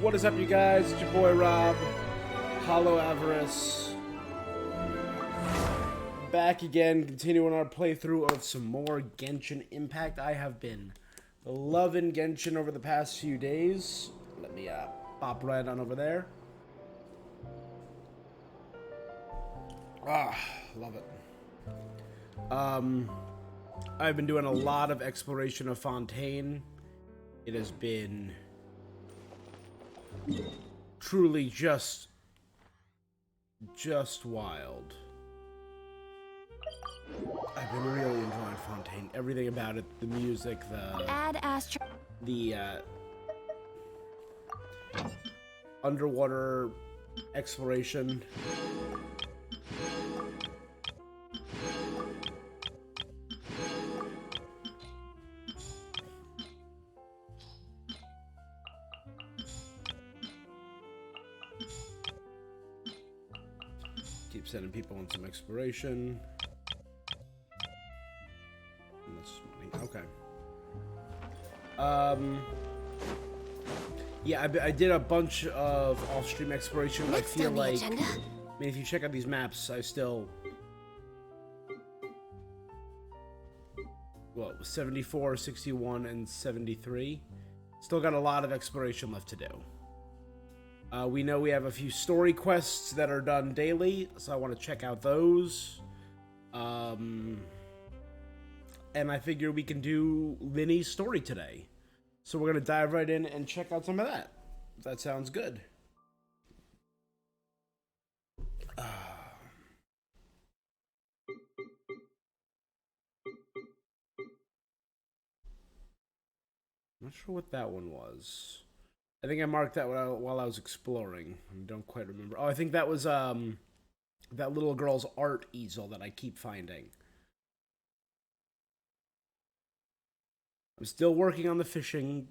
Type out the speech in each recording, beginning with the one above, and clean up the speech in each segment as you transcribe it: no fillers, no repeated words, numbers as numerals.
What is up, you guys? It's your boy Rob, Hollow Avarice, back again, continuing our playthrough of some more Genshin Impact. I have been loving Genshin over the past few days. Let me pop right on over there. Love it. I've been doing a lot of exploration of Fontaine. It has been truly just wild. I've been really enjoying Fontaine. Everything about it, the music, the underwater exploration. Keep sending people on some exploration. And that's money. Okay. Yeah, I did a bunch of off-stream exploration. Next I feel on the like, agenda. I mean, if you check out these maps, I still, well, 74, 61, and 73. Still got a lot of exploration left to do. We know we have a few story quests that are done daily, so I want to check out those. And I figure we can do Lyney's story today. So we're going to dive right in and check out some of that. If that sounds good. Not sure what that one was. I think I marked that while I was exploring. I don't quite remember. Oh, I think that was that little girl's art easel that I keep finding. I'm still working on the fishing.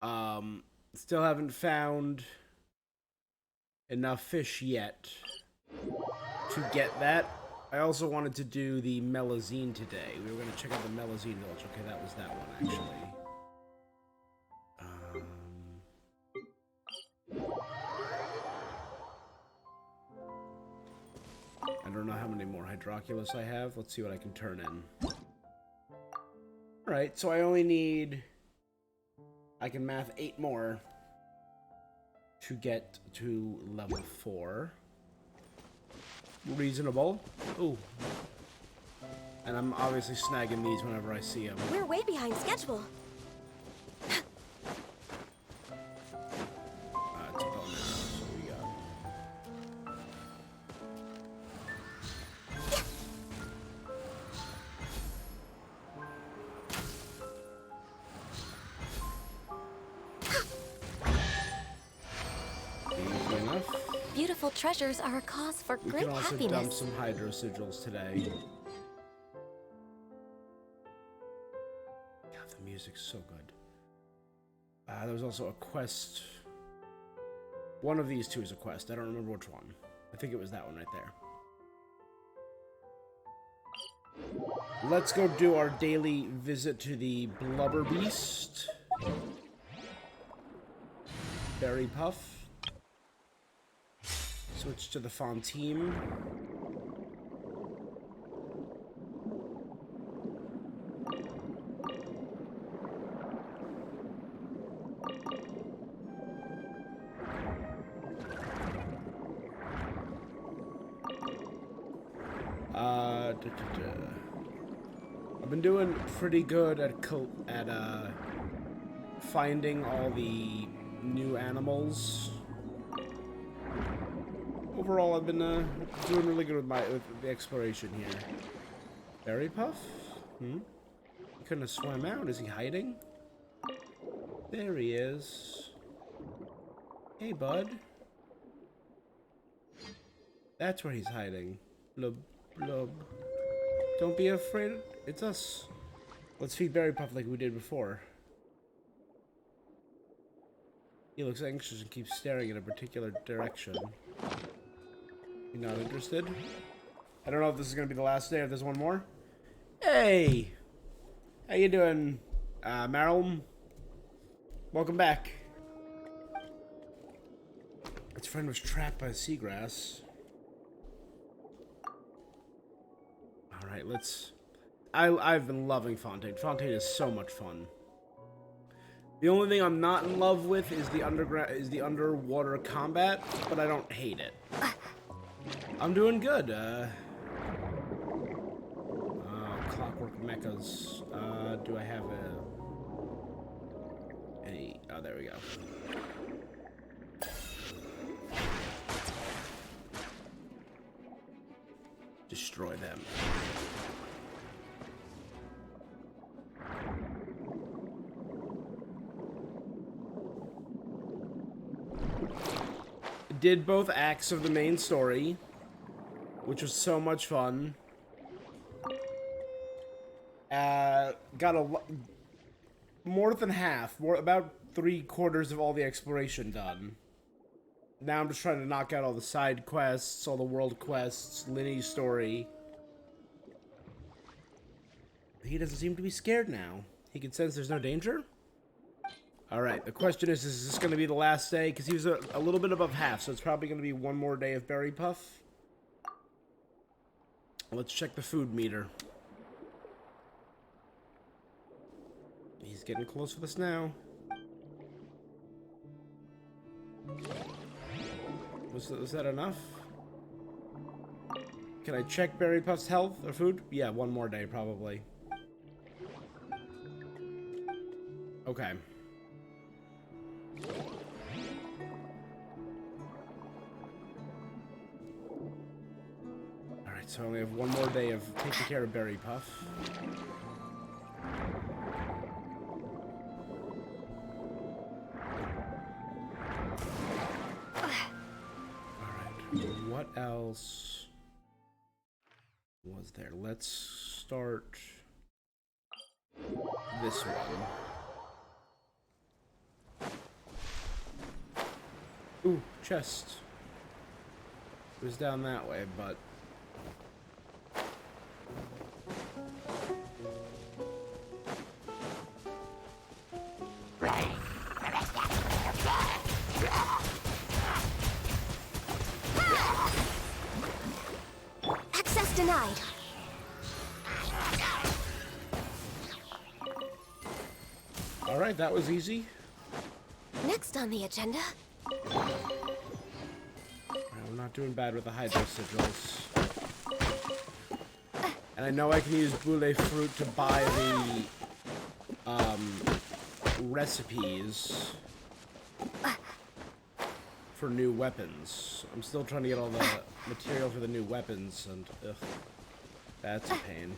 Still haven't found enough fish yet to get that. I also wanted to do the Melazine today. We were going to check out the Melazine village. Okay, that was that one, actually. I don't know how many more Hydroculus I have. Let's see what I can turn in. Alright, so I only need... I can math 8 more to get to level 4. Reasonable. Ooh. And I'm obviously snagging these whenever I see them. We're way behind schedule. It's a bonus. So we got... Easy enough. Beautiful treasures are a cause for We great can also happiness. dump some Hydro Sigils today. God, the music's so good. There was also a quest. One of these two is a quest. I don't remember which one. I think it was that one right there. Let's go do our daily visit to the Blubber Beast. Berry Puff. Switch to the Fontaine. I've been doing pretty good at finding all the new animals. Overall, I've been doing really good with the exploration here. Berry Puff? He couldn't have swam out. Is he hiding? There he is. Hey, bud. That's where he's hiding. Blub, blub. Don't be afraid. It's us. Let's feed Berry Puff like we did before. He looks anxious and keeps staring in a particular direction. You not interested? I don't know if this is gonna be the last day or if there's one more. Hey! How you doing, Marilyn? Welcome back. Its friend was trapped by seagrass. Alright, let's... I've been loving Fontaine. Fontaine is so much fun. The only thing I'm not in love with is the underwater combat, but I don't hate it. I'm doing good. Clockwork mechas. Do I have any? Oh, there we go. Destroy them. Did both acts of the main story, which was so much fun. Got more than half, about 3/4 of all the exploration done. Now I'm just trying to knock out all the side quests, all the world quests, Lyney's story. He doesn't seem to be scared now. He can sense there's no danger? Alright, the question is this going to be the last day? Because he was a little bit above half, so it's probably going to be one more day of Berry Puff. Let's check the food meter. He's getting close with us now. Was that enough? Can I check Berry Puff's health or food? Yeah, one more day, probably. Okay. Alright, so I only have one more day of taking care of Berry Puff. Alright, what else was there? Let's start this one. Ooh, chest. It was down that way, but... Access denied. Alright, that was easy. Next on the agenda. I'm not doing bad with the hydro sigils. And I know I can use boule fruit to buy the recipes for new weapons. I'm still trying to get all the material for the new weapons, and ugh, that's a pain.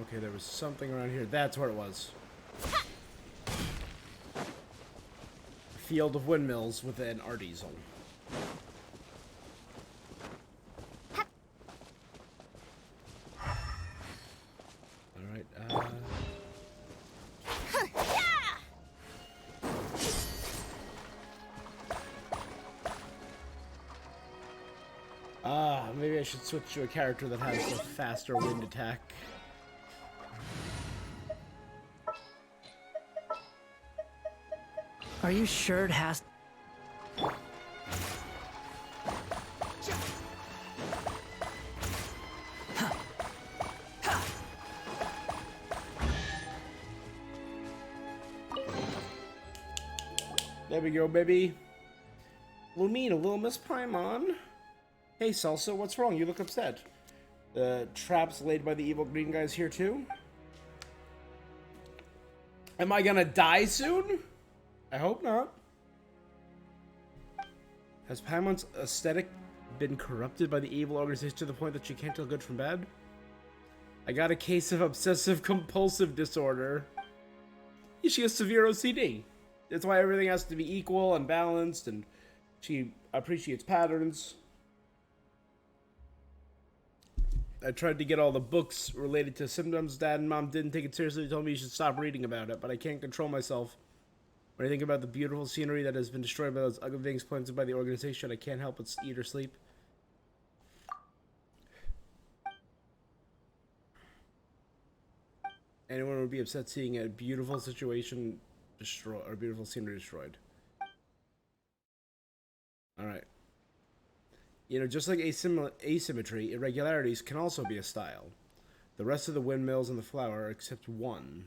Okay, there was something around here. That's where it was. A field of windmills with an art easel. Alright, maybe I should switch to a character that has a faster wind attack. Are you sure it has... There we go, baby. Lumina, little Miss Paimon. Hey, Salsa, what's wrong? You look upset. The traps laid by the evil green guys here too? Am I gonna die soon? I hope not. Has Paimon's aesthetic been corrupted by the evil organization to the point that she can't tell good from bad? I got a case of obsessive compulsive disorder. She has severe OCD. That's why everything has to be equal and balanced, and she appreciates patterns. I tried to get all the books related to symptoms. Dad and Mom didn't take it seriously. They told me you should stop reading about it, but I can't control myself. When I think about the beautiful scenery that has been destroyed by those ugly things planted by the organization, I can't help but eat or sleep. Anyone would be upset seeing a beautiful situation destroyed, or beautiful scenery destroyed. Alright. You know, just like asymmetry, irregularities can also be a style. The rest of the windmills and the flower, except one.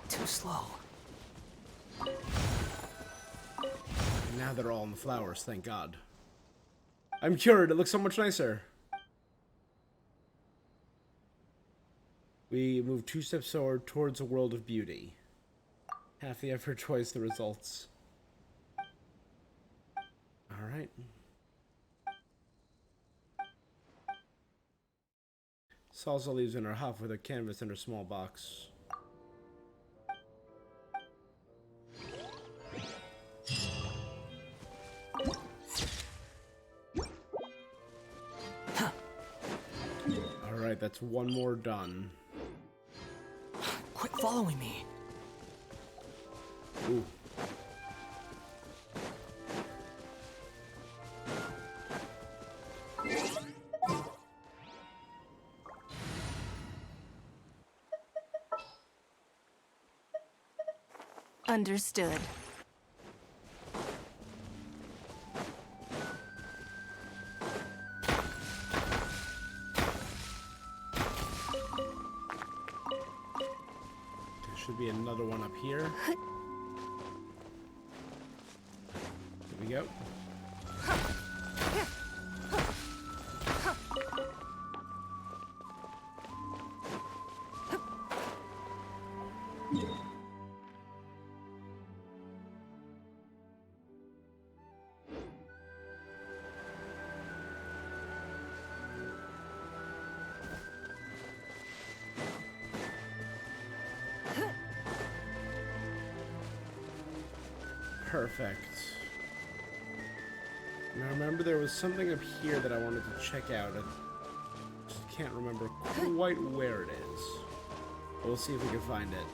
Too slow. Now they're all in the flowers, thank God. I'm cured, it looks so much nicer. We move 2 steps forward towards a world of beauty. Half the effort, twice the results. Alright. Salsa leaves in her huff with a canvas in her small box. Alright, that's one more done. Quit following me. Ooh. Understood. There should be another one up here. Here we go. Perfect. Now remember there was something up here that I wanted to check out. I just can't remember quite where it is. We'll see if we can find it.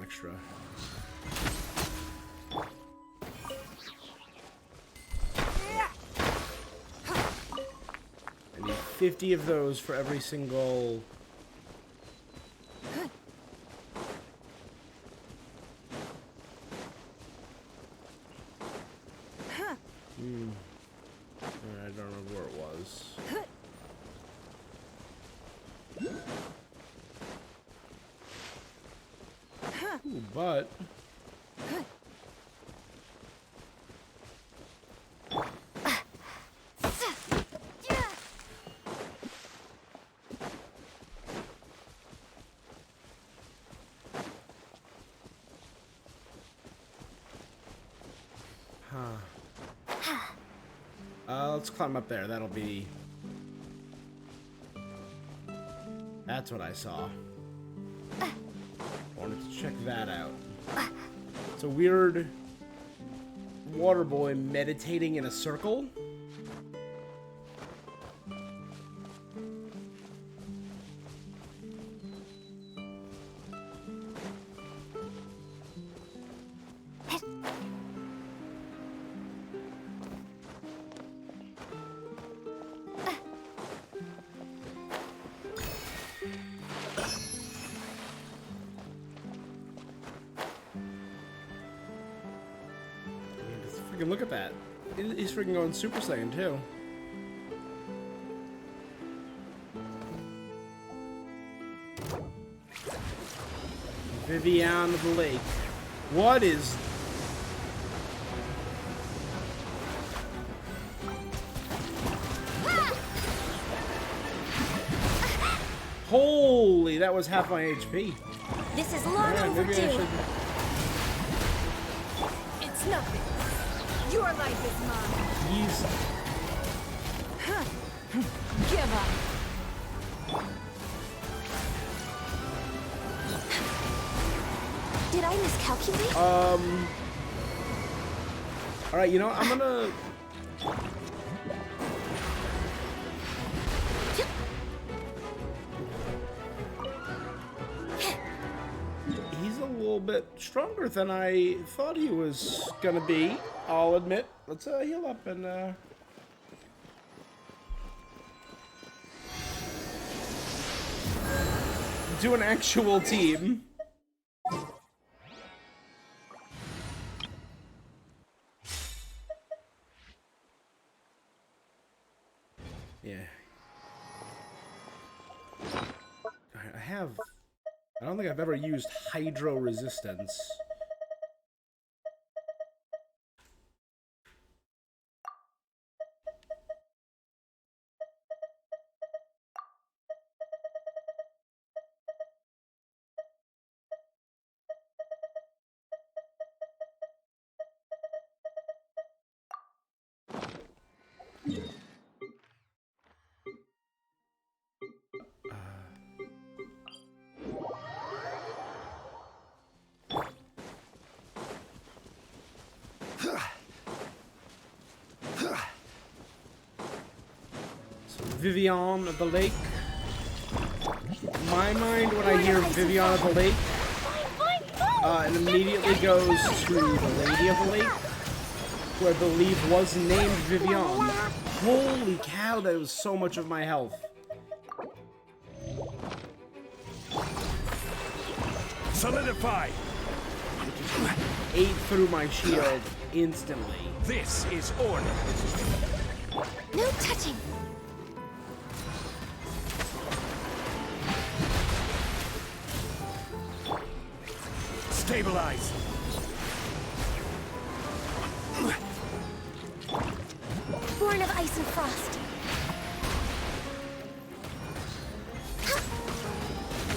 Extra. I need 50 of those for every single... I don't remember where it was. Ooh, but... let's climb up there. That'll be... That's what I saw. I wanted to check that out. It's a weird water boy meditating in a circle. Freaking look at that. He's freaking going Super Saiyan too. Vivian of the Lake. What is... Holy, that was half my HP. This is long overdue. It's nothing. Your life is mine. He's... Give up. Did I miscalculate? Alright, you know, I'm gonna... He's a little bit stronger than I thought he was gonna be, I'll admit. Let's heal up and do an actual team. Yeah. I don't think I've ever used hydro resistance. Vivian of the Lake. My mind, when I hear Vivian of the Lake, it immediately goes to the Lady of the Lake, who I believe was named Vivian. Holy cow, that was so much of my health. Solidify! Ate through my shield instantly. This is order. No touching. Stabilize. Born of ice and frost.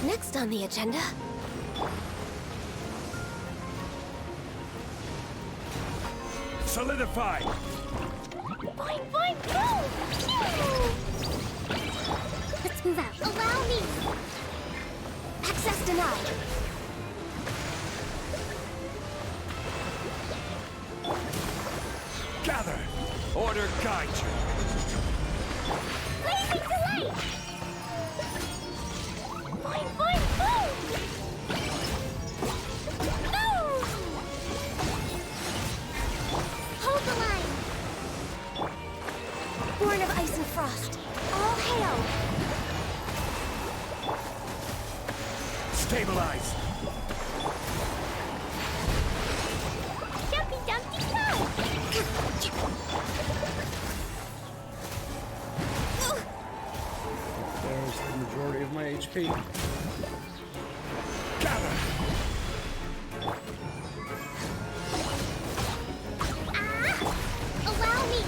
Next on the agenda. Solidify. Fine, fine, go! Let's move out. Allow me. Access denied. Gather. Order guide you. Blazing delay! Fine, fine, go! No! Hold the line. Born of ice and frost. All hail. Stabilize. Jumpy Dumpty Go! There's the majority of my HP. Gather. Allow me!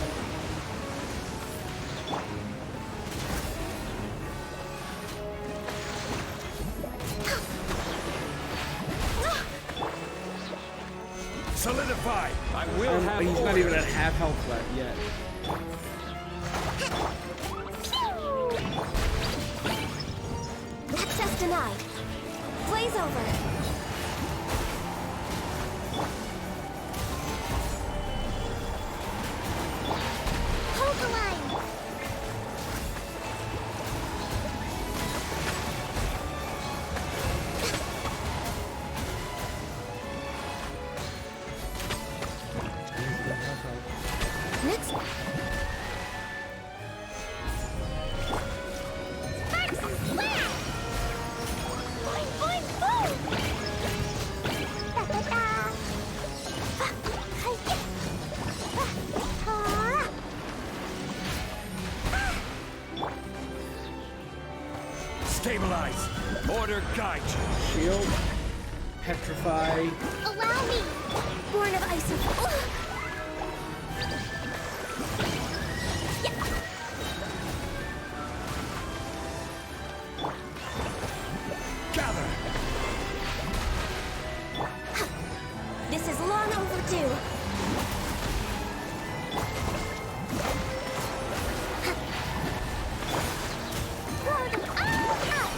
Solidify. I will have He's not order. even at half health left yet. Access denied. Blaze over. Hold the line. Next. Sparks and splash! Boing, boing, boom! Da, da, da. Hi-ya. Stabilize. Order guide you. Shield. Petrify. Allow me! Born of ice and Gather. This is long overdue. Throw them all out.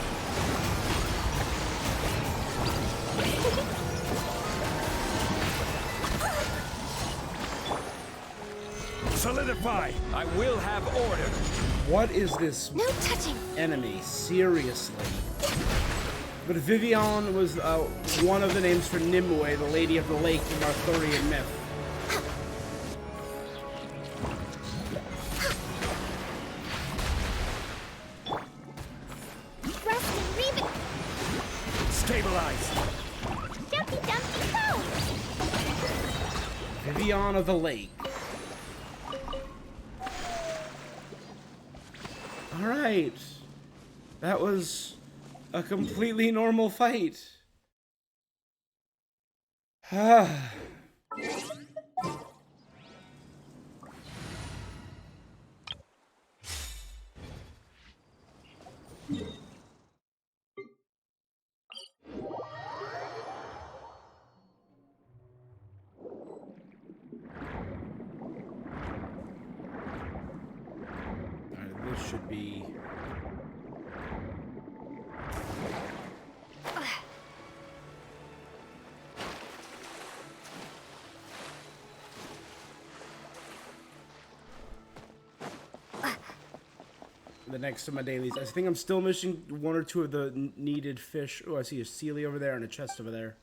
Solidify! I will have order! What is this No touching. enemy? Seriously. But Vivian was one of the names for Nimue, the Lady of the Lake in Arthurian myth. Thrust and reeve it. Stabilize! Dumpty dumpty go. Vivian of the Lake. Alright. That was a completely normal fight. Ah. Alright, this should be... the next of my dailies. I think I'm still missing one or two of the needed fish. Oh, I see a Sealy over there and a chest over there.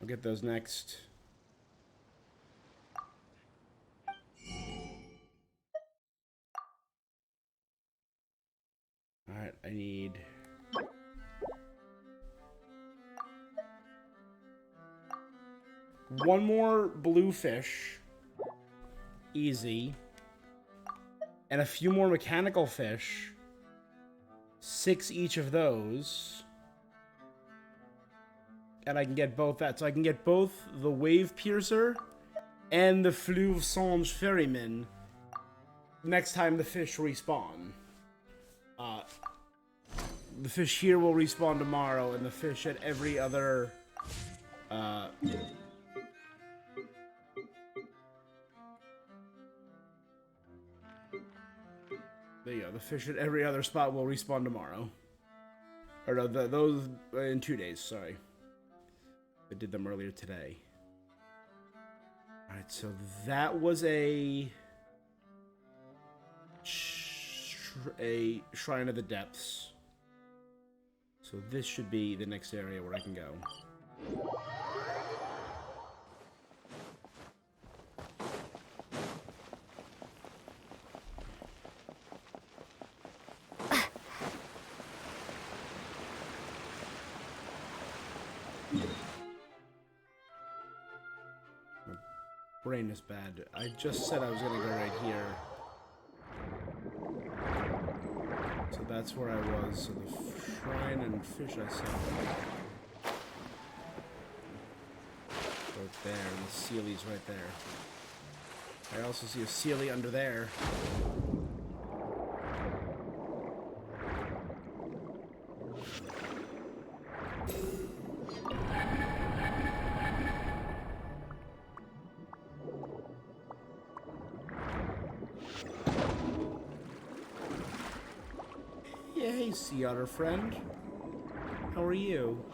I'll get those next. Alright, I need... one more blue fish. Easy. And a few more mechanical fish. 6 each of those. And I can get both that. So I can get both the Wave Piercer and the Fleuve Songe Ferryman next time the fish respawn. The fish here will respawn tomorrow, and the fish at every other... there you go. The fish at every other spot will respawn tomorrow. Or no, those in 2 days, sorry. I did them earlier today. Alright, so that was a Shrine of the Depths. So this should be the next area where I can go. My brain is bad. I just said I was gonna go right here. So that's where I was. So the shrine and fish I saw. Right there, and the Sealy's right there. I also see a Sealy under there. Hey, sea otter friend. How are you?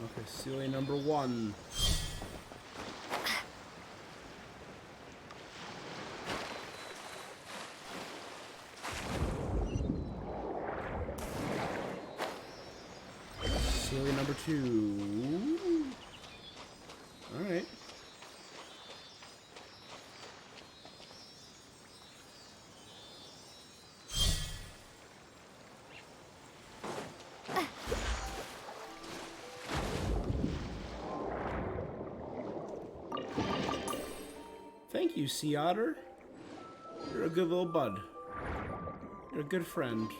Okay, Sealy number 1. Sealy number 2. Alright. Thank you, sea otter. You're a good little bud. You're a good friend.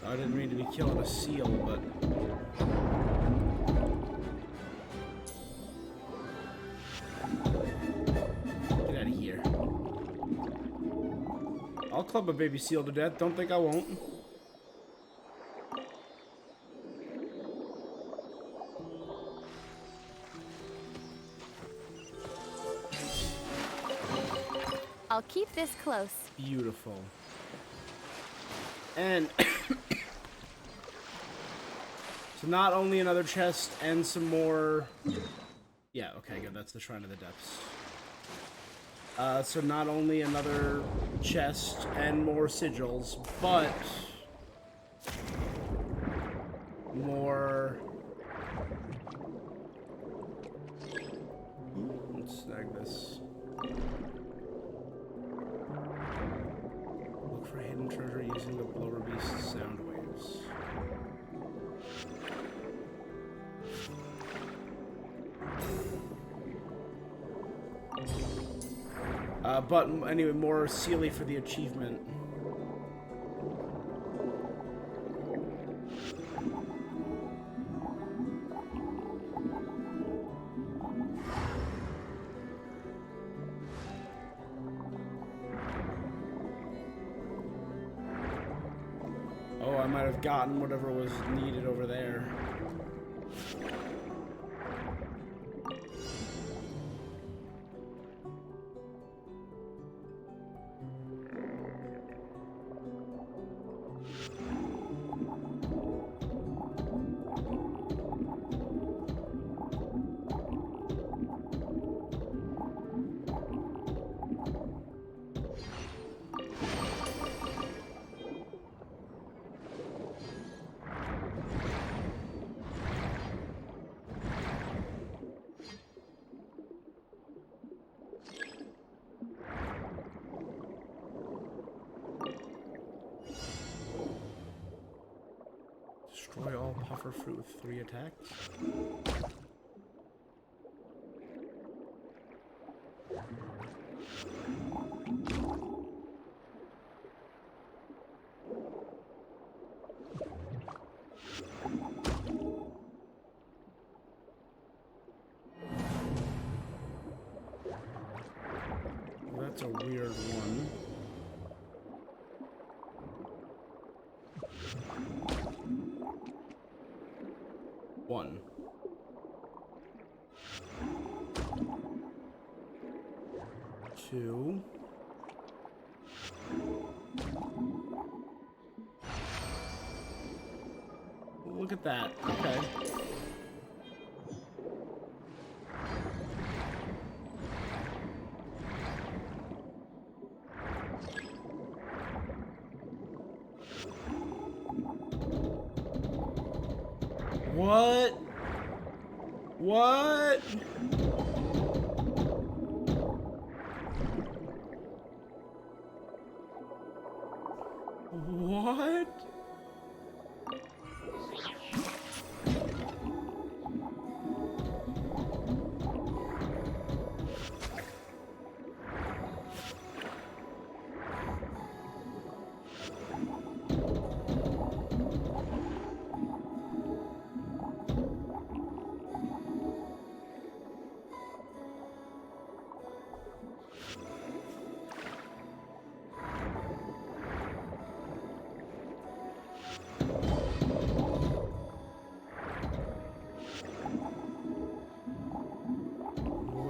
I didn't mean to be killing a seal, but club a baby seal to death. Don't think I won't. I'll keep this close. Beautiful. And so not only another chest and some more. Yeah, okay, good. That's the Shrine of the Depths. So not only another chest and more sigils, but more. Let's snag this. Look for hidden treasure using the Blower Beast's sound waves. But anyway, more Sealy for the achievement. Oh, I might have gotten whatever was needed over there. Destroy all puffer fruit with 3 attacks. That's a weird one. One. Two. Look at that. Okay. What? What? What?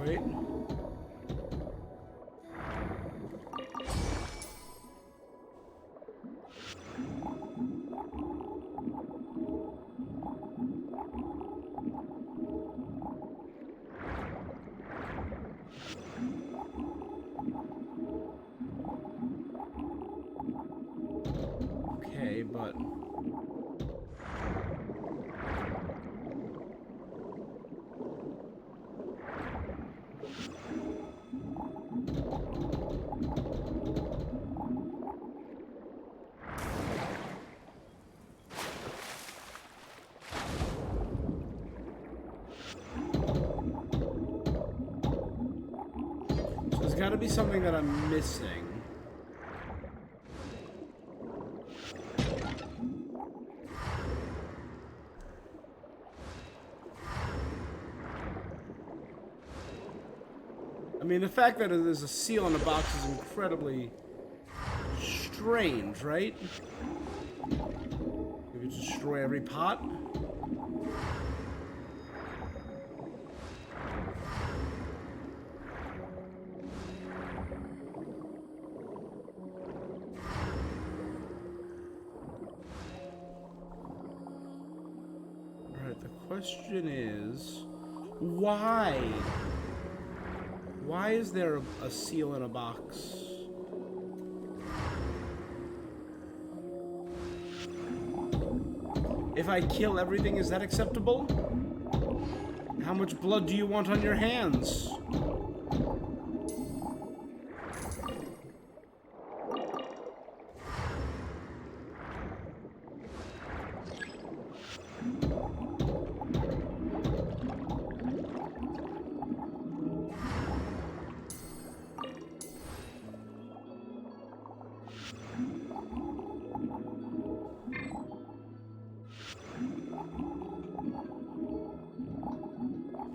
Wait. Okay, but there's got to be something that I'm missing. I mean, the fact that there's a seal on the box is incredibly strange. strange, right? Maybe destroy every pot? Alright, the question is... why? Why is there a seal in a box? If I kill everything, is that acceptable? How much blood do you want on your hands?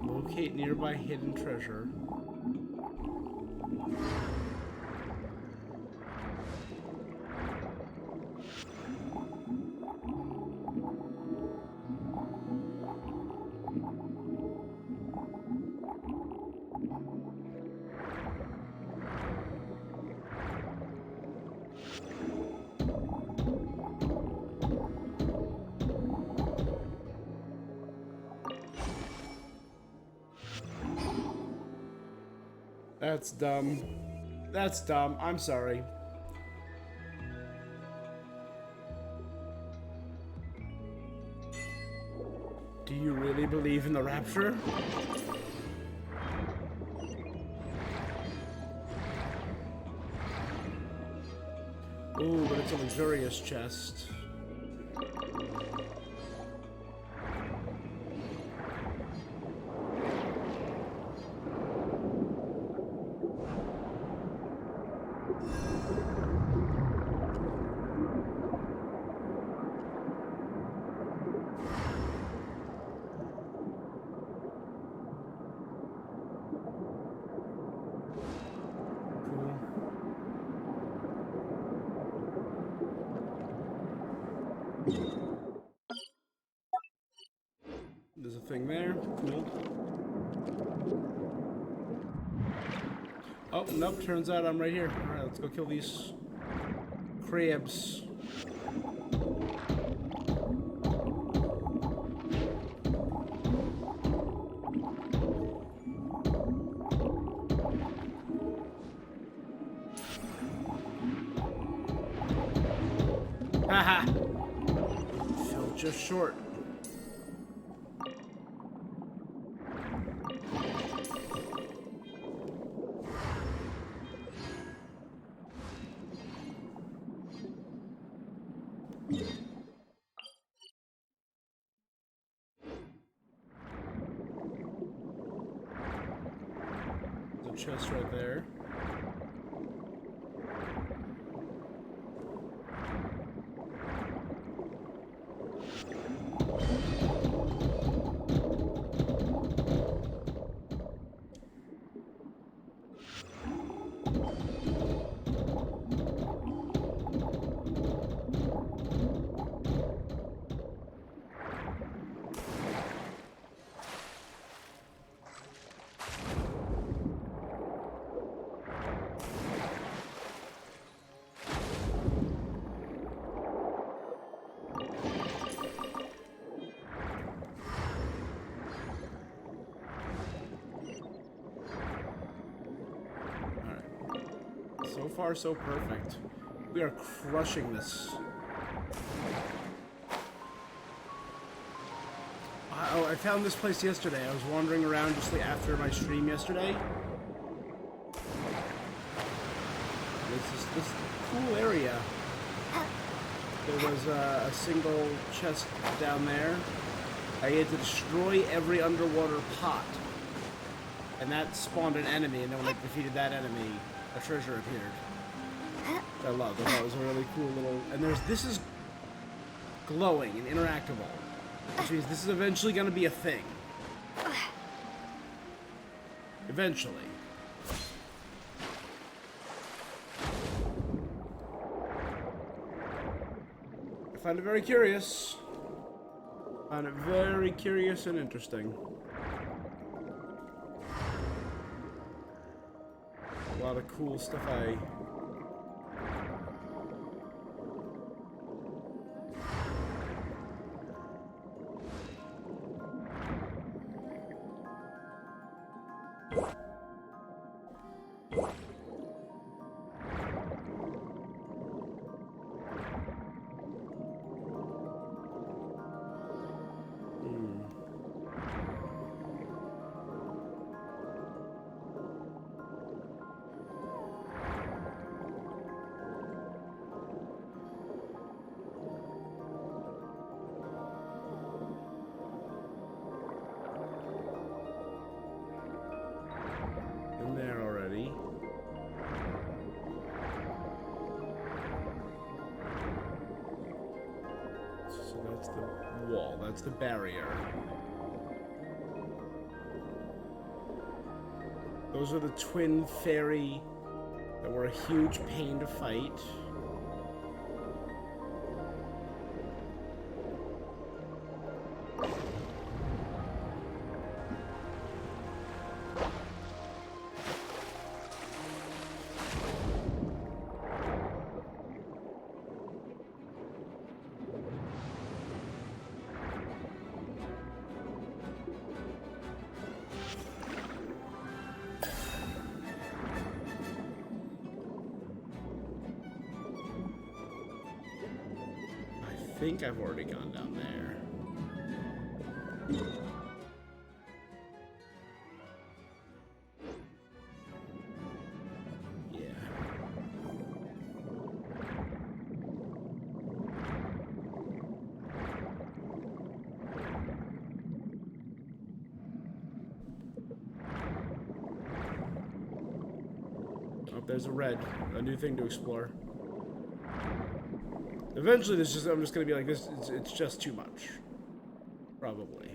Locate nearby hidden treasure. That's dumb. That's dumb. I'm sorry. Do you really believe in the rapture? Ooh, but it's a luxurious chest. There's a thing there. Cool. Oh, nope. Turns out I'm right here. Alright, let's go kill these crabs. Haha! Fell just short. Chest right there. So far, so perfect. We are crushing this. Oh, I found this place yesterday. I was wandering around just like after my stream yesterday. This cool area. There was a single chest down there. I had to destroy every underwater pot. And that spawned an enemy, and then when I defeated that enemy, a treasure appeared. Which I loved. I thought it was a really cool little... And this is glowing and interactable. Which means this is eventually going to be a thing. Eventually. find it very curious. Find it very curious and interesting. A lot of cool stuff. There already. So that's the wall, that's the barrier. Those are the twin fairy that were a huge pain to fight. I think I've already gone down there. Yeah. Oh, there's a red. A new thing to explore. Eventually, I'm just gonna be like this. It's just too much, probably.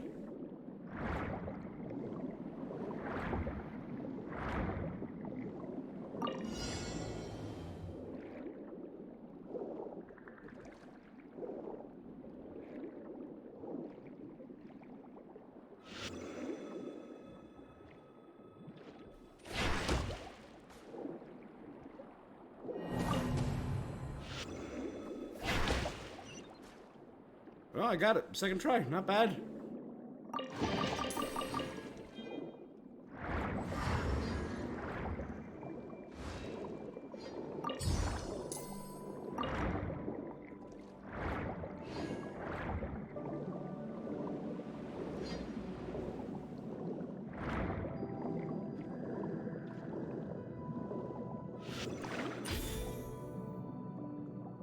Oh, I got it. Second try. Not bad.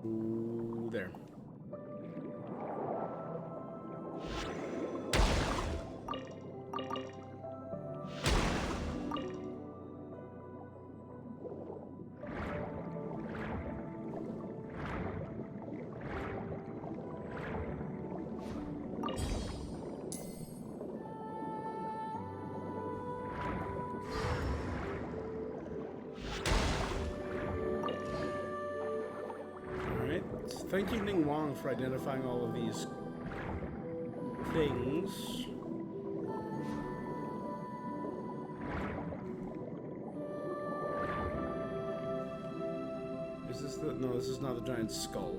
Ooh, there. Thank you, Ning Wong, for identifying all of these things. Is this the... No, this is not the giant skull.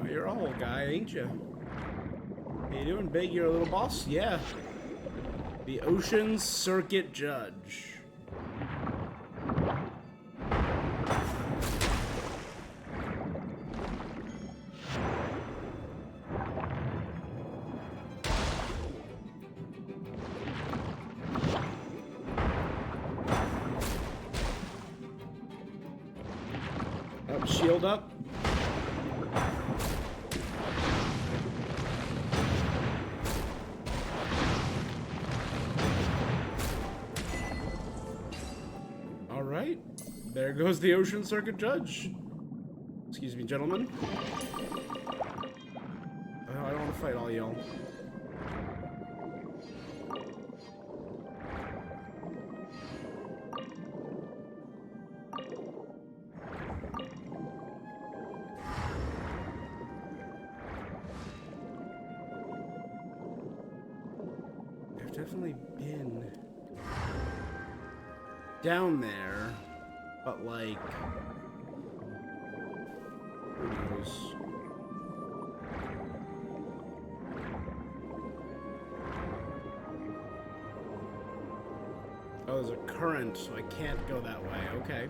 You're a whole guy, ain't you? How you doing, Big? You're a little boss? Yeah. The Ocean Circuit Judge. shield up. All right, there goes the Ocean Circuit Judge. Excuse me, gentlemen. I don't want to fight all y'all. I've definitely been down there, but like, who knows? Oh, there's a current, so I can't go that way. Okay.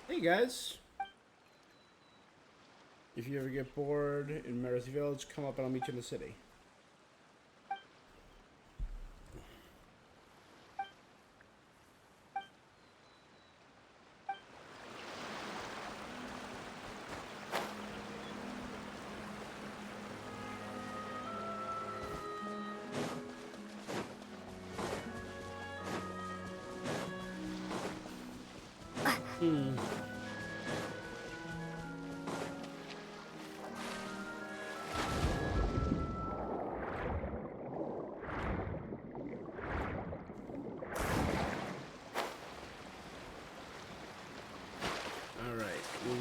Hey guys, if you ever get bored in Mercy Village, come up and I'll meet you in the city.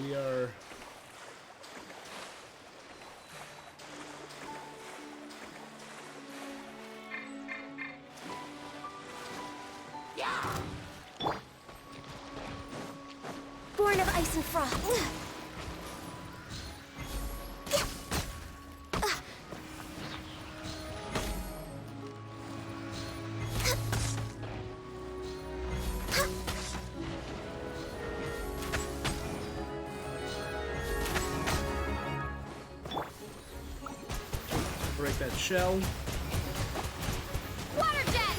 We are Born of ice and frost. break that shell. Water jet!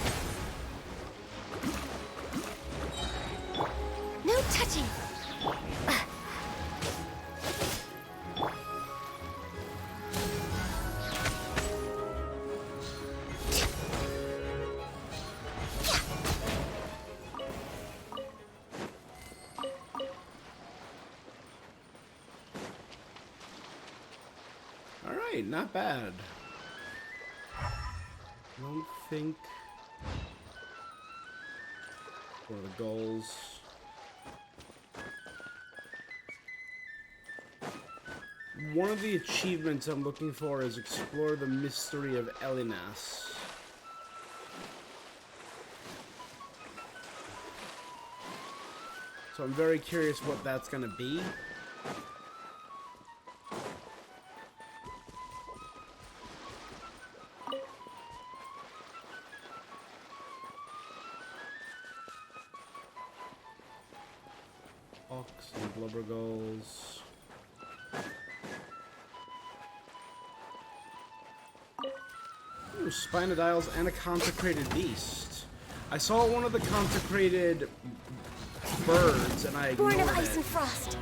No touching. All right, not bad. I don't think for the goals. One of the achievements I'm looking for is explore the mystery of Elinas. So I'm very curious what that's gonna be. Hawks and blubber gulls. Ooh, Spinodiles and a consecrated beast. I saw one of the consecrated birds and I ignored Born of ice it. and frost.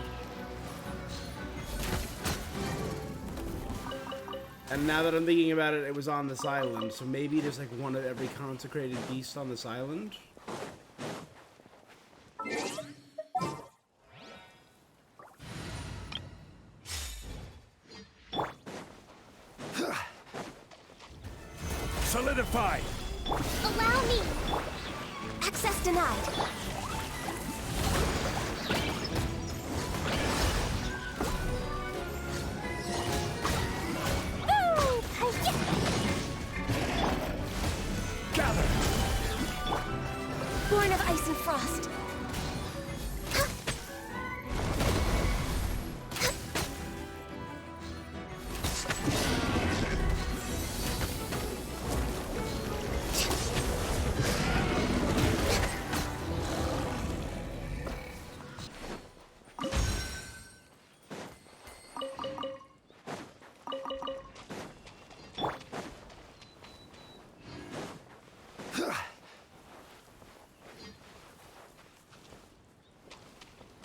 And now that I'm thinking about it, it was on this island. So maybe there's like one of every consecrated beast on this island. Solidify! Allow me! Access denied. Ooh! Hi-ya! Gather! Born of ice and frost.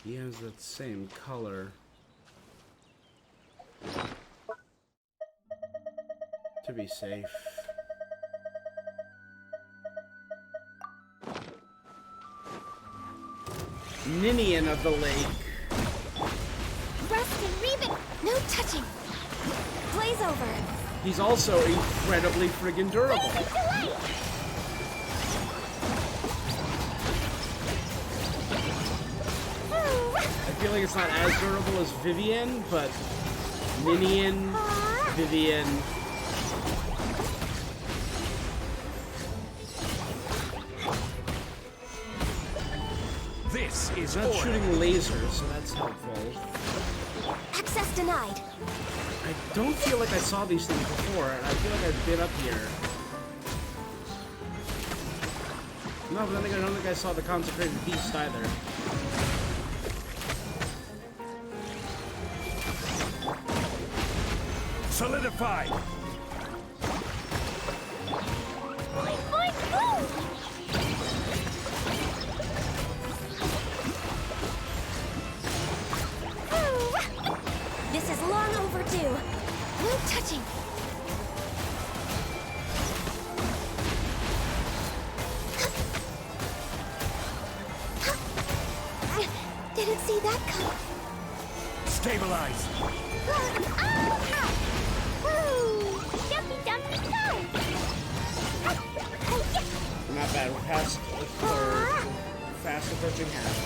He has that same color. To be safe. Ninian of the Lake. Rust and Reven! No touching! Blaze over! He's also incredibly friggin' durable. Delay! I feel like it's not as durable as Vivian, but Ninian, Vivian. This is It's not order. shooting lasers, so that's helpful. Access denied. I don't feel like I saw these things before, and I feel like I've been up here. No, but then again, I don't think I saw the Consecrated Beast either. Solidified. Boing, boing, boom! This is long overdue. No touching. Didn't see that come. Stabilize. Woo! Jumpy, jumpy, go! Not bad, we're past a third. Fast approaching half.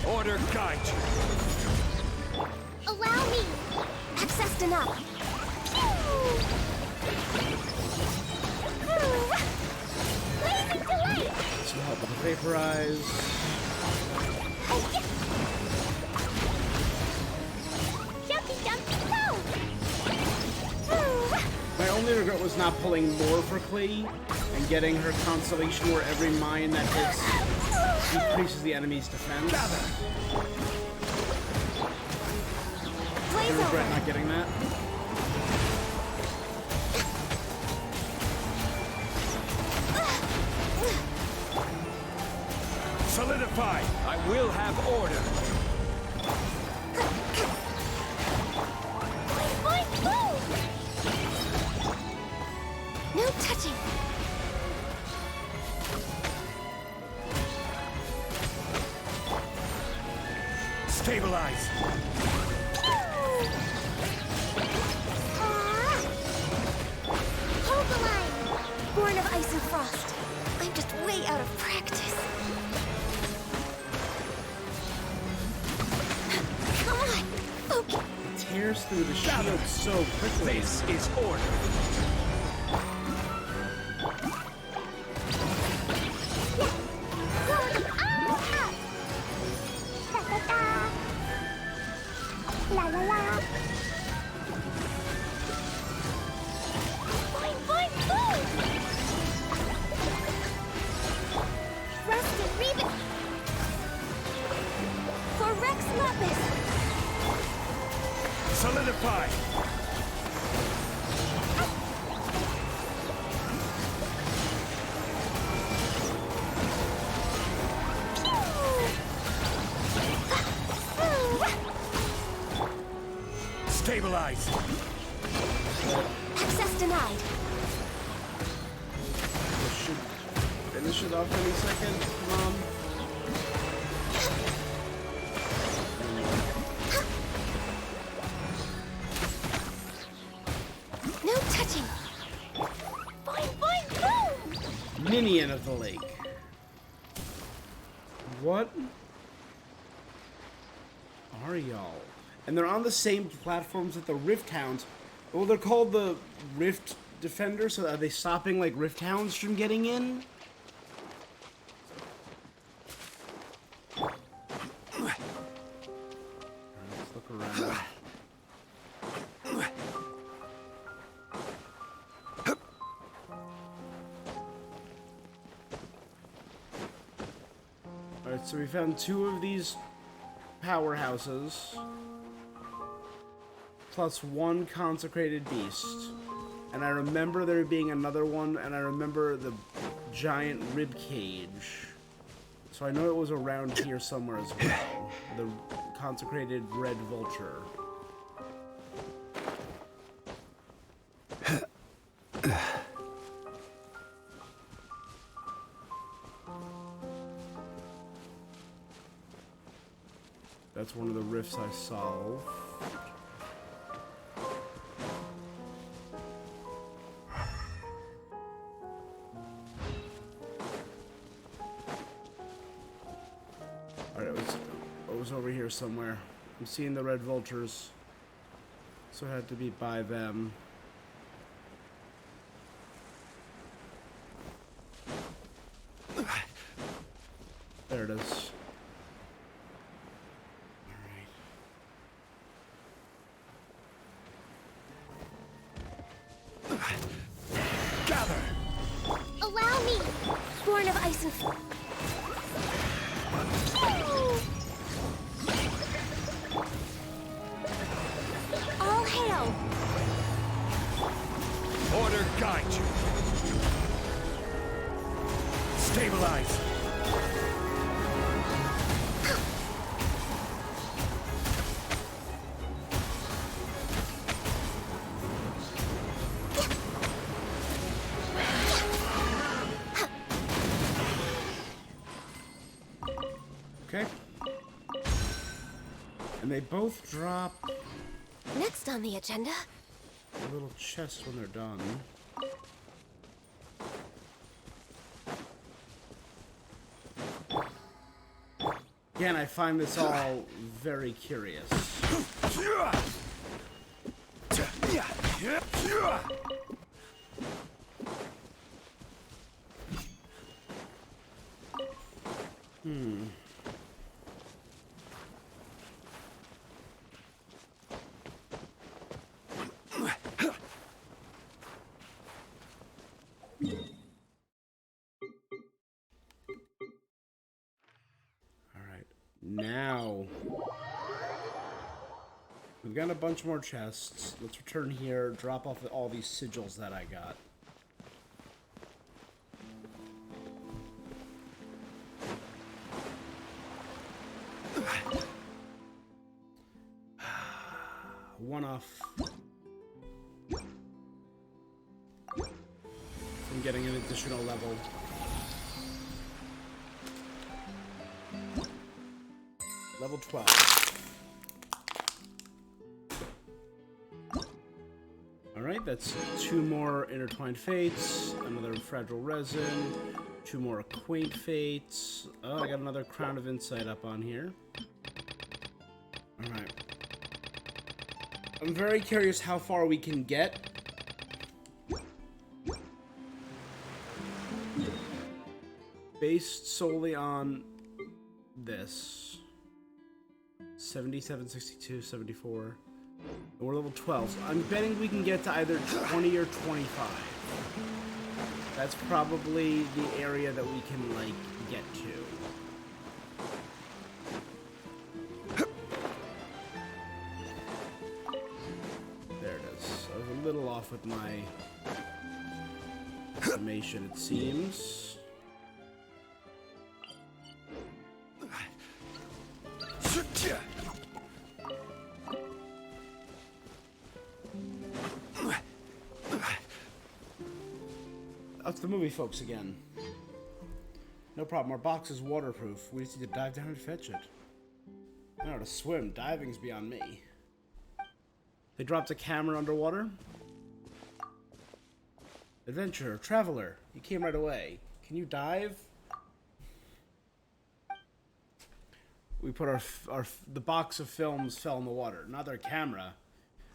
Order guide you. Allow me! Access denied. Blazing delay! Some help with the vaporize. Jumpy, jumpy, go! My only regret was not pulling more for Klee and getting her constellation where every mine that hits decreases the enemy's defense. I Blaze regret over! not getting that. Solidify. I will have order. Boing, boing, boom! No touching. Stabilize. Hold the line! Born of ice and frost. I'm just way out of practice. Come on! Focus! Tears through the shield so quickly. This is order. La la la! Boing, boing, boom! Rust and Reven! For Rex Lapis! Solidify. Stabilize. Access denied. This should finish it off any second. Come on. No touching. Boing, boing, boom! Ninian of the Lake. What are y'all? And they're on the same platforms that the Rift Hounds. Well, they're called the Rift Defenders, so are they stopping, like, Rift Hounds from getting in? Let's look around. Alright, so we found 2 of these powerhouses, plus 1 consecrated beast. And I remember there being another one, and I remember the giant rib cage. So I know it was around here somewhere as well. The consecrated red vulture. That's one of the rifts I solved. Alright, it was over here somewhere. I'm seeing the red vultures. So it had to be by them. There it is. Gather! Allow me! Born of ice and all hail! Order guide you. Stabilize. Okay. And they both drop Next on the agenda, a little chest when they're done. Again, I find this all very curious. Now, we've got a bunch more chests. Let's return here, drop off all these sigils that I got. One off from getting an additional level. Level 12. Alright, that's 2 more intertwined fates, another fragile resin, 2 more quaint fates. Oh, I got another crown of insight up on here. Alright. I'm very curious how far we can get. Based solely on this. 77, 62, 74. And we're level 12. So I'm betting we can get to either 20 or 25. That's probably the area that we can, like, get to. There it is. I was a little off with my summation, it seems. That's the movie, folks, again. No problem. Our box is waterproof. We just need to dive down and fetch it. I know how to swim. Diving's beyond me. They dropped a camera underwater. Adventurer, traveler. You came right away. Can you dive? We put the box of films fell in the water, not their camera.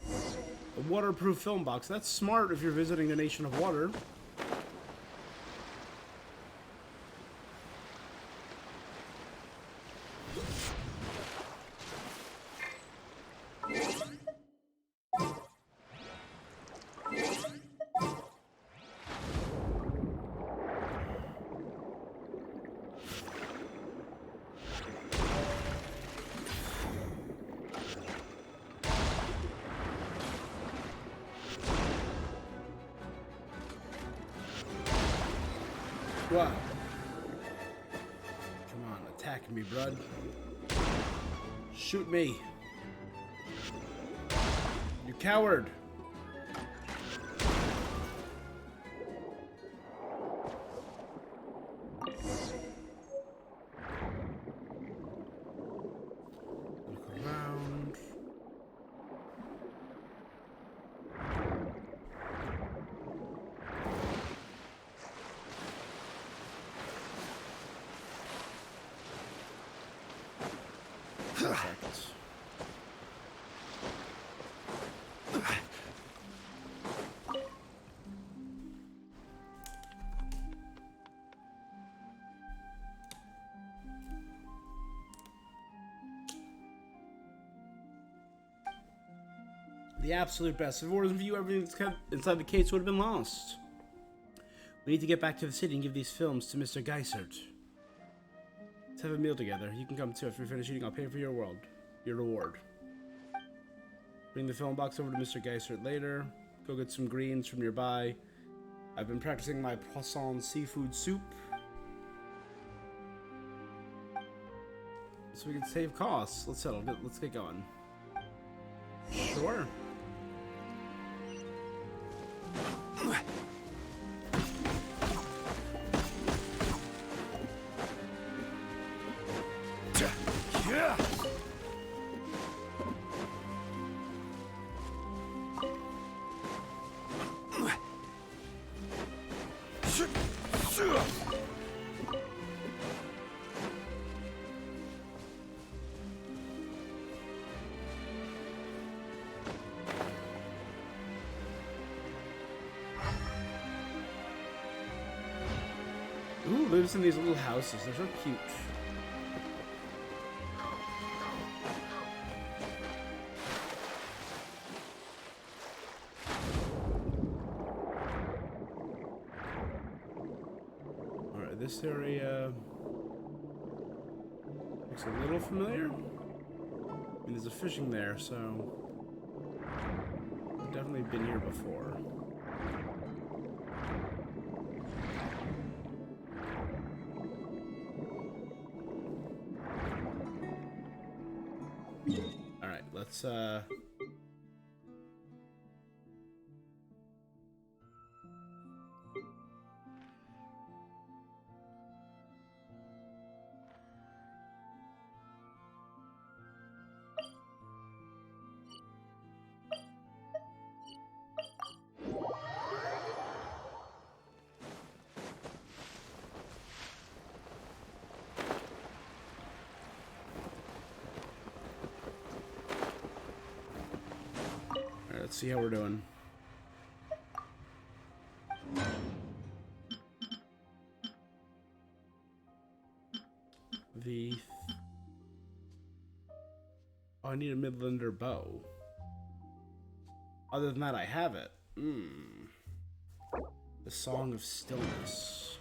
A waterproof film box. That's smart if you're visiting the nation of water. What? Come on, attack me, bud. Shoot me. You coward. Look around. Perfect. The absolute best. If it wasn't for you, everything that's kept inside the case would have been lost. We need to get back to the city and give these films to Mr. Geisert. Let's have a meal together. You can come too. After we finish eating, I'll pay for your reward. Bring the film box over to Mr. Geisert later. Go get some greens from nearby. I've been practicing my poisson seafood soup. So we can save costs. Let's settle. Let's get going. Sure. Yeah. Ooh, lives in these little houses. They're so cute. Alright, this area looks a little familiar. I mean, there's a fishing there, so I've definitely been here before. Alright, let's see how we're doing. Oh, I need a Midlander bow. Other than that, I have it. The Song of Stillness.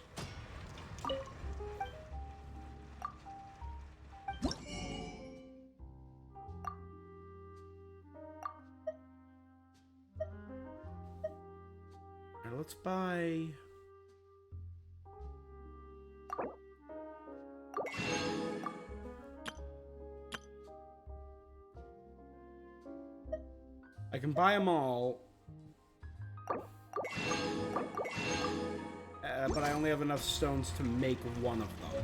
Alright, let's buy... I can buy them all, but I only have enough stones to make one of them.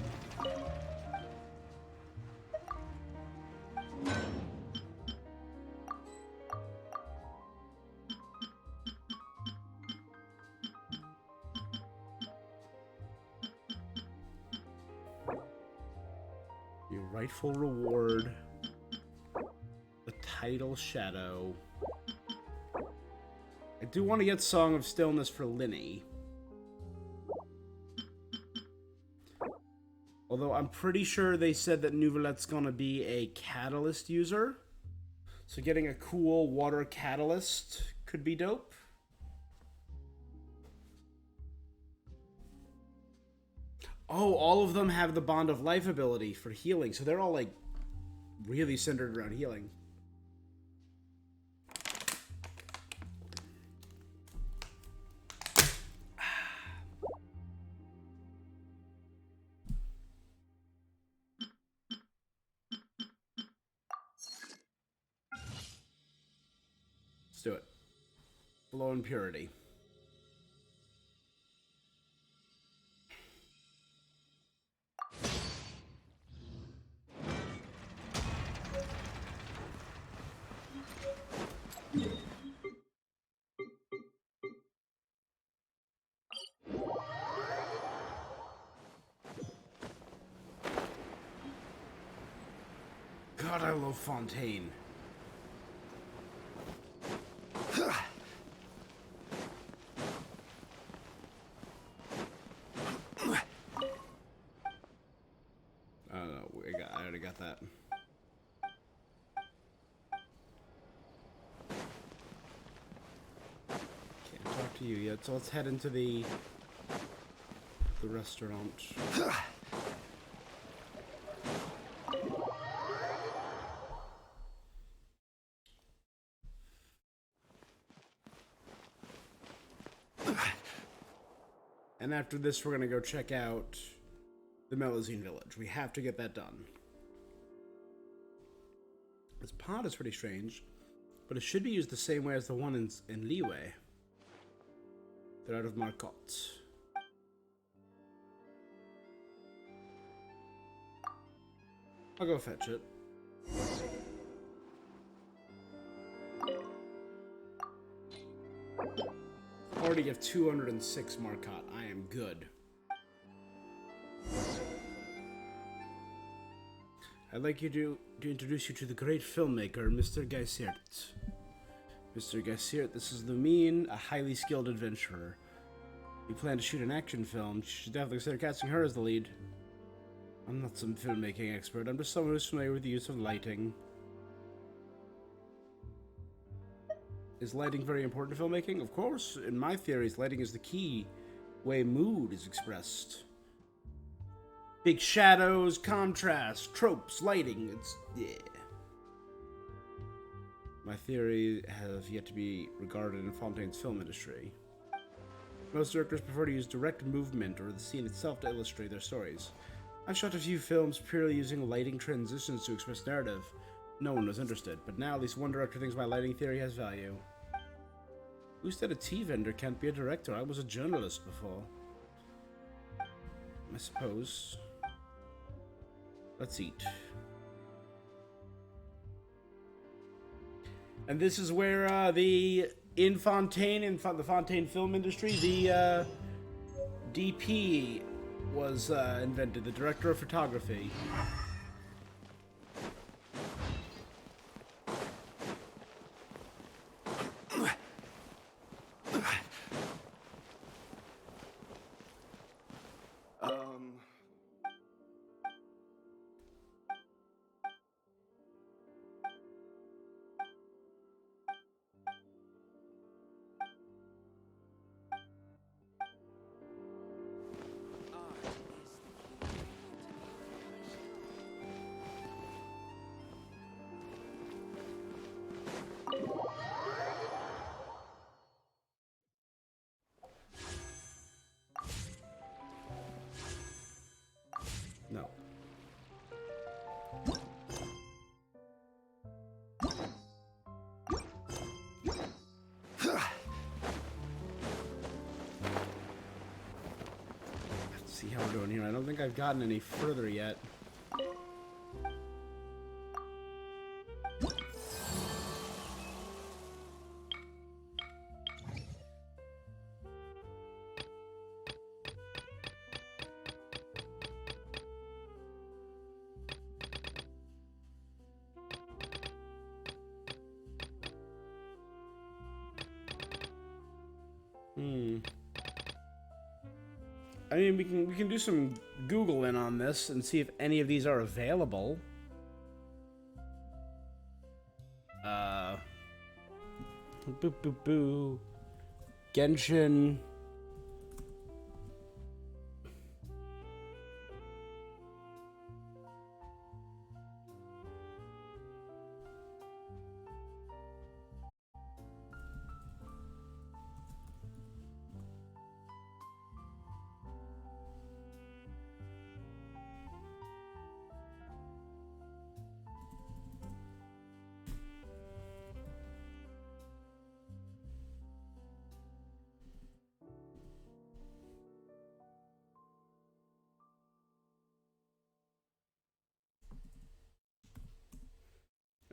Your rightful reward, the title shadow. I do want to get Song of Stillness for Lyney. Although I'm pretty sure they said that Nouvelette's gonna be a catalyst user. So getting a cool water catalyst could be dope. Oh, all of them have the Bond of Life ability for healing. So they're all like really centered around healing. do it. Below impurity. God, I love Fontaine. I already got that. Can't talk to you yet, so let's head into the restaurant. And after this, we're gonna go check out the Melazine Village. We have to get that done. This pod is pretty strange, but it should be used the same way as the one in Liyue. They're out of Marcotte. I'll go fetch it. Already have 206 Marcotte. I am good. I'd like you to introduce you to the great filmmaker, Mr. Geisiert. Mr. Geisiert, this is Lumine, a highly skilled adventurer. You plan to shoot an action film, you should definitely consider casting her as the lead. I'm not some filmmaking expert, I'm just someone who's familiar with the use of lighting. Is lighting very important to filmmaking? Of course. In my theories, lighting is the key way mood is expressed. Big shadows, contrast, tropes, lighting, yeah. My theory have yet to be regarded in Fontaine's film industry. Most directors prefer to use direct movement or the scene itself to illustrate their stories. I've shot a few films purely using lighting transitions to express narrative. No one was interested, but now at least one director thinks my lighting theory has value. Who said a tea vendor can't be a director? I was a journalist before. I suppose. Let's eat. And this is where in the Fontaine film industry, the DP was invented, the director of photography. No. Let's see how we're doing here. I don't think I've gotten any further yet. I mean, we can do some Googling on this and see if any of these are available. Boo boo boo. Genshin.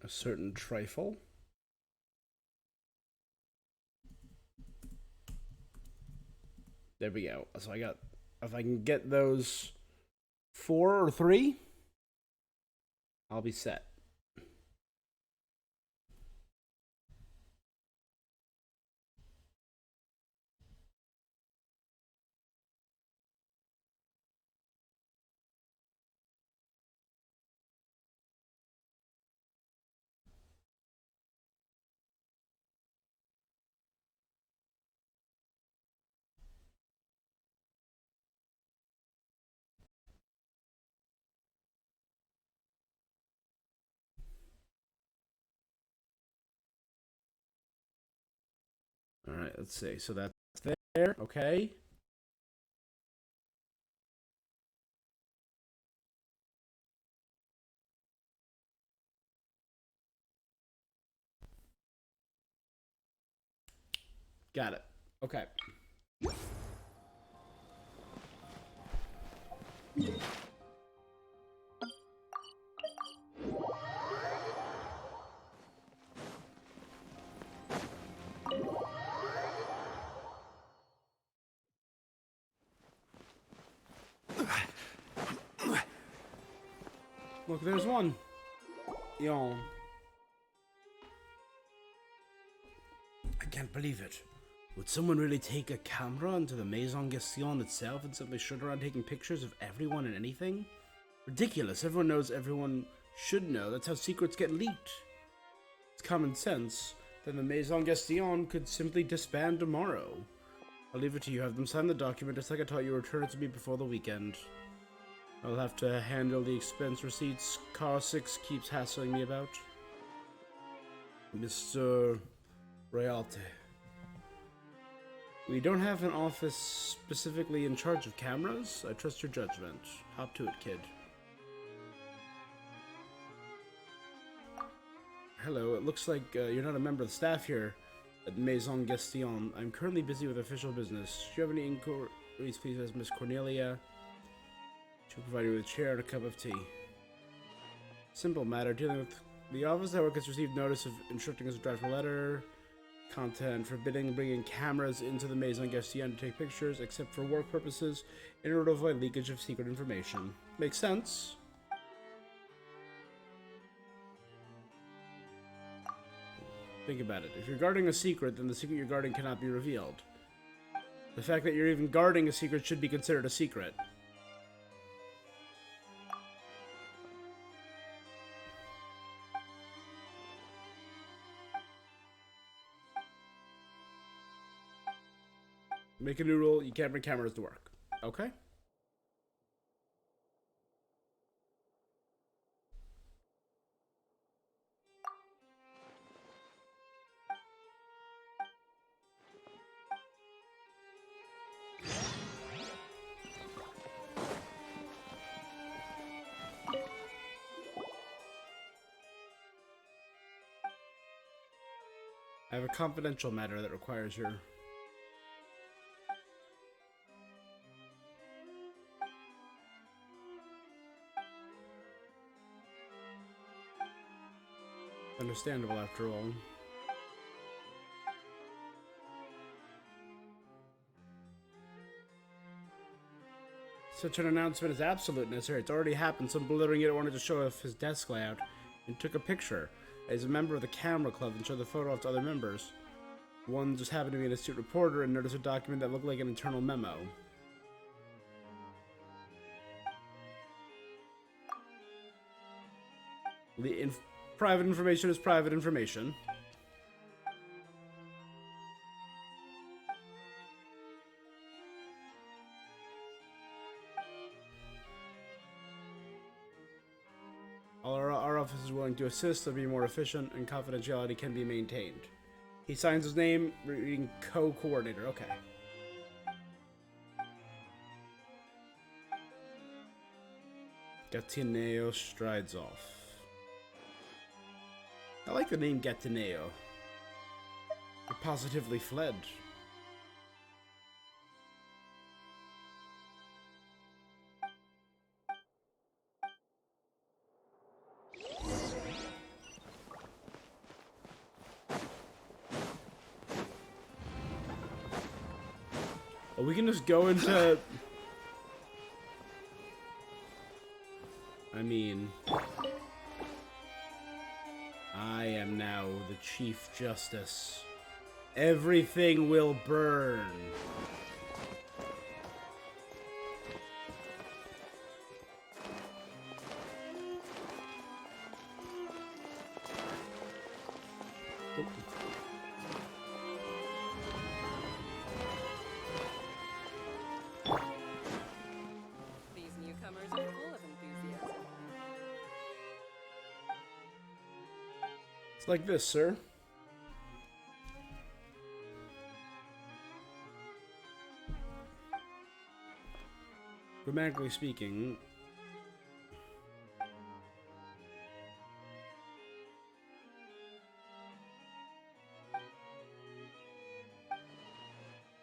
a certain trifle. There we go. So I got, if I can get those 4 or 3, I'll be set. All right, let's see. So that's there. Okay. Got it. Okay. Look, there's one. Yo. I can't believe it. Would someone really take a camera into the Maison Gestion itself and simply strut around taking pictures of everyone and anything? Ridiculous. Everyone knows everyone should know. That's how secrets get leaked. It's common sense. Then the Maison Gestion could simply disband tomorrow. I'll leave it to you. Have them sign the document just like I taught you. Return it to me before the weekend. I'll have to handle the expense receipts Car 6 keeps hassling me about. Mr. Realte. We don't have an office specifically in charge of cameras. I trust your judgment. Hop to it, kid. Hello, it looks like you're not a member of the staff here at Maison Gestion. I'm currently busy with official business. Do you have any inquiries, please ask Miss Cornelia. She'll provide you with a chair and a cup of tea. Simple matter. Dealing with the office network has received notice of instructing us to draft a letter. Content forbidding bringing cameras into the Maison Gestion to take pictures, except for work purposes, in order to avoid leakage of secret information. Makes sense. Think about it. If you're guarding a secret, then the secret you're guarding cannot be revealed. The fact that you're even guarding a secret should be considered a secret. Make a new rule, you can't bring cameras to work. Okay? I have a confidential matter that requires your... Understandable, after all. Such an announcement is absolute necessary. It's already happened. Some belittling it wanted to show off his desk layout and took a picture. As a member of the camera club and showed the photo off to other members. One just happened to be an astute reporter and noticed a document that looked like an internal memo. Private information is private information. Our office is willing to assist to be more efficient, and confidentiality can be maintained. He signs his name, reading co-coordinator. Okay. Gattineo strides off. I like the name Gattineo. He positively fled. Well, we can just go into... I mean... I am now the Chief Justice. Everything will burn. These newcomers are full of enthusiasm. It's like this, sir. Grammatically speaking,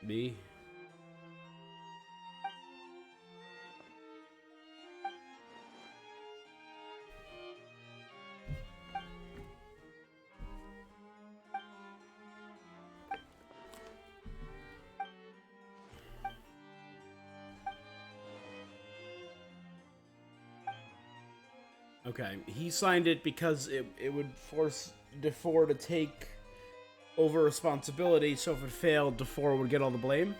B. Okay, he signed it because it would force DeFore to take over responsibility, so if it failed, DeFore would get all the blame.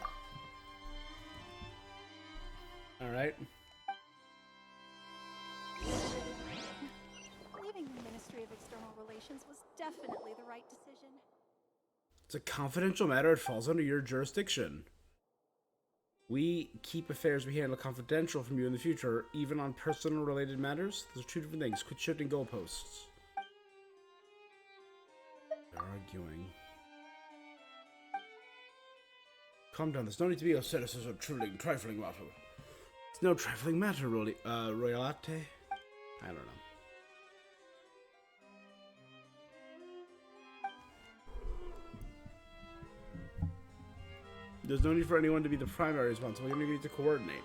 Alright. Leaving the Ministry of External Relations was definitely the right decision. It's a confidential matter, it falls under your jurisdiction. We keep affairs we handle confidential from you in the future, even on personal related matters. Those are two different things. Quit shifting goalposts. They're arguing. Calm down, there's no need to be upset. This is a trifling matter. It's no trifling matter, Royalate. I don't know. There's no need for anyone to be the primary responsible. You need to coordinate.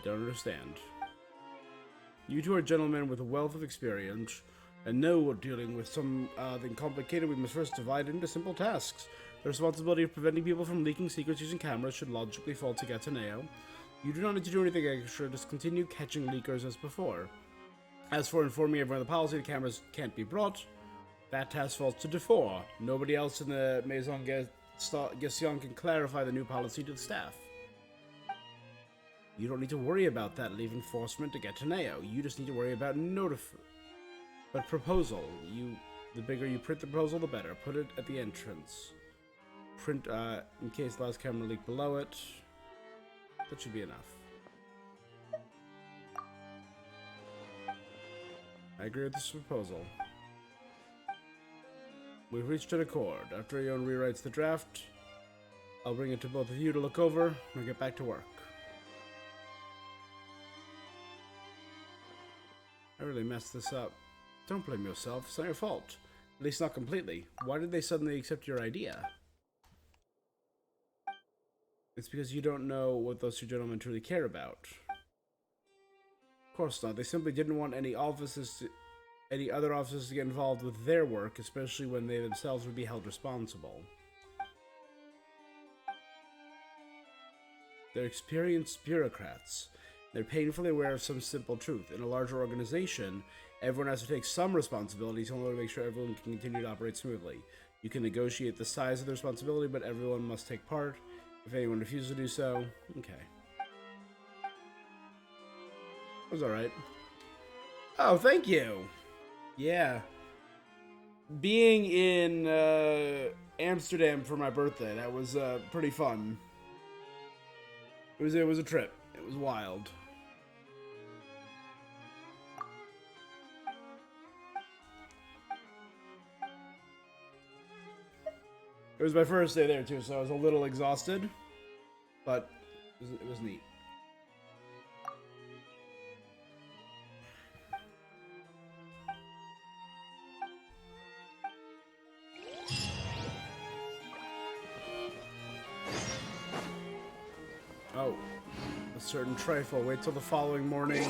Don't understand. You two are gentlemen with a wealth of experience, and know what dealing with something complicated we must first divide into simple tasks. The responsibility of preventing people from leaking secrets using cameras should logically fall to Gataneo. You do not need to do anything extra, just continue catching leakers as before. As for informing everyone of the policy, the cameras can't be brought. That task falls to DeFore. Nobody else in the Maison Gestion can clarify the new policy to the staff. You don't need to worry about that. Leave enforcement to Gataneo. You just need to worry about But proposal. The bigger you print the proposal, the better. Put it at the entrance. Print, in case the last camera leaked below it. That should be enough. I agree with this proposal. We've reached an accord. After Ion rewrites the draft, I'll bring it to both of you to look over and get back to work. I really messed this up. Don't blame yourself. It's not your fault. At least not completely. Why did they suddenly accept your idea? It's because you don't know what those two gentlemen truly care about. Of course not. They simply didn't want any other officers to get involved with their work, especially when they themselves would be held responsible. They're experienced bureaucrats. They're painfully aware of some simple truth. In a larger organization, everyone has to take some responsibilities in order to make sure everyone can continue to operate smoothly. You can negotiate the size of the responsibility, but everyone must take part. If anyone refuses to do so, okay. That was alright. Oh, thank you! Yeah. Being in Amsterdam for my birthday, that was pretty fun. It was a trip. It was wild. It was my first day there too, so I was a little exhausted, but it was neat. Oh, a certain trifle. Wait till the following morning.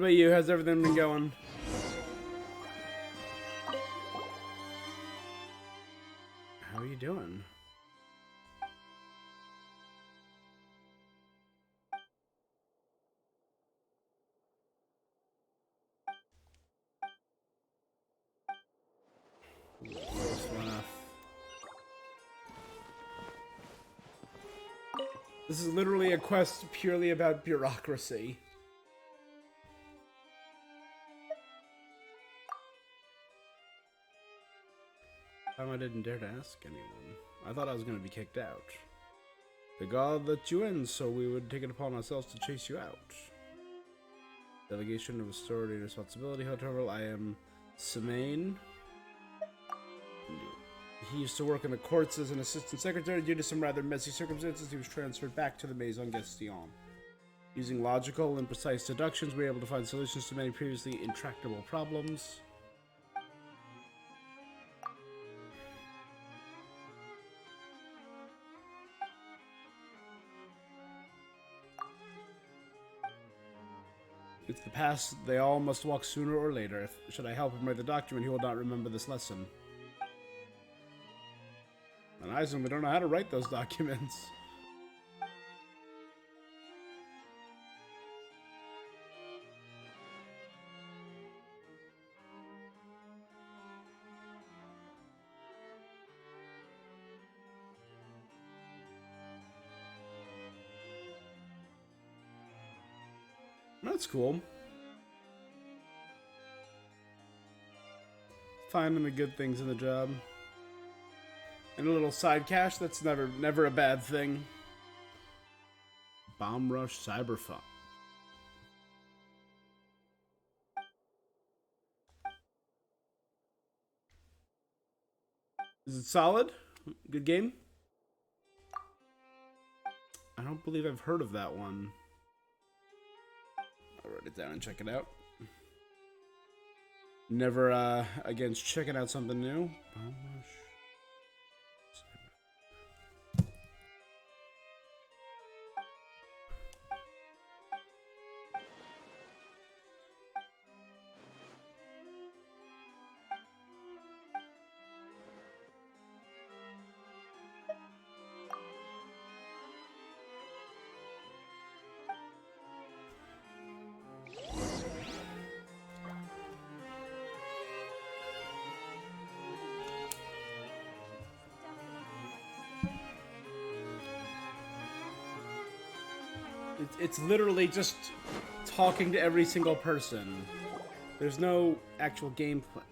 about you? How's everything been going? How are you doing? Close enough. This is literally a quest purely about bureaucracy. I didn't dare to ask anyone. I thought I was going to be kicked out. The god let you in, so we would take it upon ourselves to chase you out. Delegation of authority and responsibility. However, I am Semaine. He used to work in the courts as an assistant secretary. Due to some rather messy circumstances, he was transferred back to the Maison Gestillon. Using logical and precise deductions, we were able to find solutions to many previously intractable problems. It's the past, they all must walk sooner or later. Should I help him write the document, he will not remember this lesson. And I assume we don't know how to write those documents. That's cool. Finding the good things in the job. And a little side cash, that's never a bad thing. Bomb Rush Cyberfun. Is it solid? Good game? I don't believe I've heard of that one. I'll write it down and check it out. Never against checking out something new. Bomb Rush. It's literally just talking to every single person. There's no actual gameplay.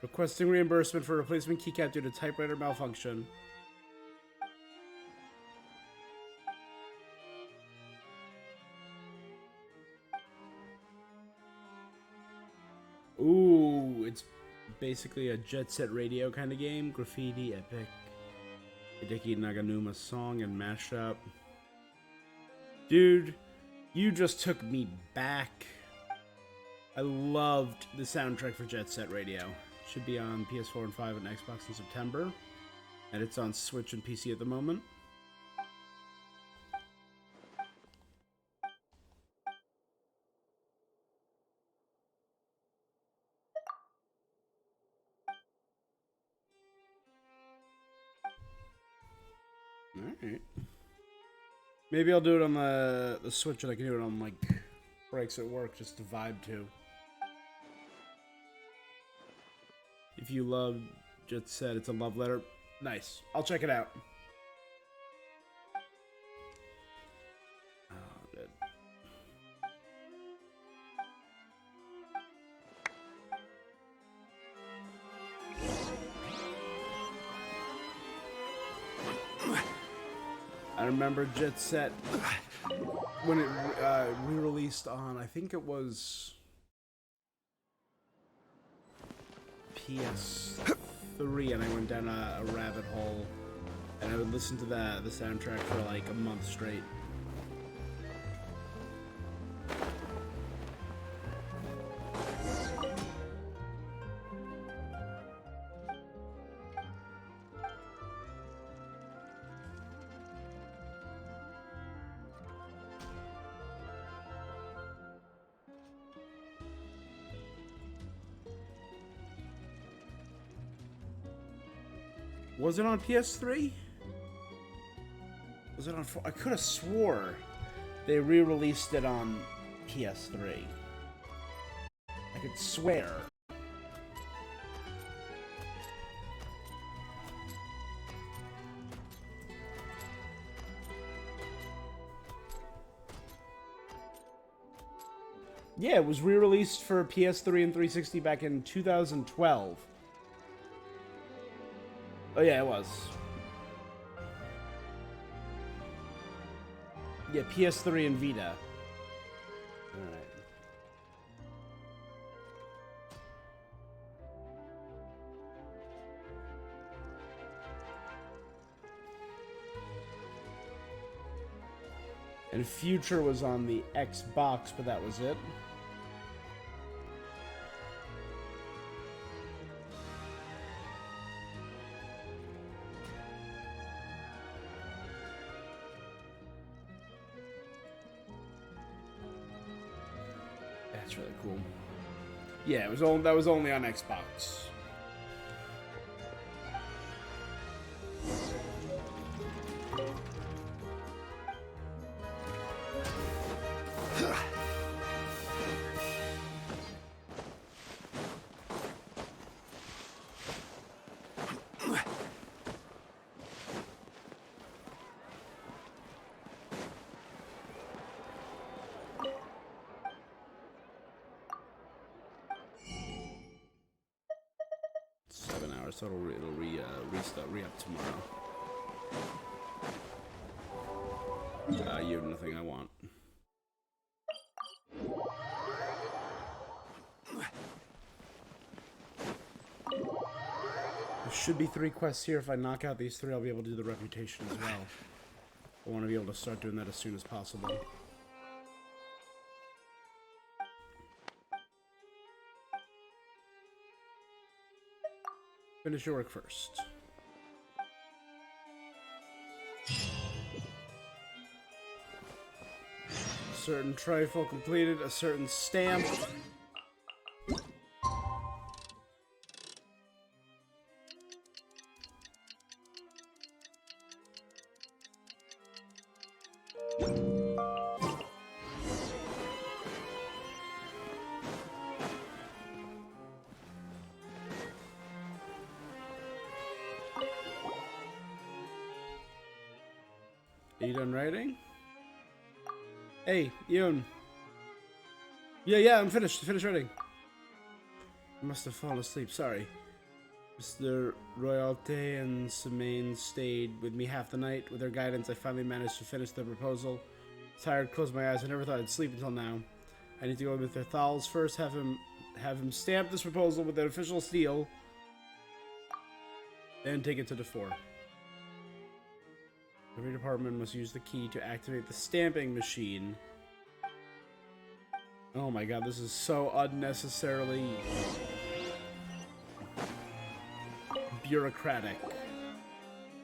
Requesting reimbursement for replacement keycap due to typewriter malfunction. Ooh, it's basically a Jet Set Radio kind of game. Graffiti, epic. Hideki Naganuma song and mashup. Dude, you just took me back. I loved the soundtrack for Jet Set Radio. Should be on PS4 and 5 and Xbox in September. And it's on Switch and PC at the moment. Alright. Maybe I'll do it on the Switch and I can do it on like breaks at work just to vibe to. If you love Jet Set, it's a love letter. Nice. I'll check it out. Oh, good. I remember Jet Set when it re-released on, I think it was PS3, and I went down a rabbit hole, and I would listen to the soundtrack for like a month straight. Was it on PS3? Was it on 4? I could have swore they re-released it on PS3. I could swear. Yeah, it was re-released for PS3 and 360 back in 2012. Oh yeah, it was. Yeah, PS3 and Vita. Alright. And Future was on the Xbox, but that was it. That's really cool. Yeah, it was that was only on Xbox. So it'll re-up tomorrow. You have nothing I want. There should be 3 quests here. If I knock out these 3, I'll be able to do the reputation as well. I want to be able to start doing that as soon as possible. Finish your work first. A certain trifle completed, a certain stamp. Are you done writing? Hey, Yoon. Yeah, I'm finished. Finished writing. I must have fallen asleep. Sorry. Mr. Royalty and Semaine stayed with me half the night. With their guidance, I finally managed to finish the proposal. Tired, closed my eyes. I never thought I'd sleep until now. I need to go with Mr. Thals first. Have him stamp this proposal with an official seal. Then take it to the 4. Every department must use the key to activate the stamping machine. Oh my god, this is so unnecessarily bureaucratic.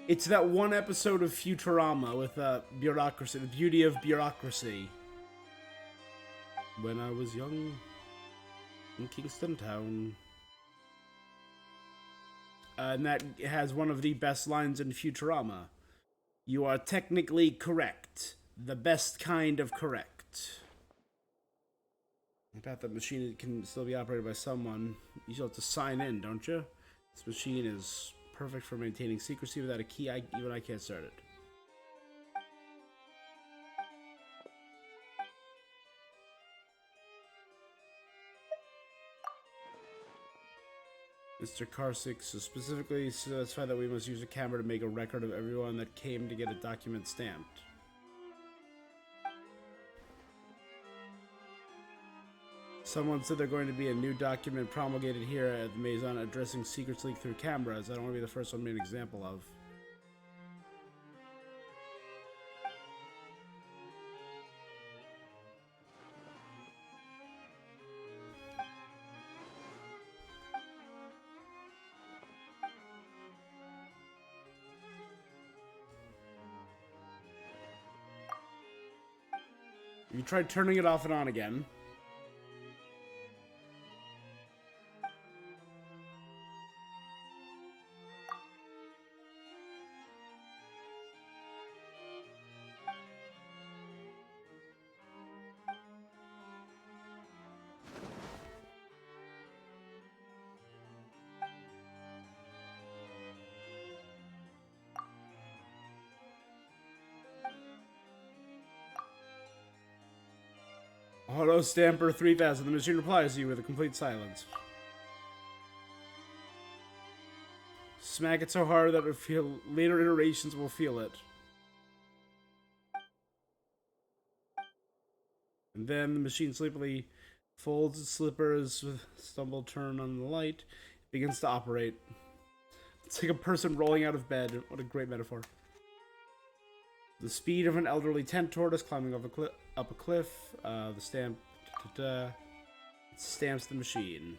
It's that one episode of Futurama with bureaucracy, the beauty of bureaucracy. When I was young in Kingston Town. And that has one of the best lines in Futurama. You are technically correct. The best kind of correct. I bet the machine can still be operated by someone. You still have to sign in, don't you? This machine is perfect for maintaining secrecy. Without a key, even I can't start it. Mr. Karsik is specifically satisfied that we must use a camera to make a record of everyone that came to get a document stamped. Someone said there's going to be a new document promulgated here at the Maison addressing secrets leaked through cameras. I don't want to be the first one made an example of. You tried turning it off and on again. Auto Stamper 3000. The machine replies to you with a complete silence. Smack it so hard that later iterations will feel it. And then the machine sleepily folds its slippers with a stumbled turn on the light. It begins to operate. It's like a person rolling out of bed. What a great metaphor. The speed of an elderly tent tortoise climbing up a cliff. The stamp stamps the machine.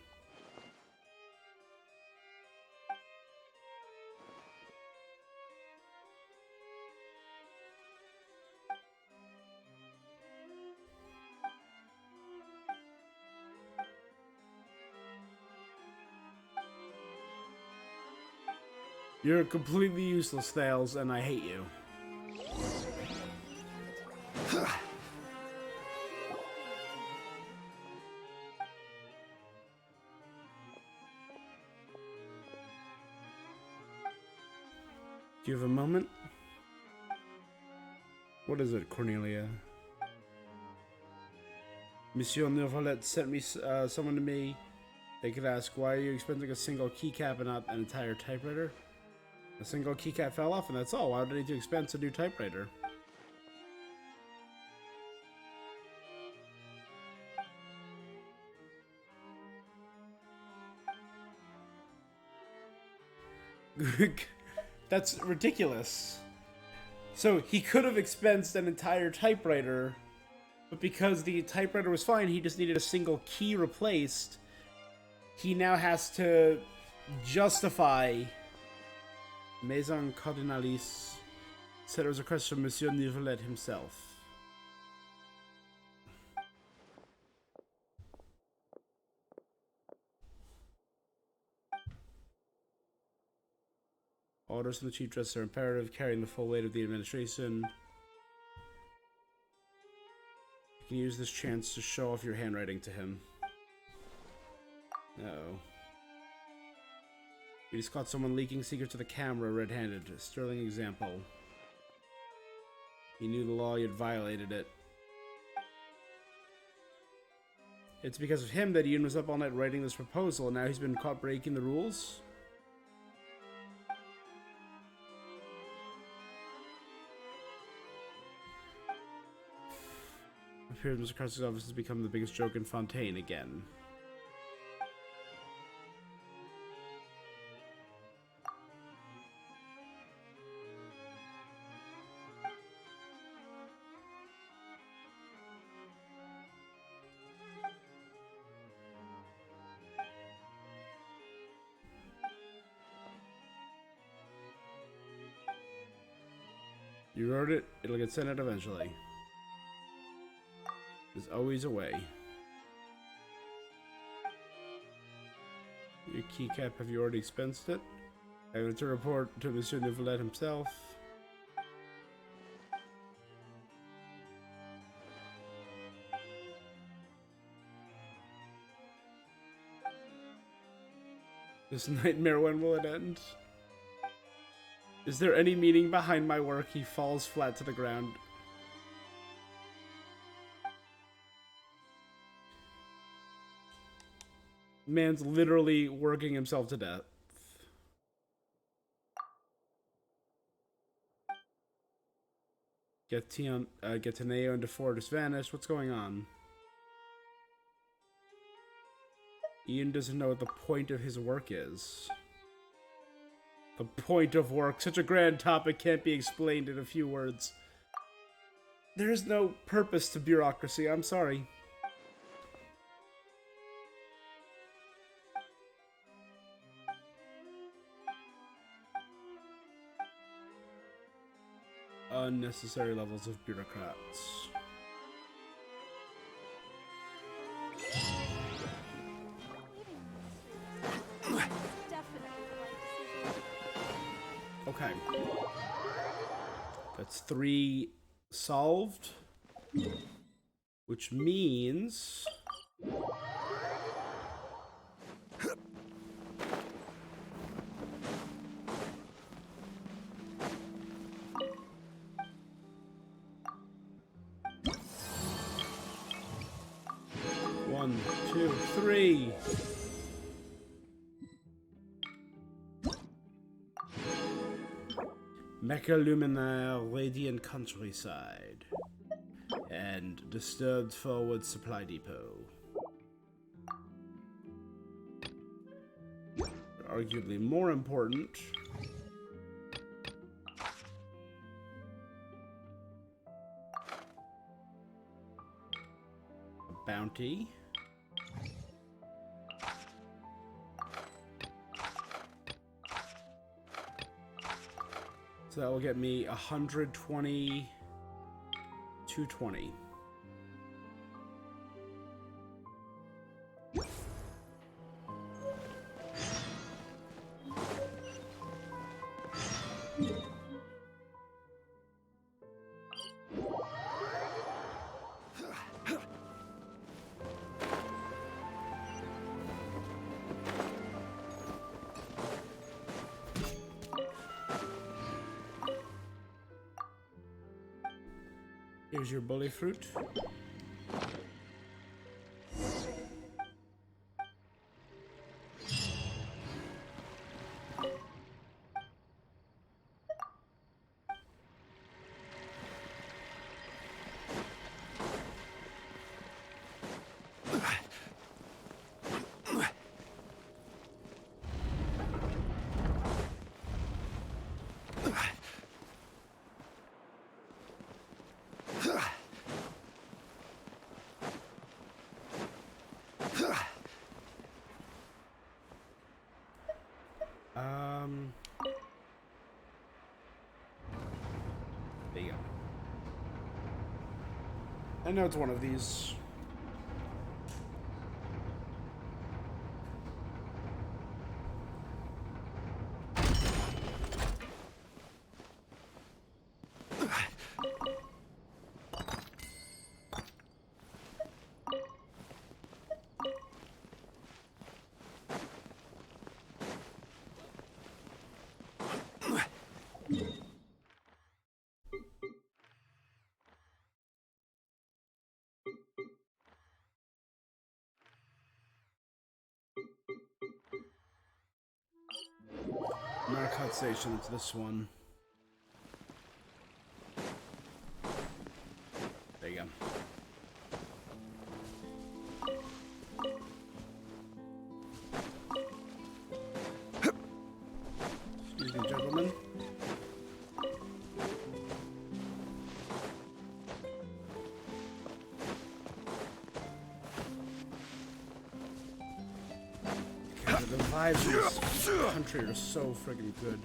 You're completely useless, Thales, and I hate you. Do you have a moment? What is it, Cornelia? Monsieur Neuvillette sent me someone to me. They could ask, why are you expensing a single keycap and not an entire typewriter? A single keycap fell off, and that's all. Why would I need to expense a new typewriter? That's ridiculous. So he could have expensed an entire typewriter, but because the typewriter was fine, he just needed a single key replaced. He now has to justify. Maison Cardinalis said it was a request from Monsieur Neuvillette himself. Orders from the chief justice are imperative, carrying the full weight of the administration. You can use this chance to show off your handwriting to him. Uh-oh. We just caught someone leaking secrets to the camera red-handed. A sterling example. He knew the law, yet violated it. It's because of him that Ian was up all night writing this proposal, and now he's been caught breaking the rules? It appears Mr. Carter's office has become the biggest joke in Fontaine again. You wrote it, it'll get sent out eventually. There's always a way. Your keycap, have you already expensed it? I have to report to Monsieur Neuvillette himself. This nightmare, when will it end? Is there any meaning behind my work? He falls flat to the ground. Man's literally working himself to death. Gatineo and DeFord just vanished. What's going on? Ian doesn't know what the point of his work is. The point of work. Such a grand topic can't be explained in a few words. There is no purpose to bureaucracy. I'm sorry. Unnecessary levels of bureaucrats. Okay. That's 3 solved. Which means... 1, 2, 3. Mecha Luminaire Radiant Countryside. And Disturbed Forward Supply Depot. Arguably more important. Bounty. So that will get me 120, 220. Here's your bully fruit. There you go. I know it's one of these. Maricot Station, it's this one. There you go. Excuse me, gentlemen. God, the vibes in this country are so friggin' good.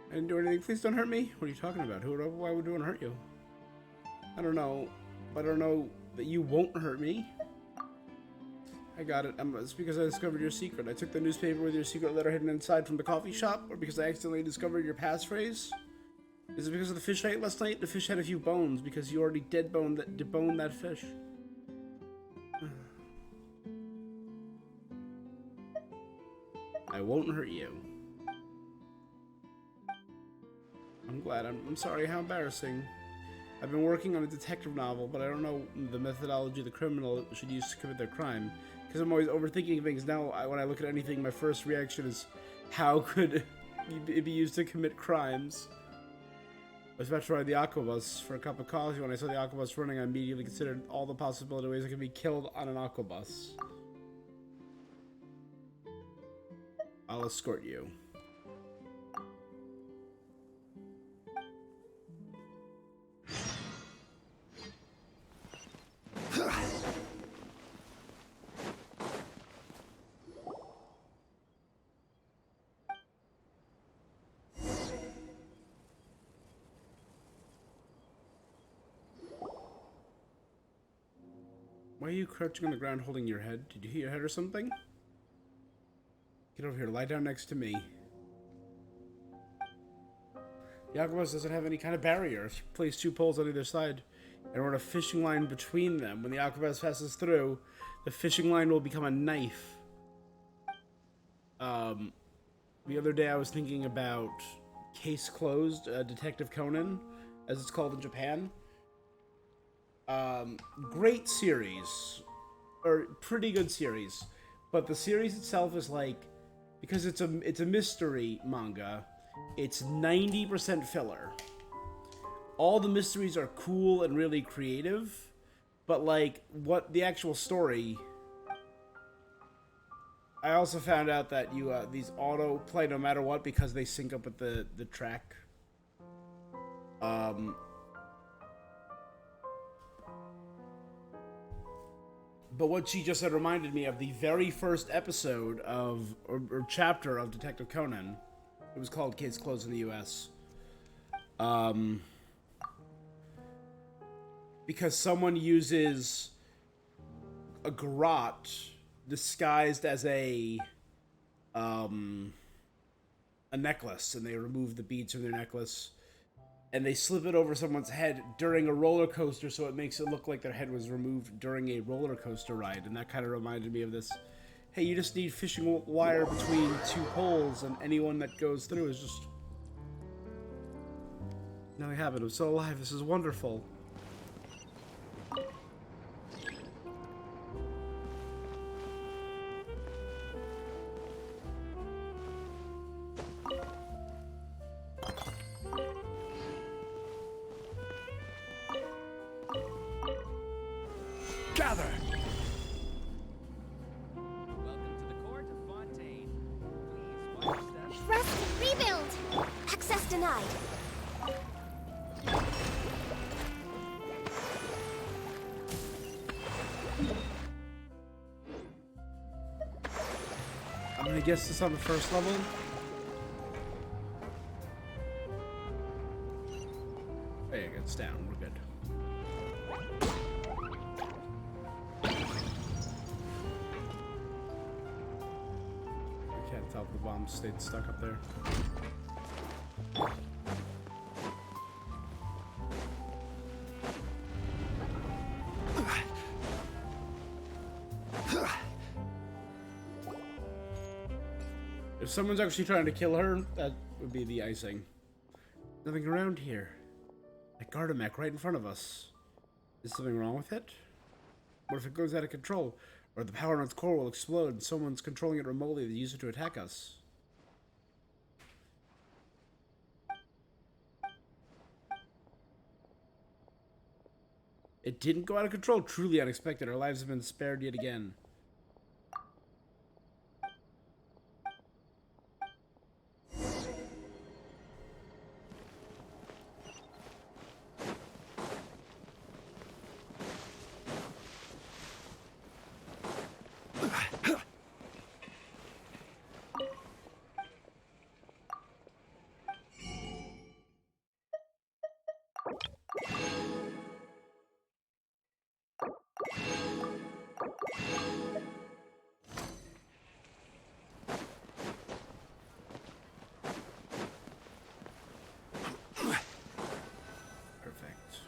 I didn't do anything. Please don't hurt me. What are you talking about? Why would anyone hurt you? I don't know. But I don't know that you won't hurt me. I got it. It's because I discovered your secret. I took the newspaper with your secret letter hidden inside from the coffee shop, or because I accidentally discovered your passphrase? Is it because of the fish I ate last night? The fish had a few bones because you already deboned that fish. I won't hurt you. I'm glad. I'm sorry. How embarrassing. I've been working on a detective novel, but I don't know the methodology the criminal should use to commit their crime. Because I'm always overthinking things. Now, when I look at anything, my first reaction is, how could it be used to commit crimes? I was about to ride the aquabus for a cup of coffee. When I saw the aquabus running, I immediately considered all the possibility ways I could be killed on an aquabus. I'll escort you. Why are you crouching on the ground holding your head? Did you hit your head or something? Get over here, lie down next to me. The aquabus doesn't have any kind of barrier. If you place two poles on either side and run a fishing line between them, when the aquabus passes through, the fishing line will become a knife. The other day I was thinking about Case Closed, Detective Conan, as it's called in Japan. Great series, or pretty good series, but the series itself is like, because it's a mystery manga, it's 90% filler. All the mysteries are cool and really creative, but like what the actual story. I also found out that these auto play no matter what because they sync up with the track. But what she just said reminded me of the very first episode of or chapter of Detective Conan. It was called Case Closed in the U.S. Because someone uses a garrote disguised as a necklace, and they remove the beads from their necklace, and they slip it over someone's head during a roller coaster, so it makes it look like their head was removed during a roller coaster ride. And that kind of reminded me of this. Hey, you just need fishing wire between two poles, and anyone that goes through is just... Now I have it. I'm so alive. This is wonderful. Gather! Welcome to the court of Fontaine. Please watch step. Rest, rebuild! Access denied. I'm gonna guess this on the first level. There you go, it's down. We're good. I can't tell if the bomb stayed stuck up there. If someone's actually trying to kill her, that would be the icing. Nothing around here. That Gardamek right in front of us. Is something wrong with it? What if it goes out of control? Or the power on its core will explode and someone's controlling it remotely to use it to attack us? It didn't go out of control. Truly unexpected. Our lives have been spared yet again. Perfect.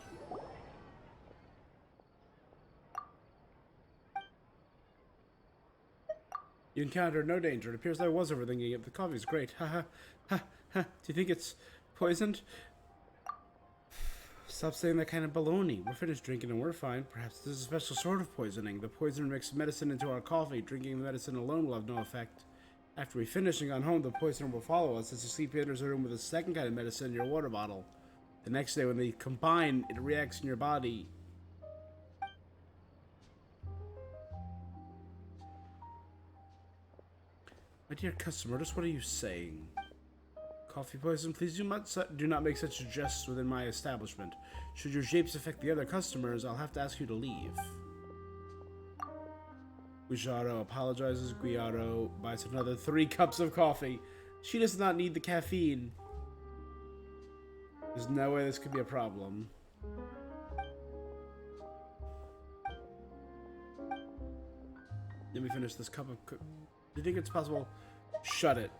You encountered no danger. It appears I was overthinking it. The coffee's great. Ha ha ha ha. Do you think it's poisoned? Stop saying that kind of baloney. We're finished drinking and we're fine. Perhaps this is a special sort of poisoning. The poison mixed medicine into our coffee. Drinking the medicine alone will have no effect. After we finish and gone home, the poison will follow us as the sleep enters the room with a second kind of medicine in your water bottle. The next day, when they combine, it reacts in your body. My dear customer, just what are you saying? Coffee poison? Please do not make such jests within my establishment. Should your japes affect the other customers, I'll have to ask you to leave. Guijarro apologizes. Guijarro buys another 3 cups of coffee. She does not need the caffeine. There's no way this could be a problem. Let me finish this cup of do you think it's possible? Shut it.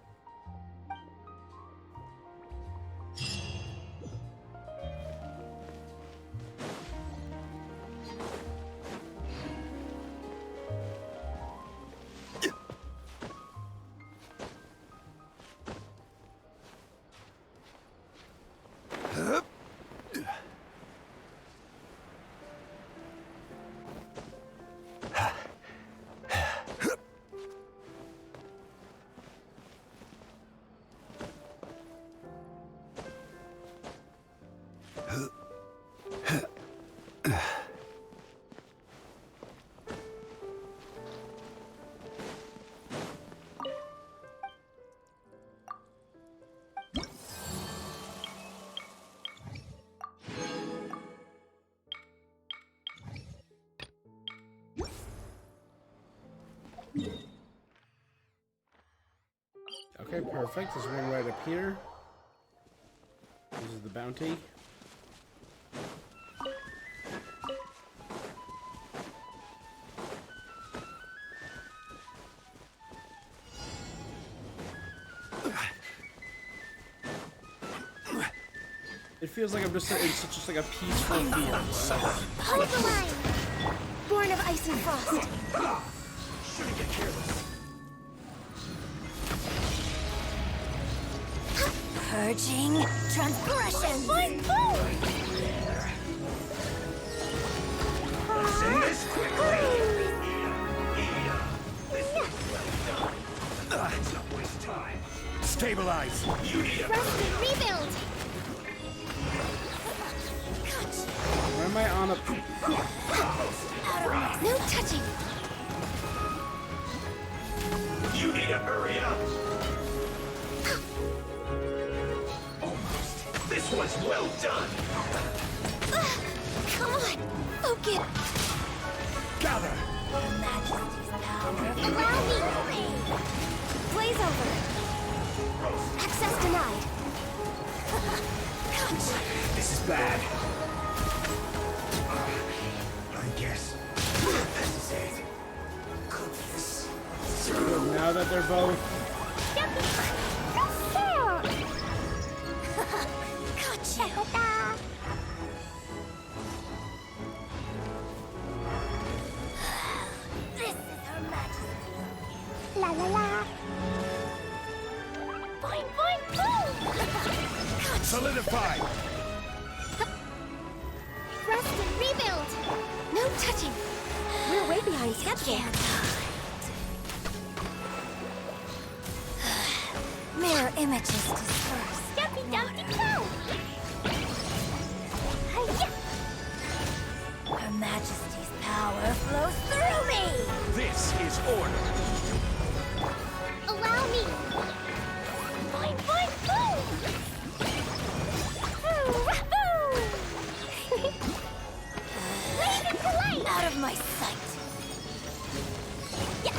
Okay, perfect. There's one right up here. This is the bounty. It feels like I'm just in such just like a peaceful field. Hold the line! Born of ice and frost. Shouldn't get careless. Purging transgression. Send this quickly. Let's not waste time. Stabilize. You need a Rest and rebuild. Why am I on a... No touching. You need to hurry up. Almost. This was well done. Come on. Focus. Gather. Her Majesty's power. Allow me. Blaze over. Access denied. This is bad. I guess this is it. Goodness. Now that they're both... Gotcha. This is Her Majesty. La la la. Boing boing boom. Gotcha. Solidify. Rest and rebuild. No touching. We're way behind schedule. Mirror images disperse. Dumpy dumpty go. Her Majesty's power flows through me. This is order. Allow me. Boing boing boom. Wave into light. Out of my sight. Yeah.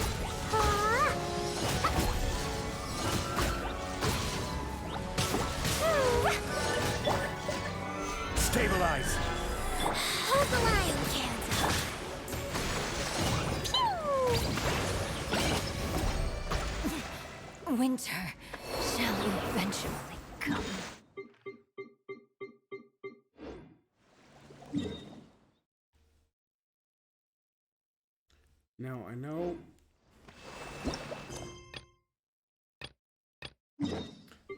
Stabilize. Hold the line, Kansas. Pew! Winter shall eventually come. Now, I know...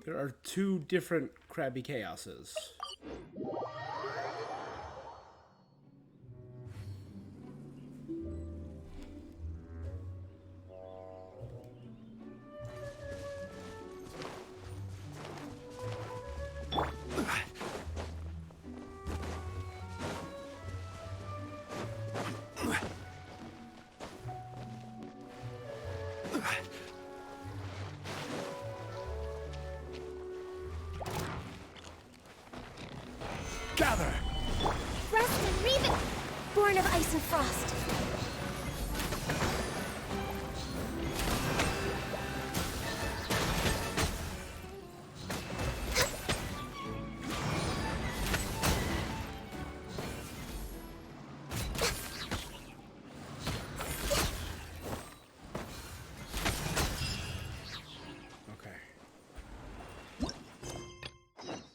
There are two different Krabby Chaoses. Gather. Rest and rebuild. Born of ice and frost.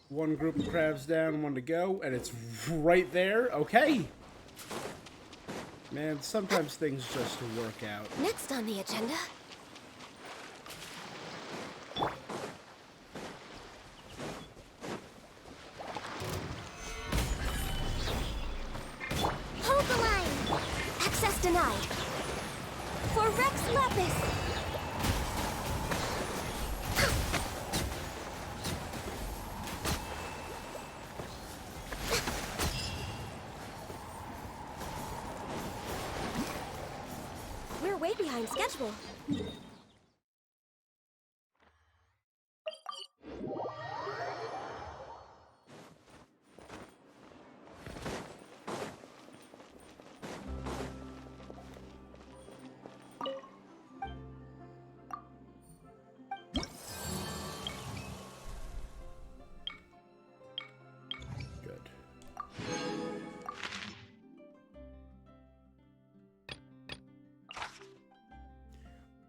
One group of crabs down, one to go, and it's right there. Okay. Man, sometimes things just work out. Next on the agenda. Hold the line. Access denied. For Rex Lepis. We're way behind schedule.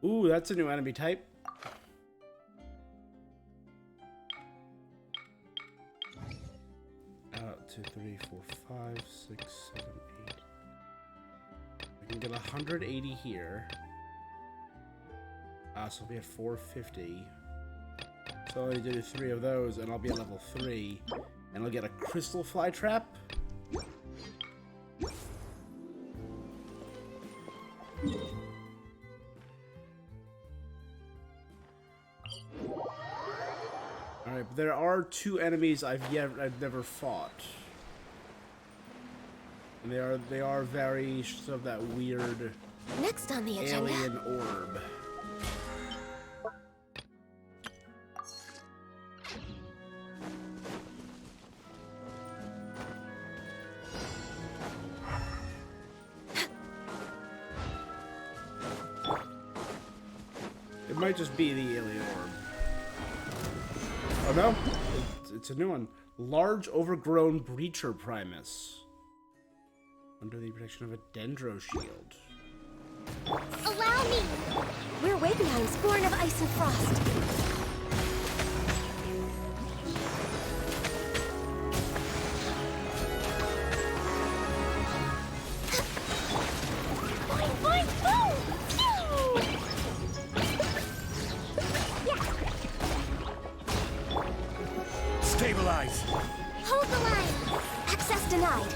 Ooh, that's a new enemy type. Two, 3, 4, 5, 6, 7, 8. We can get 180 here. So we'll be at 450. So I need to do 3 of those, and I'll be at level 3. And I'll get a crystal fly trap. Alright, but there are 2 enemies I've never fought. And they are very sort of that weird Next on the agenda. alien orb. It might just be the alien orb. Oh no, it's a new one. Large overgrown breacher primus. Under the protection of a dendro shield. Allow me! We're way behind, born of ice and frost. Boing, boing, boom! Phew! Stabilize! Hold the line! Access denied.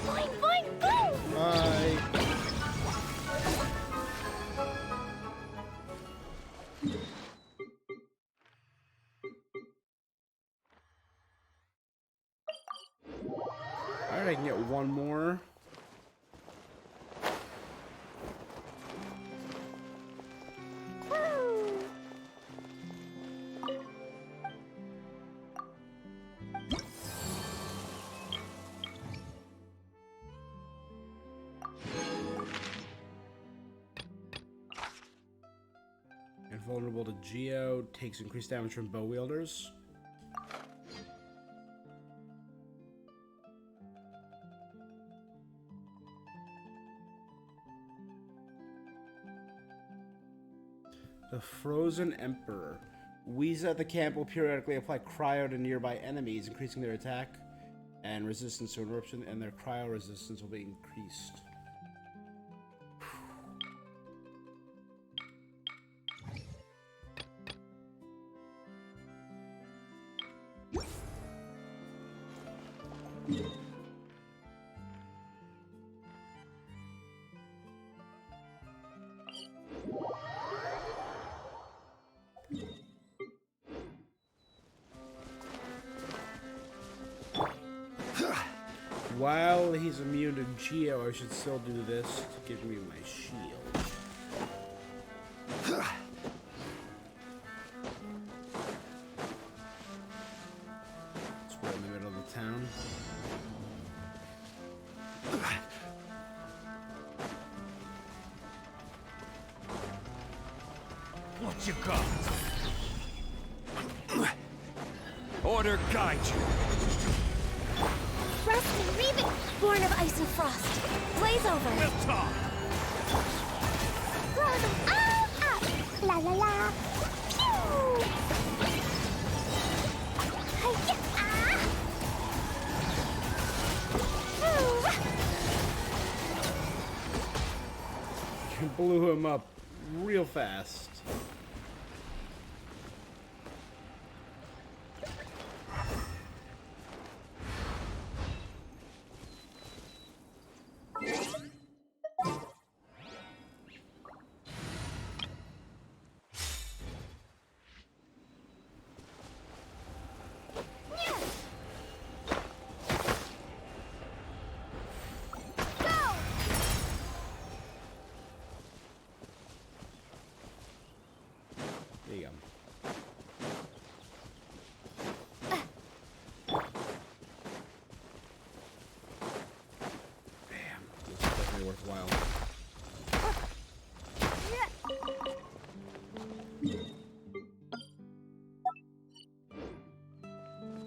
Boing, boing, boom! Bye. Alright, I can get one more. Woo! Invulnerable to Geo, takes increased damage from bow wielders. The Frozen Emperor. Weeza at the camp will periodically apply cryo to nearby enemies, increasing their attack and resistance to eruption, and their cryo resistance will be increased. While he's immune to Geo, I should still do this to give me my shield. It's right in the middle of the town. What you got? Order guide you. Rust and Reaving, born of ice and frost. Blaze over. We'll talk. Blow them all up. La la la. Pew! Hi-ya! Ah! Ooh! Blew him up real fast.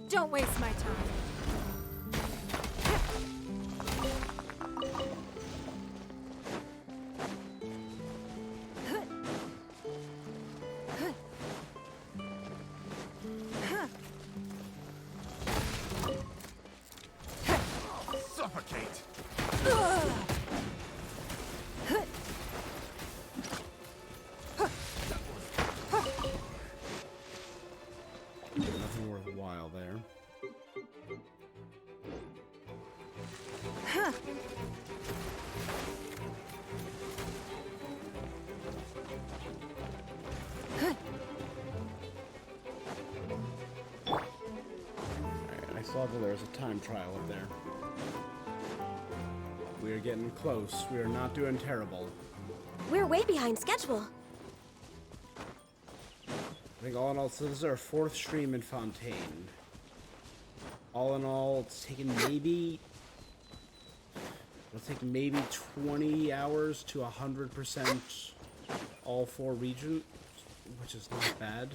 Don't waste my time. Suffocate! Nothing worthwhile there. Alright, I saw that there was a time trial up there. We are getting close. We are not doing terrible. We're way behind schedule. I think all in all, so this is our 4th stream in Fontaine. All in all, it's taken maybe... It'll take maybe 20 hours to 100% all 4 regions, which is not bad.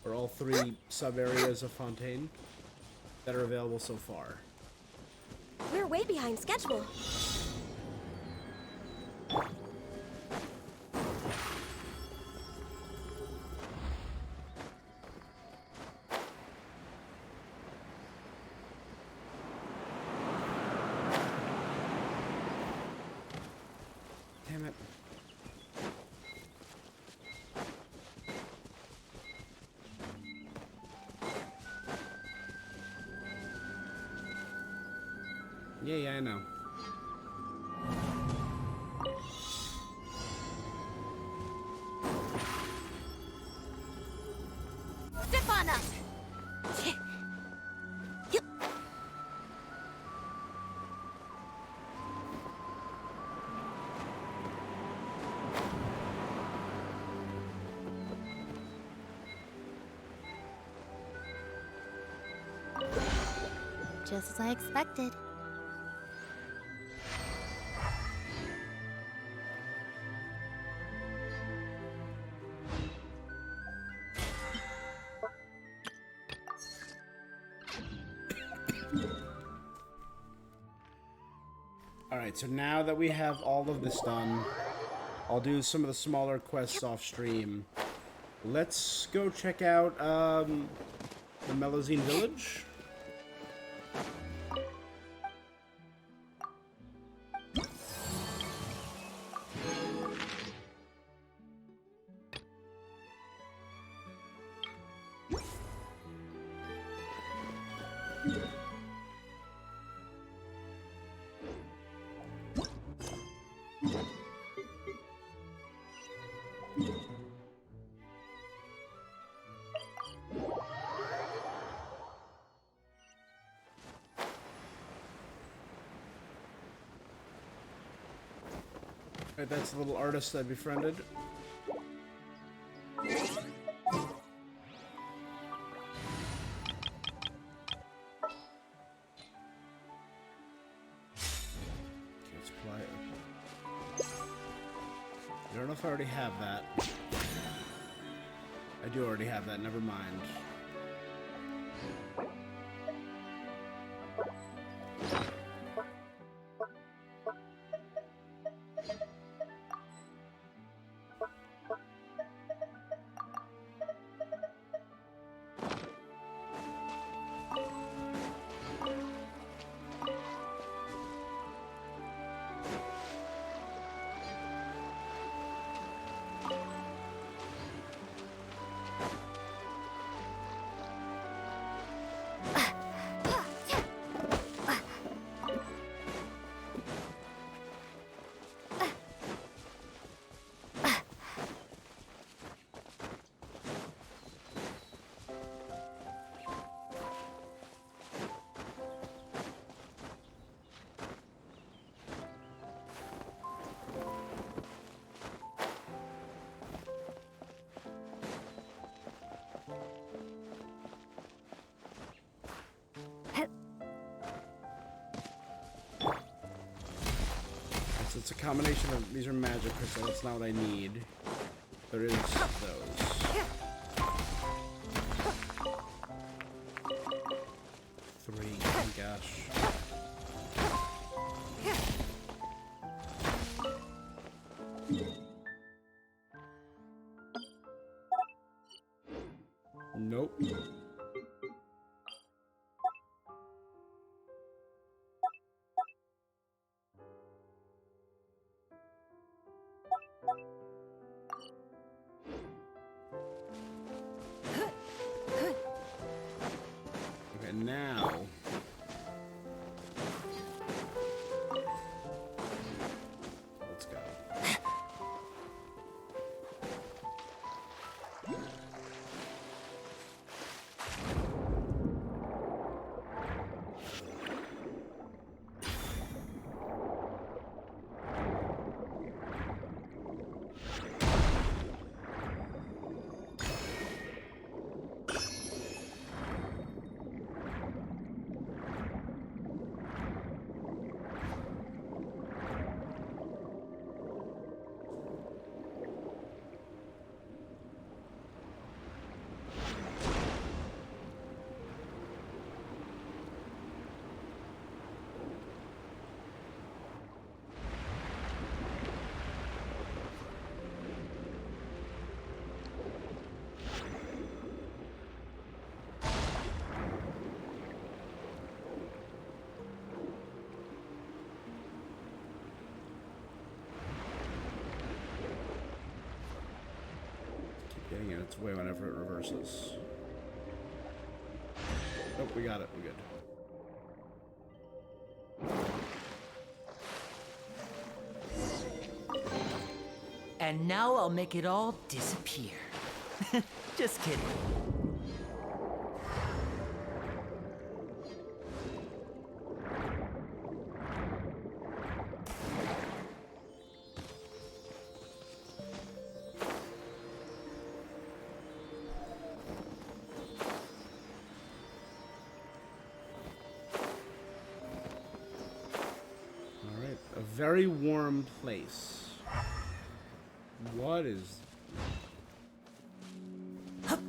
Or all 3 sub-areas of Fontaine that are available so far. We're way behind schedule. Damn it. Yeah, I know. Step on us! Just as I expected. Alright, so now that we have all of this done, I'll do some of the smaller quests off stream. Let's go check out the Melazine Village. Alright, that's the little artist I befriended. Let's apply it. I don't know if I already have that. I do already have that, never mind. It's a combination of, these are magic crystals, that's not what I need. There is those. gosh. Nope. Okay, now. Let's go. Getting in its way whenever it reverses. Oh, we got it. We're good. And now I'll make it all disappear. Just kidding. Alright, a very warm place. What is... What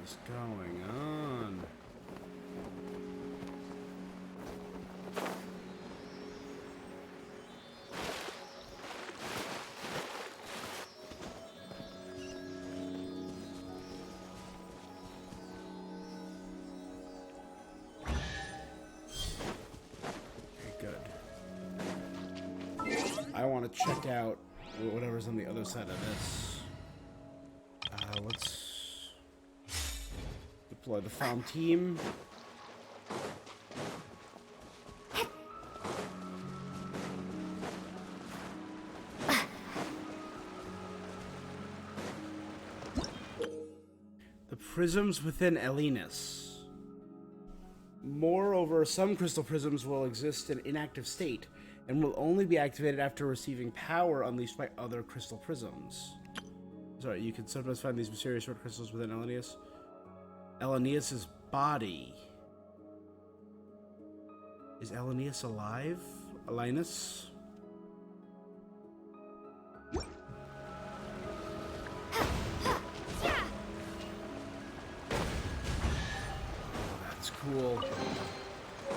is going on? I want to check out whatever's on the other side of this. Let's deploy the farm team. The prisms within Elinus. Moreover, some crystal prisms will exist in inactive state and will only be activated after receiving power unleashed by other crystal prisms. Sorry, you can sometimes find these mysterious red crystals within Elenius. Elenius' body. Is Elenius alive? Elinus? That's cool.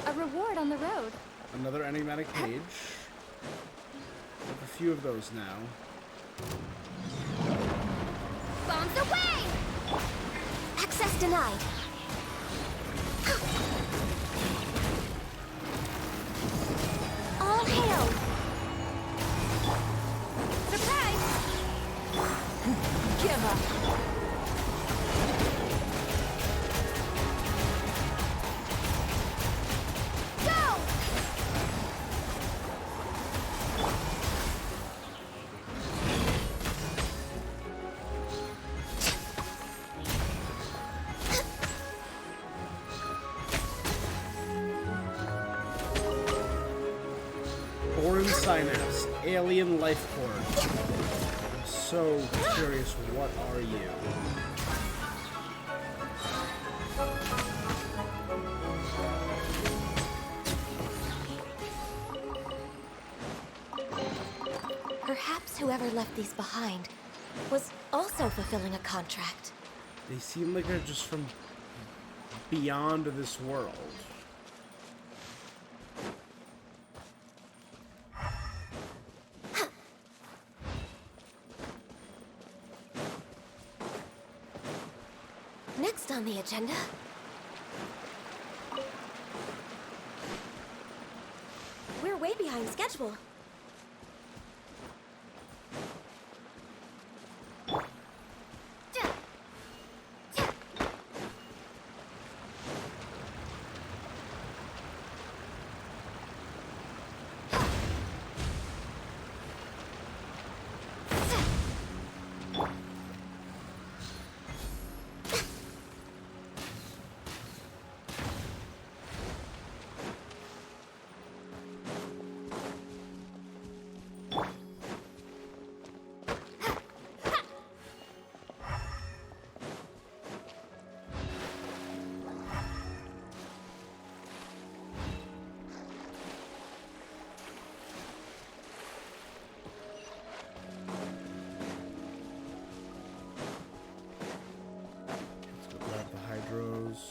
A reward on the road. Another enigmatic page. We have a few of those now. Bombs away! Access denied. All hail! Surprise! Give up. Synapse, alien life form. I'm so curious, what are you? Perhaps whoever left these behind was also fulfilling a contract. They seem like they're just from beyond this world. Next on the agenda, we're way behind schedule. Grab the hydros.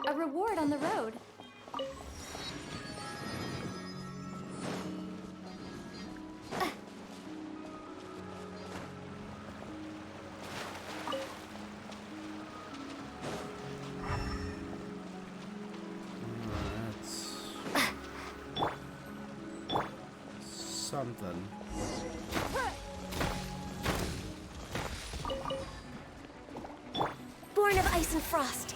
A reward on the road. That's something. Born of ice and frost.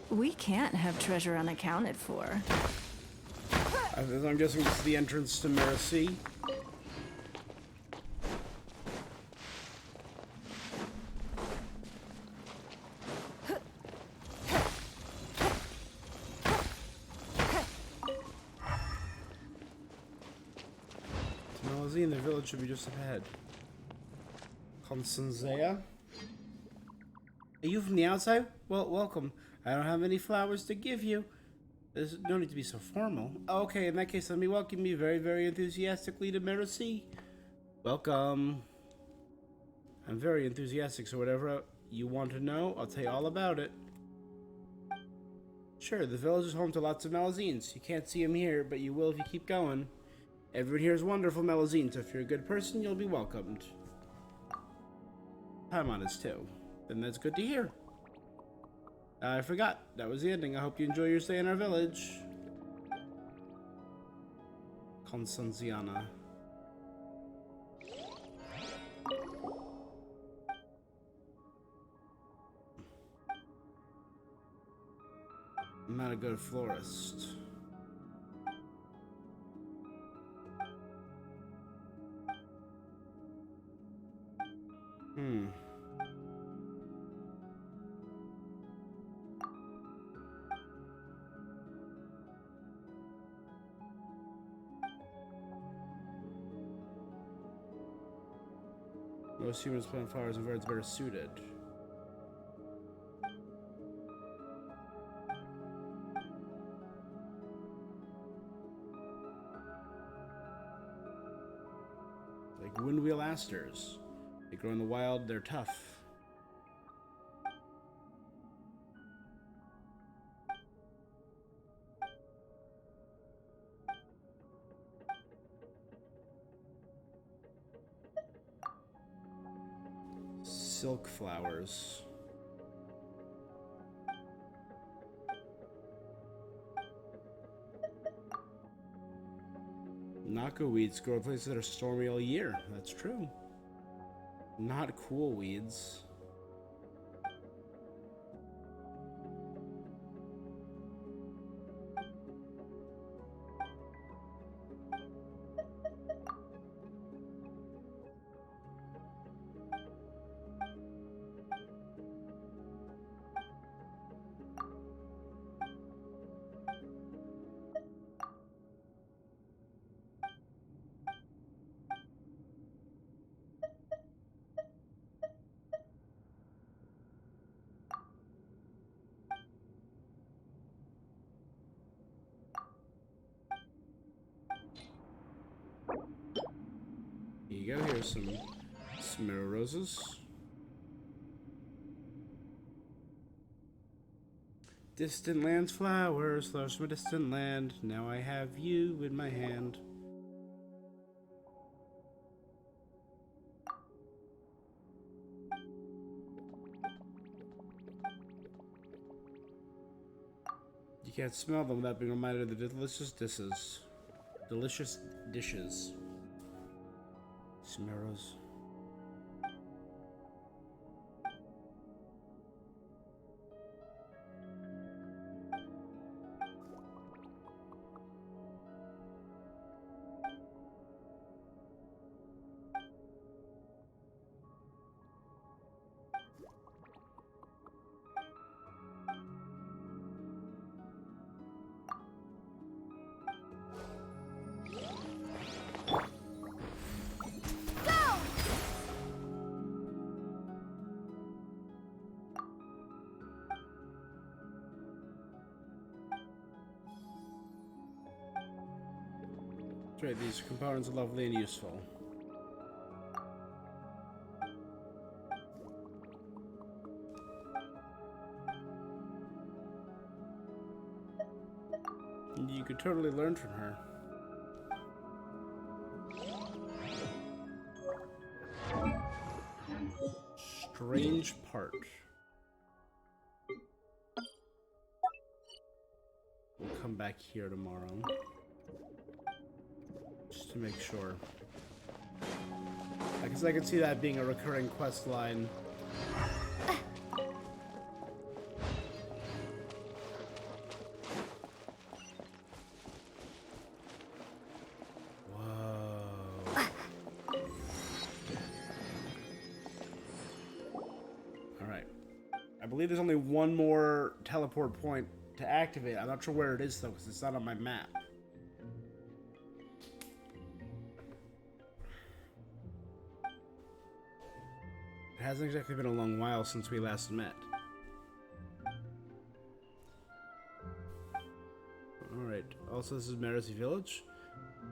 We can't have treasure unaccounted for. I'm guessing this is the entrance to Mercy. Malazine, the village should be just ahead. Constanzea? Are you from the outside? Well, welcome. I don't have any flowers to give you. There's no need to be so formal. Okay, in that case, let me welcome you very, very enthusiastically to Mercy. Welcome. I'm very enthusiastic, so whatever you want to know, I'll tell you all about it. Sure, the village is home to lots of Malazines. You can't see them here, but you will if you keep going. Everyone here is wonderful Malazine, so if you're a good person, you'll be welcomed. Paimon is too. Then that's good to hear. I forgot. That was the ending. I hope you enjoy your stay in our village. Constanziana. I'm not a good florist. Most humans plant flowers and birds better suited. Like windwheel asters. They grow in the wild, they're tough. Silk flowers. Naka weeds grow in places that are stormy all year. That's true. Not cool weeds. you go. Here's some mirror roses. Distant land's flowers, flowers from a distant land. Now I have you in my hand. You can't smell them without being reminded of the delicious dishes. Delicious dishes. Smeros. That's right, these components are lovely and useful. You could totally learn from her. Strange part. We'll come back here tomorrow. Just to make sure. I guess I could see that being a recurring quest line. Whoa. Alright. I believe there's only one more teleport point to activate. I'm not sure where it is though, because it's not on my map. It hasn't exactly been a long while since we last met. Alright, also this is Mersey Village.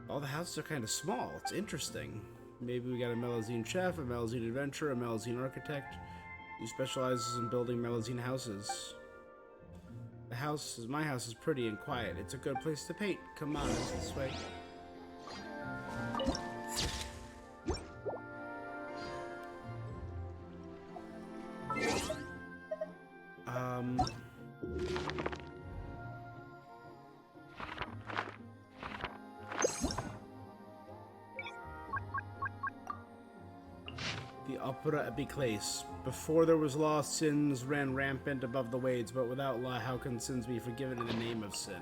All the houses are kind of small, it's interesting. Maybe we got a Melazine chef, a Melazine adventurer, a Melazine architect who specializes in building Melazine houses. My house is pretty and quiet. It's a good place to paint. Come on, it's this way. The Opera Epiclese. Before there was law, sins ran rampant above the waves, but without law, how can sins be forgiven in the name of sin?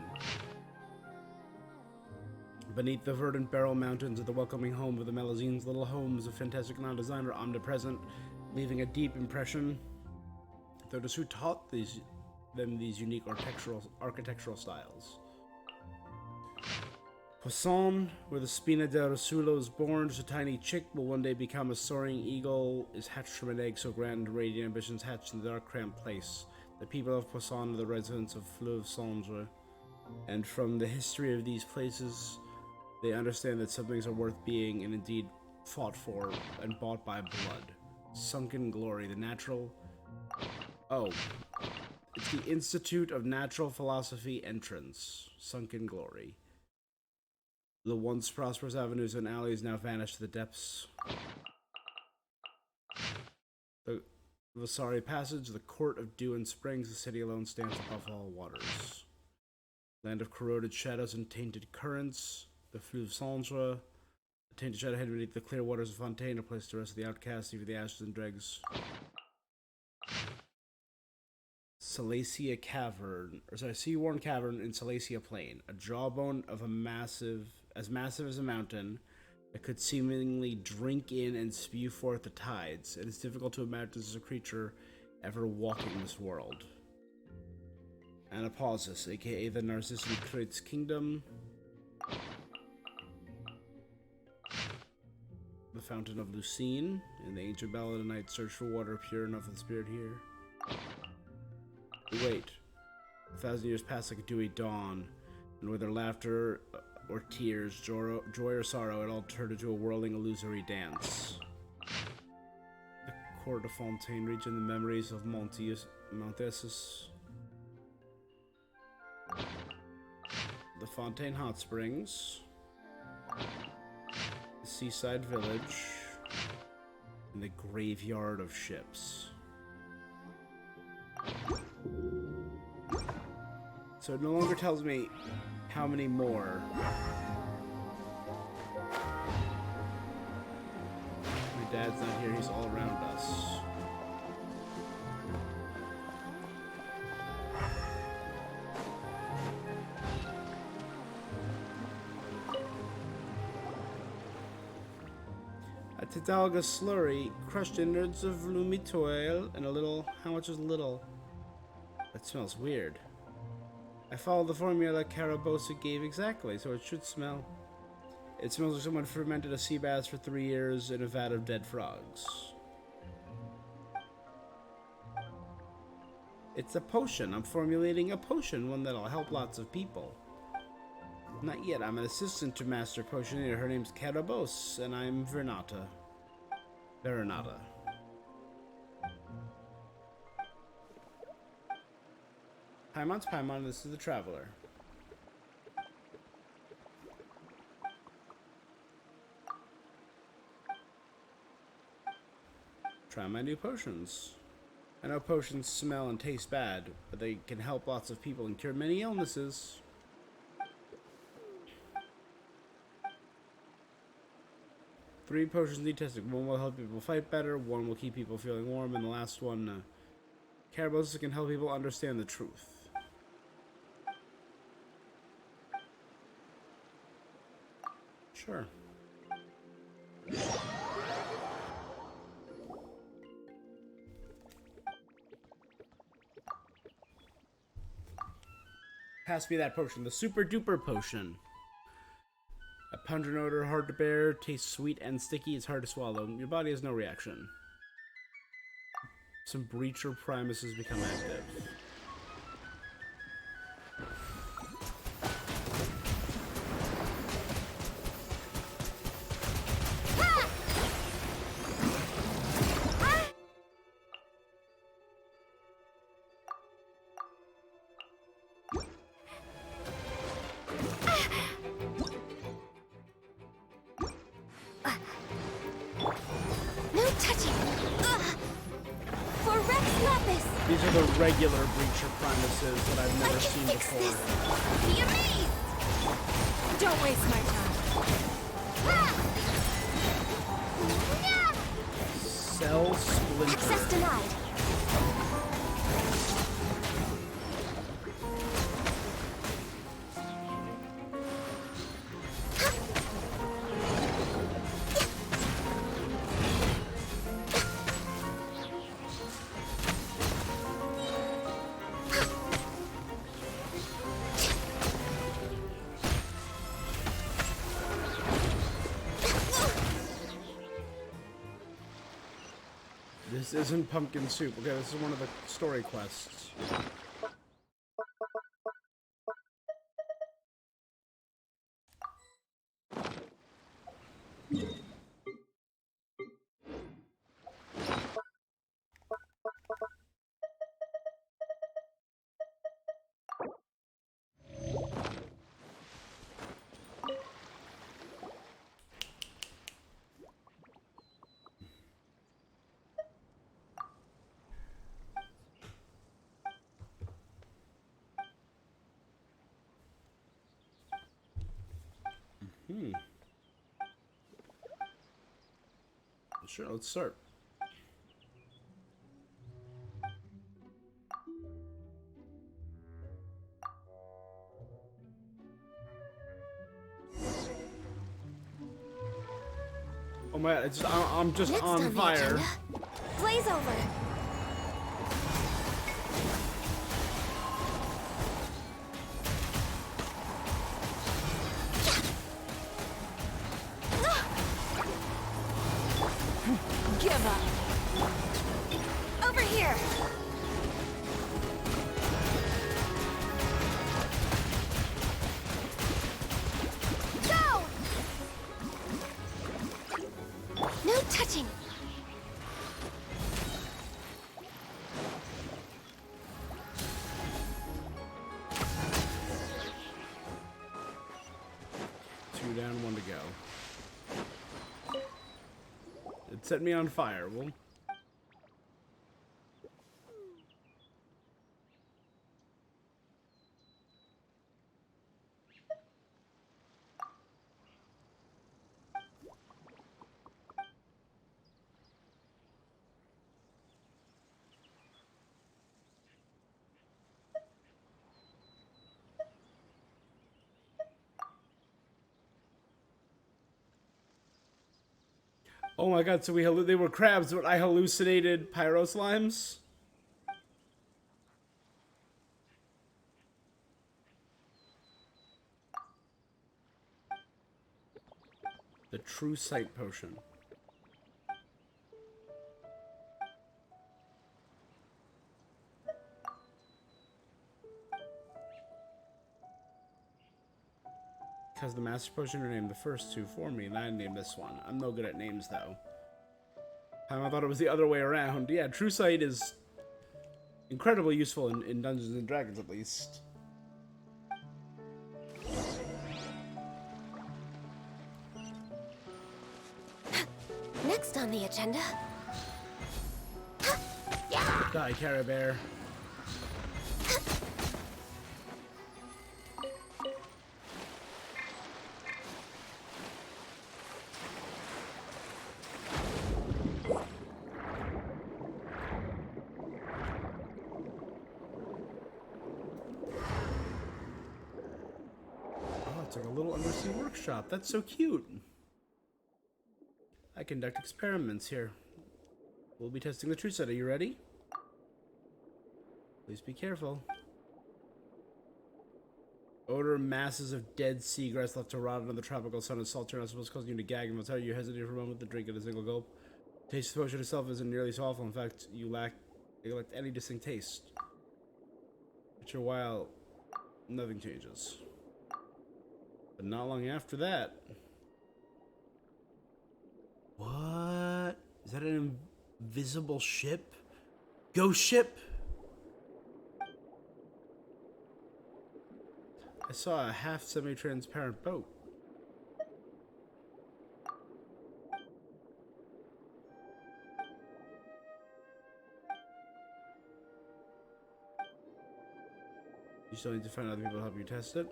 Beneath the verdant Beryl Mountains are the welcoming home of the Melazines. Little homes of fantastic non-design are omnipresent, leaving a deep impression. Though it is who taught them these unique architectural styles. Poisson, where the Spina del Rasulo is born, just a tiny chick will one day become a soaring eagle, is hatched from an egg so grand and radiant ambitions hatched in the dark cramped place. The people of Poisson are the residents of Fleuve Cendre, and from the history of these places, they understand that some things are worth being and indeed fought for and bought by blood. Sunken glory, the natural... Oh. It's the Institute of Natural Philosophy entrance. Sunken glory. The once prosperous avenues and alleys now vanish to the depths. The Vasari Passage, the Court of Dew and Springs, the city alone stands above all waters. Land of corroded shadows and tainted currents, the Fleuve Cendre, a tainted shadow hidden beneath the clear waters of Fontaine, a place to rest the outcasts, even the ashes and dregs. Salacia Cavern, Seaworn Cavern in Salacia Plain, a jawbone of a massive as a mountain that could seemingly drink in and spew forth the tides. It is difficult to imagine as a creature ever walking this world. Anapausis, aka the Narcissan Krait's Kingdom. The Fountain of Lucine. In the ancient ballad, a knight searched for water pure enough for the spirit here. Wait. 1,000 years pass like a dewy dawn, and with their laughter or tears, joy or sorrow, it all turned into a whirling, illusory dance. The Court de Fontaine region, the memories of Montesus. The Fontaine Hot Springs. The Seaside Village. And the Graveyard of Ships. So it no longer tells me how many more. My dad's not here, he's all around us. A Tidalga slurry, crushed innards of lumitoil, and a little. How much is little? That smells weird. I followed the formula Carabosa gave exactly, so it should smell. It smells like someone fermented a sea bass for 3 years in a vat of dead frogs. It's a potion. I'm formulating a potion, one that'll help lots of people. Not yet. I'm an assistant to Master Potioneer. Her name's Carabos, and I'm Vernata. Paimon's Paimon, this is the Traveler. Try my new potions. I know potions smell and taste bad, but they can help lots of people and cure many illnesses. Three potions need testing. One will help people fight better, one will keep people feeling warm, and the last one, Carabosa can help people understand the truth. Sure. Pass me that potion, the super duper potion. A pungent odor, hard to bear, tastes sweet and sticky, it's hard to swallow. Your body has no reaction. Some breacher primuses become active. These are the regular breacher primuses that I've never seen before. Be amazed! Don't waste my time. Cell splinter. Access denied. This isn't pumpkin soup. Okay, this is one of the story quests. Sure, let's start. Oh my god, I'm just Next on the fire. agenda, Blaze over. Give up. Over here. down, one to go. It set me on fire. Well, oh my god, so they were crabs, but I hallucinated pyro slimes? The true sight potion. Because the master potion named the first two for me, and I named this one. I'm no good at names, though. I thought it was the other way around. Yeah, True Sight is incredibly useful in Dungeons and Dragons, at least. Next on the agenda. Die, Cara Bear. It's like a little undersea workshop. That's so cute. I conduct experiments here. We'll be testing the true set. Are you ready? Please be careful. Odor masses of dead seagrass left to rot under the tropical sun and salt are not supposed to cause you to gag and tell you hesitate for a moment to drink in a single gulp. The taste of the potion itself isn't nearly so awful. In fact, you lack any distinct taste. After a while, nothing changes. But not long after that. What? Is that an invisible ship? Ghost ship? I saw a half semi-transparent boat. You still need to find other people to help you test it.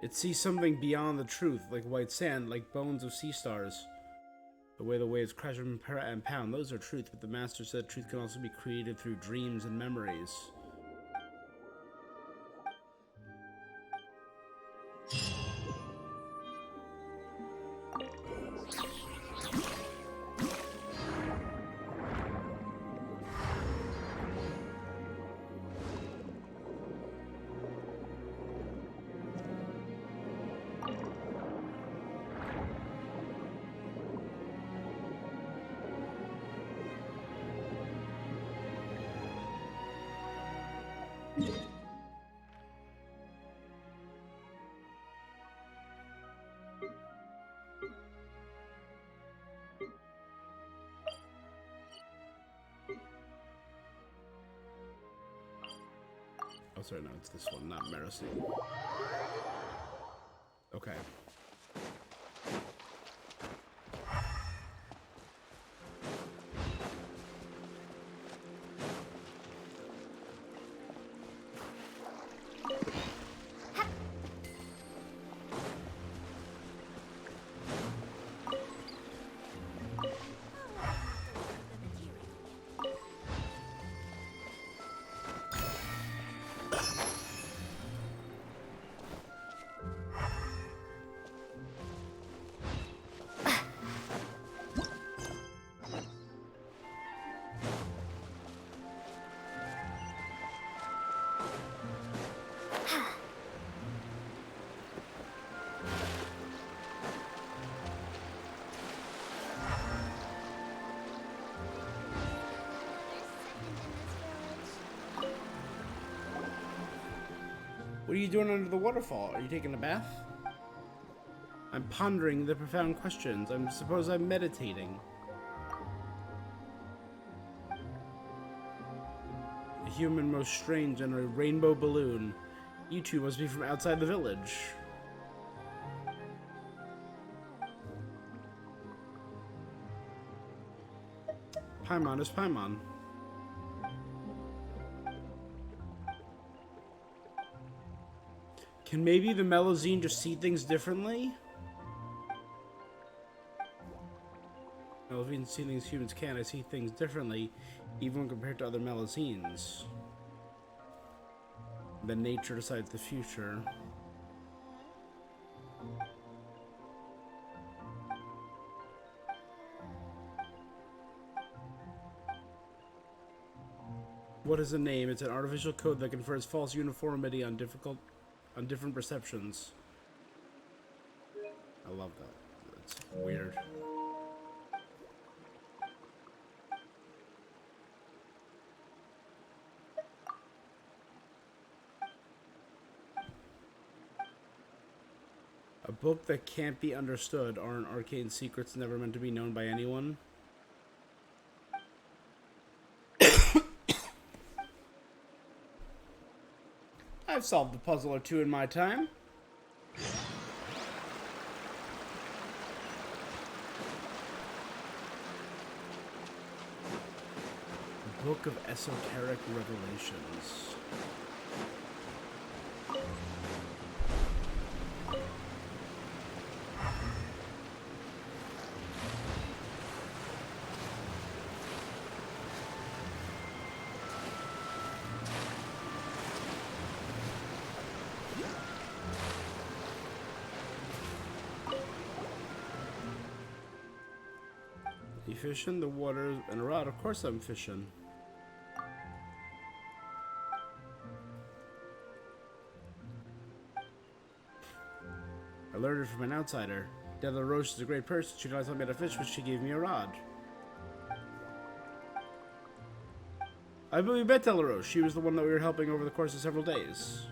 It sees something beyond the truth, like white sand, like bones of sea stars. The way the waves crash and pound, those are truth, but the master said truth can also be created through dreams and memories. Oh, sorry, no, it's this one, not Mercy. Okay. What are you doing under the waterfall? Are you taking a bath? I'm pondering the profound questions. I suppose I'm meditating. A human most strange and a rainbow balloon. You two must be from outside the village. Paimon is Paimon. Can maybe the Melazine just see things differently? Melazine see things humans can. I see things differently, even when compared to other Melazines. Then nature decides the future. What is a name? It's an artificial code that confers false uniformity on different perceptions. I love that. That's weird. A book that can't be understood. Aren't arcane secrets never meant to be known by anyone? I've solved a puzzle or two in my time. A book of esoteric revelations. You fishing? The water and a rod? Of course I'm fishing. I learned it from an outsider. Della Roche is a great person. She knows how to fish, but she gave me a rod. I believe met Della Roche. She was the one that we were helping over the course of several days.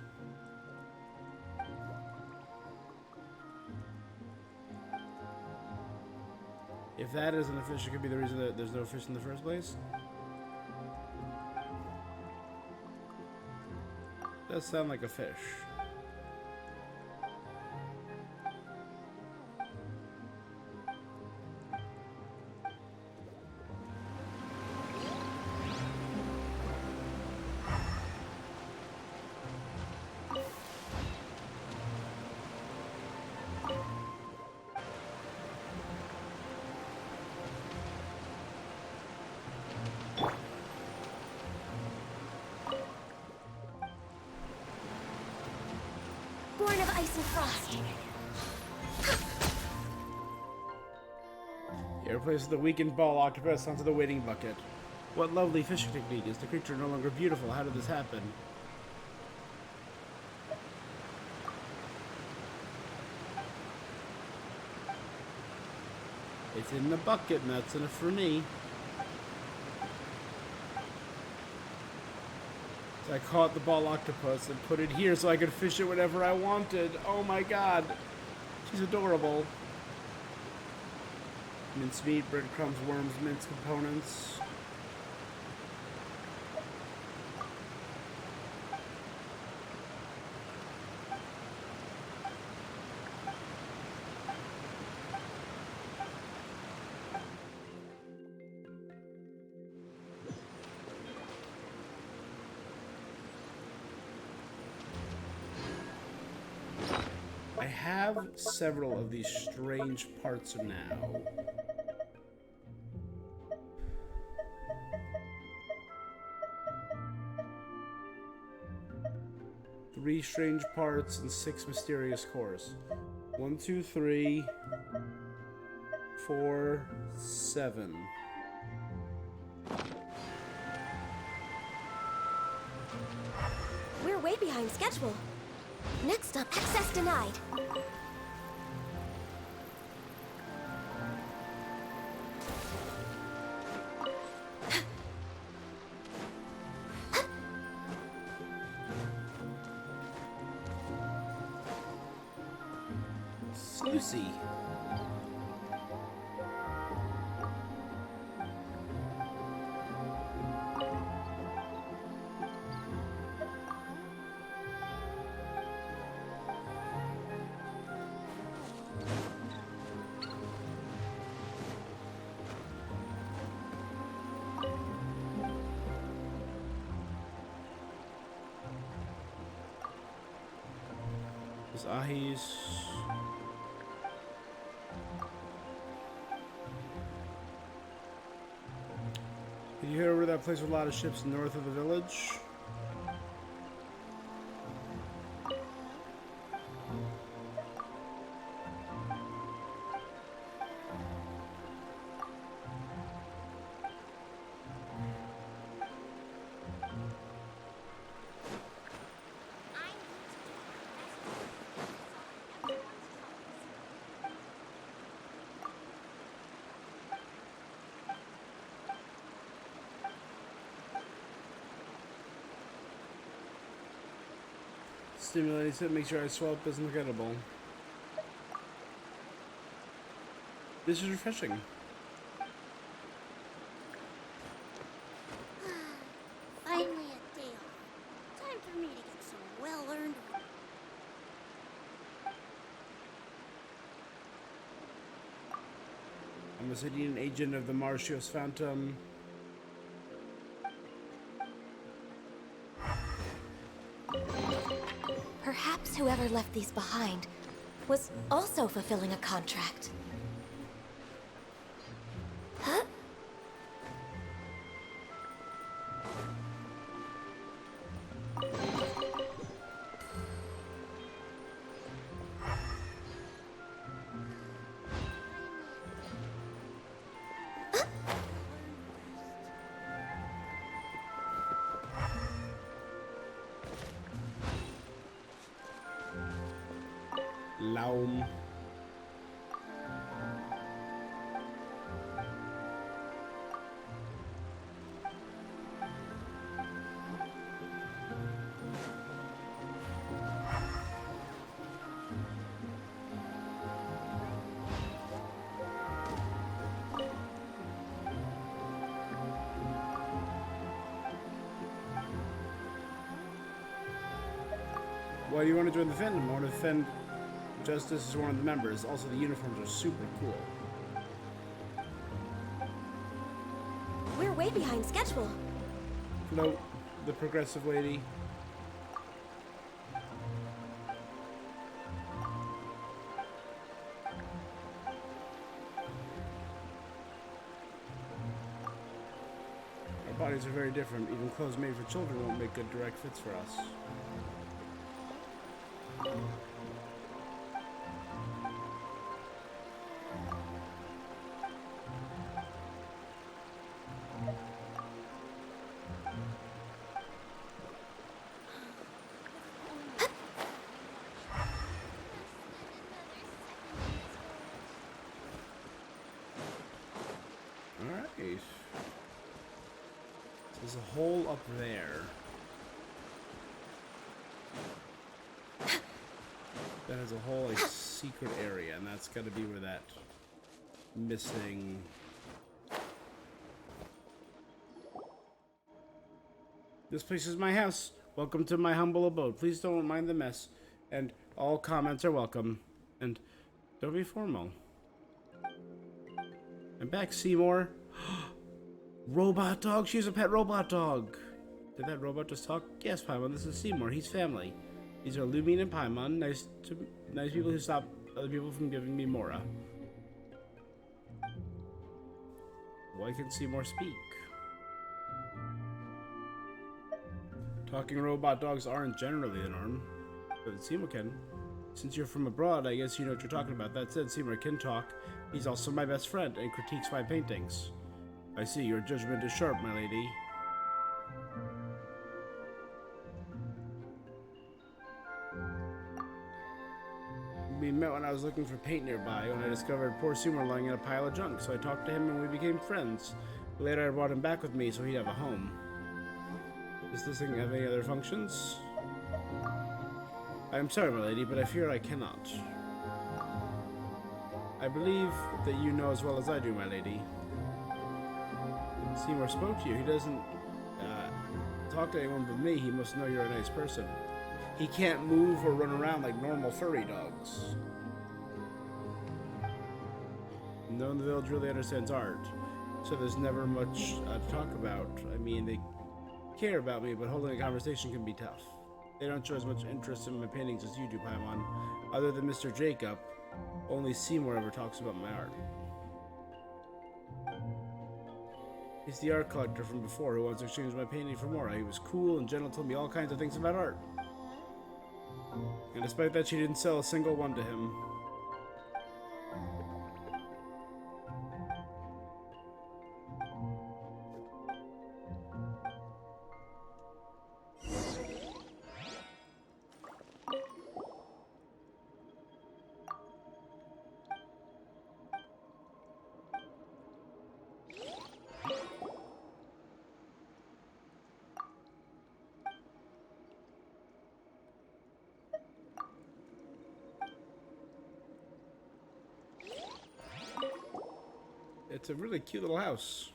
If that isn't a fish, it could be the reason that there's no fish in the first place. Does sound like a fish. Born of ice and frost. You replace the weakened ball octopus onto the waiting bucket. What lovely fishing technique. Is the creature no longer beautiful? How did this happen? It's in the bucket, and that's enough for me. So I caught the ball octopus and put it here so I could fish it whenever I wanted. Oh my god. She's adorable. Mincemeat, breadcrumbs, worms, mince components. I have several of these strange parts now. Three strange parts and 6 mysterious cores. 1, 2, 3, 4, 7. We're way behind schedule. Next up, access denied. Lucy. There's Ahis. Can you head over to that place with a lot of ships north of the village? Stimulating it, make sure I swell up doesn't look edible. This is refreshing. Finally a day off. Time for me to get some well-earned. I'm a Sidian agent of the Marshios Phantom. Perhaps whoever left these behind was also fulfilling a contract. Huh? Laum. Why do you want to join the fandom? I want to defend Justice is one of the members. Also, the uniforms are super cool. We're way behind schedule. Nope, the progressive lady. Our bodies are very different. Even clothes made for children won't make good direct fits for us. Alright. There's a hole up there. That has a whole like secret area, and that's gotta be where that missing. This place is my house. Welcome to my humble abode. Please don't mind the mess, and all comments are welcome. And don't be formal. I'm back, Seymour. Robot dog. She's a pet robot dog. Did that robot just talk? Yes, Paimon. This is Seymour. He's family. These are Lumine and Paimon. Nice people who stop other people from giving me Mora. Why can Seymour speak? Talking robot dogs aren't generally the norm, but Seymour can. Since you're from abroad, I guess you know what you're talking about. That said, Seymour can talk. He's also my best friend and critiques my paintings. I see, your judgment is sharp, my lady. We met when I was looking for paint nearby, when I discovered poor Seymour lying in a pile of junk, so I talked to him and we became friends. Later I brought him back with me so he'd have a home. Does this thing have any other functions? I'm sorry, my lady, but I fear I cannot. I believe that you know as well as I do, my lady. Seymour spoke to you. He doesn't talk to anyone but me. He must know you're a nice person. He can't move or run around like normal furry dogs. No one in the village really understands art, so there's never much to talk about. I mean, they care about me, but holding a conversation can be tough. They don't show as much interest in my paintings as you do, Paimon. Other than Mr. Jacob, only Seymour ever talks about my art. He's the art collector from before who wants to exchange my painting for more. He was cool and gentle, told me all kinds of things about art. And despite that, she didn't sell a single one to him. It's a really cute little house.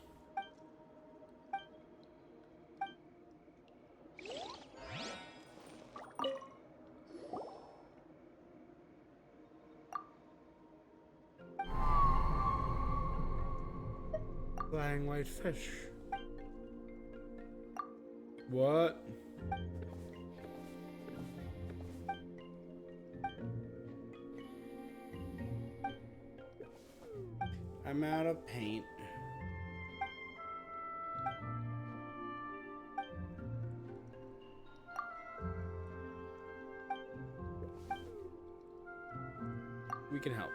Flying white fish. What? I'm out of paint. We can help.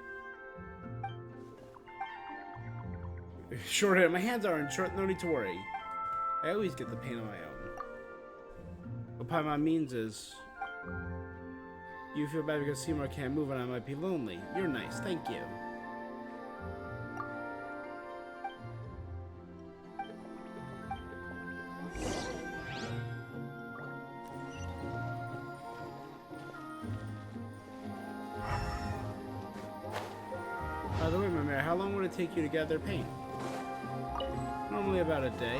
Short, my hands aren't short, no need to worry. I always get the paint on my own. What Paimon means is, you feel bad because Seymour can't move and I might be lonely. You're nice, thank you. By the way, my mare, how long would it take you to gather paint? Normally about a day.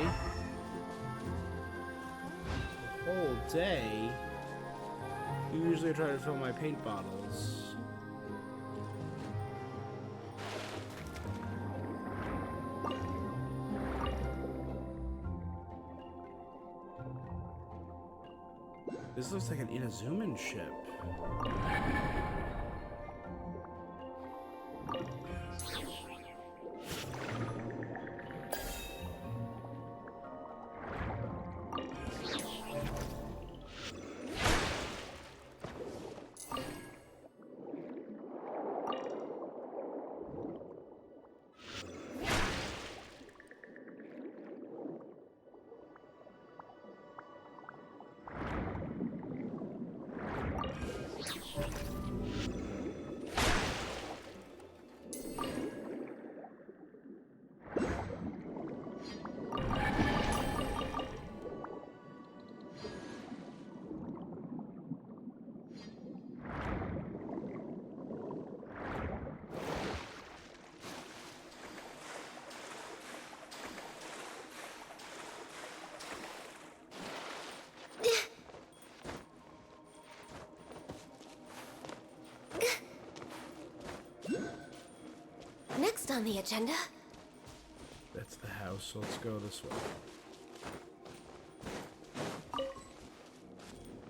A whole day? You usually try to fill my paint bottles. This looks like an Inazuman ship. Next on the agenda. That's the house, so let's go this way.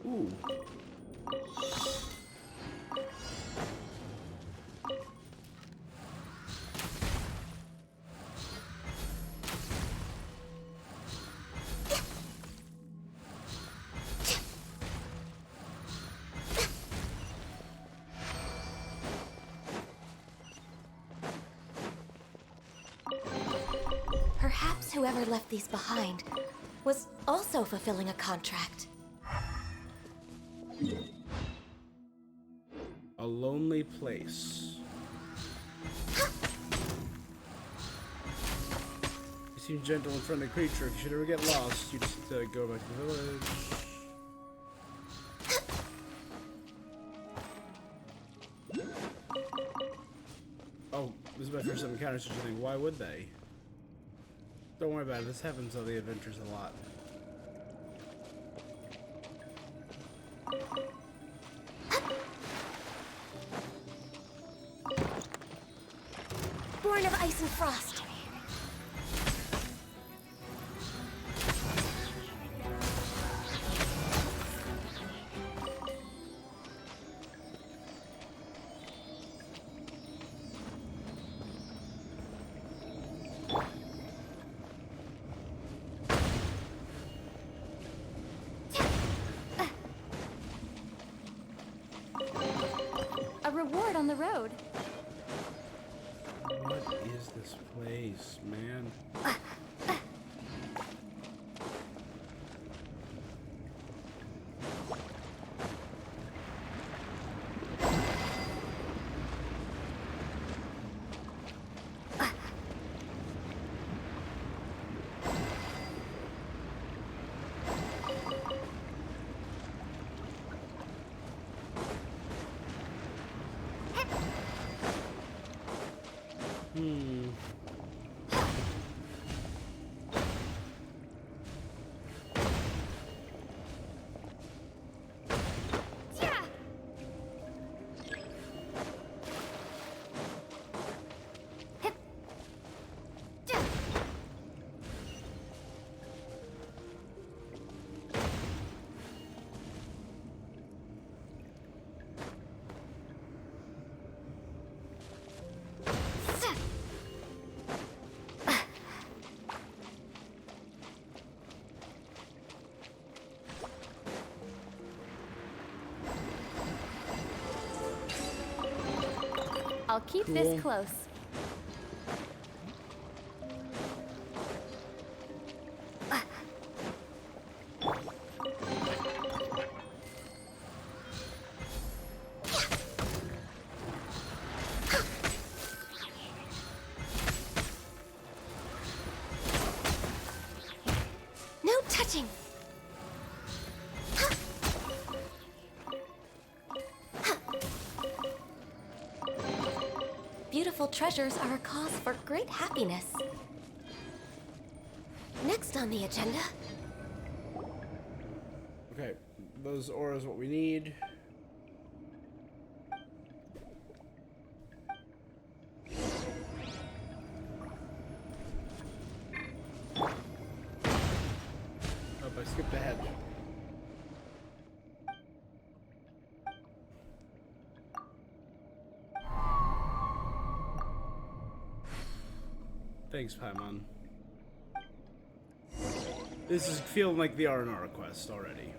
Ooh. Perhaps whoever left these behind was also fulfilling a contract. A lonely place. You seem gentle and friendly creature. If you should ever get lost, you just go back to the village. Oh, this is my first time encountering such a thing. Why would they? Don't worry about it. This happens on the adventures a lot. Born of ice and frost. out on the road. What is this place, man? I'll keep Cool. this close. No touching. Beautiful treasures are a cause for great happiness. Next on the agenda. Okay, those auras what we need. Oh, I skipped ahead. Thanks, Paimon. This is feeling like the R&R quest already.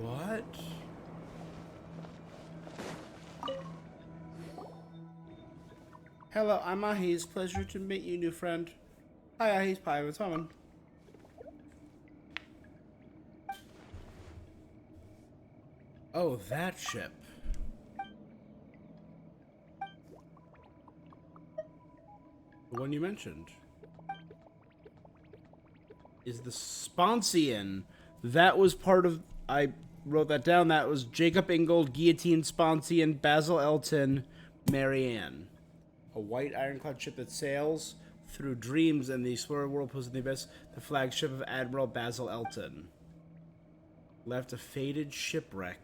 What? Hello, I'm Ahi's. Pleasure to meet you, new friend. Hi, Ahi's Pie. What's on? Oh, that ship. The one you mentioned. Is the Sponsian. That was part of... I wrote that down. That was Jacob Ingold, Guillotine, Sponsian, Basil Elton, Marianne. A white ironclad ship that sails through dreams and the explorer whirlpools in the abyss. The flagship of Admiral Basil Elton. Left a faded shipwreck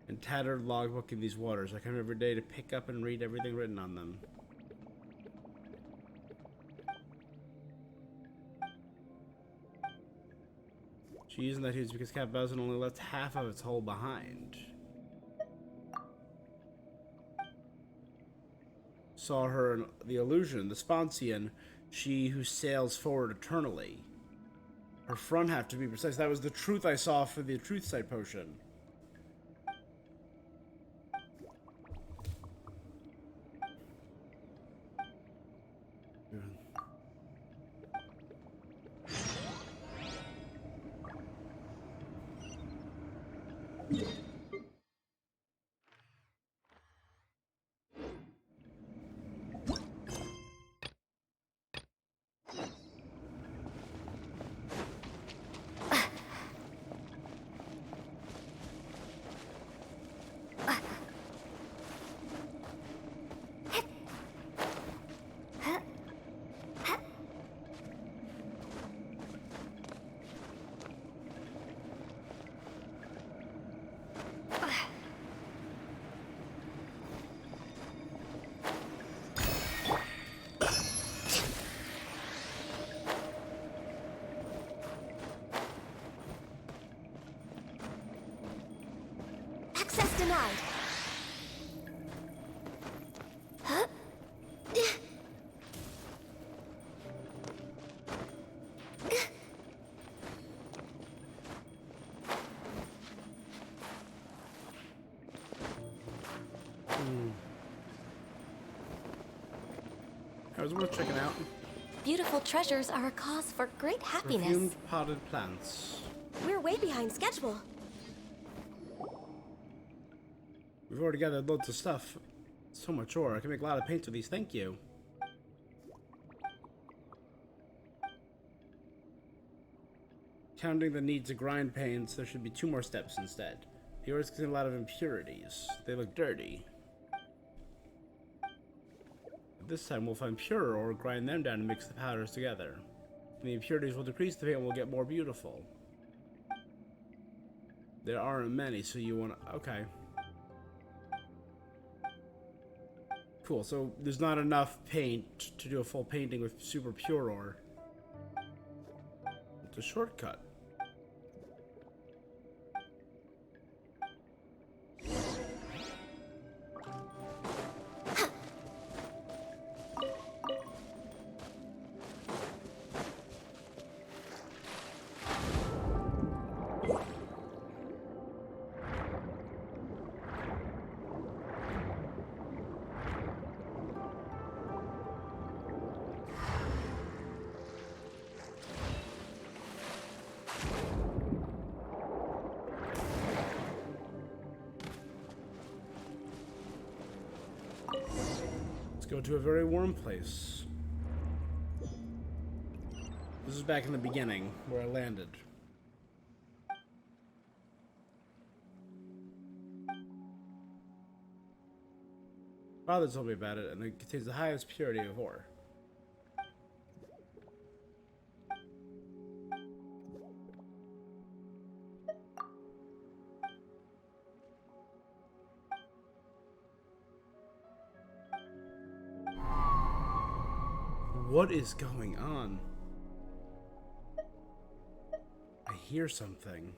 and tattered logbook in these waters. I come every day to pick up and read everything written on them. She using that huge because Cap Bowser only left half of its hull behind. Saw her in the illusion, the Sponsian, she who sails forward eternally. Her front half, to be precise. That was the truth I saw for the truth sight potion. I was worth checking out. Beautiful treasures are a cause for great happiness. Perfumed potted plants. We're way behind schedule. We've already gathered loads of stuff. So much ore. I can make a lot of paint with these. Thank you. Counting the need to grind paints, there should be 2 more steps instead. The ores contain a lot of impurities. They look dirty. This time we'll find pure ore, grind them down, and mix the powders together. And the impurities will decrease, the paint will get more beautiful. There aren't many, so you want to... Okay. Cool, so there's not enough paint to do a full painting with super pure ore. It's a shortcut. Go to a very warm place. This is back in the beginning, where I landed. Father told me about it, and it contains the highest purity of ore. What is going on? I hear something.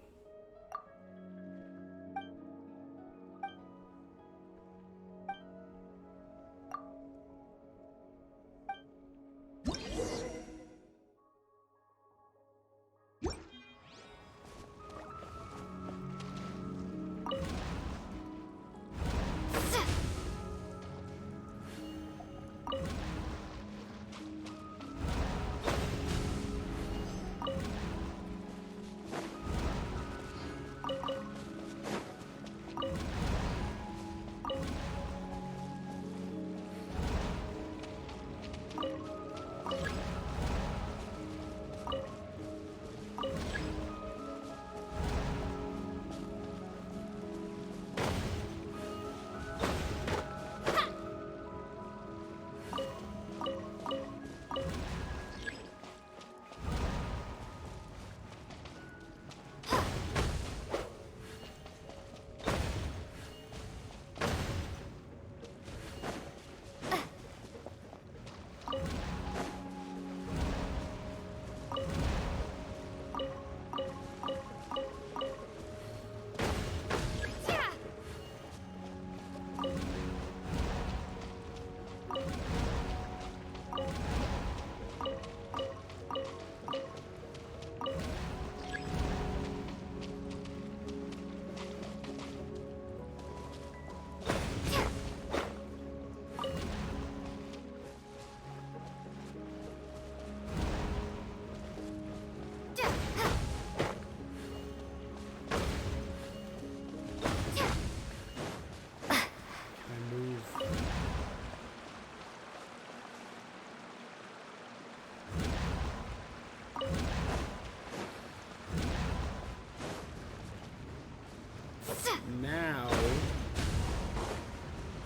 Now...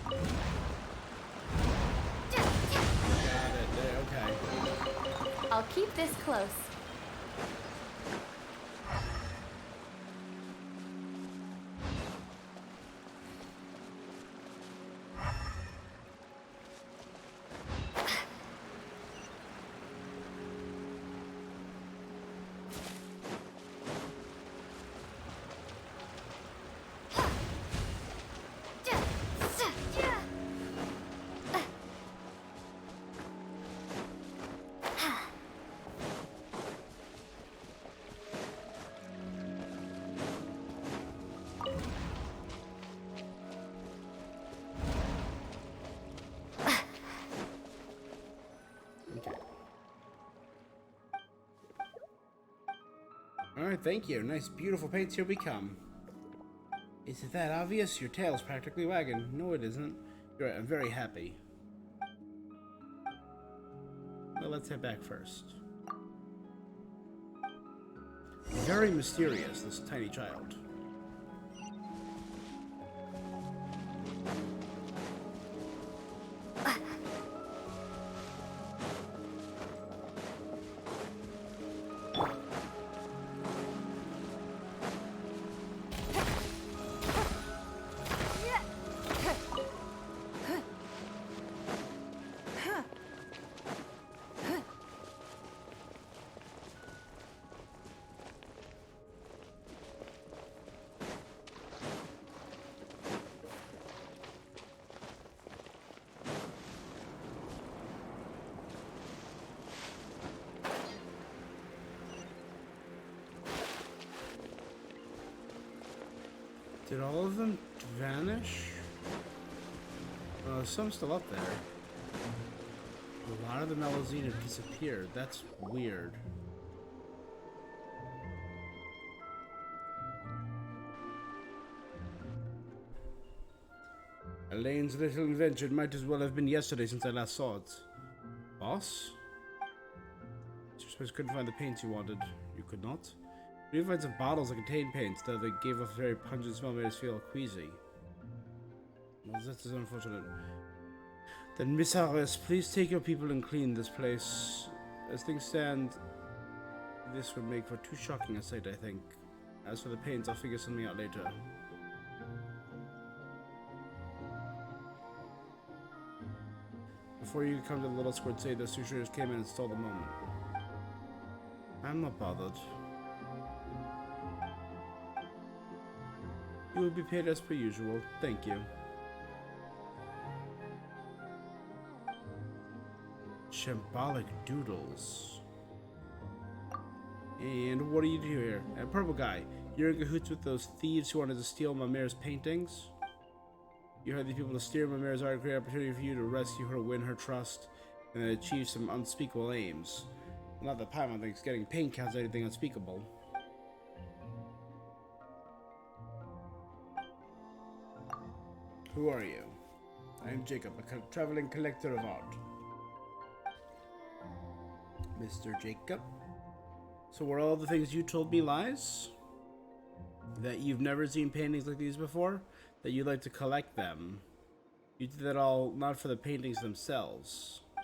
Got it. There, okay. I'll keep this close. Alright, thank you. Nice, beautiful paints here we come. Is it that obvious? Your tail's practically wagging. No, it isn't. You're right, I'm very happy. Well, let's head back first. Very mysterious, this tiny child. Did all of them vanish? Some still up there. A lot of the Melazine have disappeared. That's weird. Elaine's little invention might as well have been yesterday since I last saw it. Boss? You suppose you couldn't find the paints you wanted. You could not? We find some bottles that contain paints, though they gave off a very pungent smell, made us feel queasy. Well, that is unfortunate. Then, Miss Harris, please take your people and clean this place. As things stand, this would make for too shocking a sight, I think. As for the paints, I'll figure something out later. Before you could come to the little squirt, say the sutures came in and stole the moment. I'm not bothered. You will be paid as per usual. Thank you. Shambolic doodles. And what do you do here? Purple guy, you're in cahoots with those thieves who wanted to steal Mamere's paintings? You hired these people to steer Mamere's art, create opportunity for you to rescue her, win her trust, and then achieve some unspeakable aims. Not that Paimon thinks getting paint counts as anything unspeakable. Who are you? I am Jacob, a traveling collector of art. Mr. Jacob? So were all the things you told me lies? That you've never seen paintings like these before? That you'd like to collect them? You did that all not for the paintings themselves. I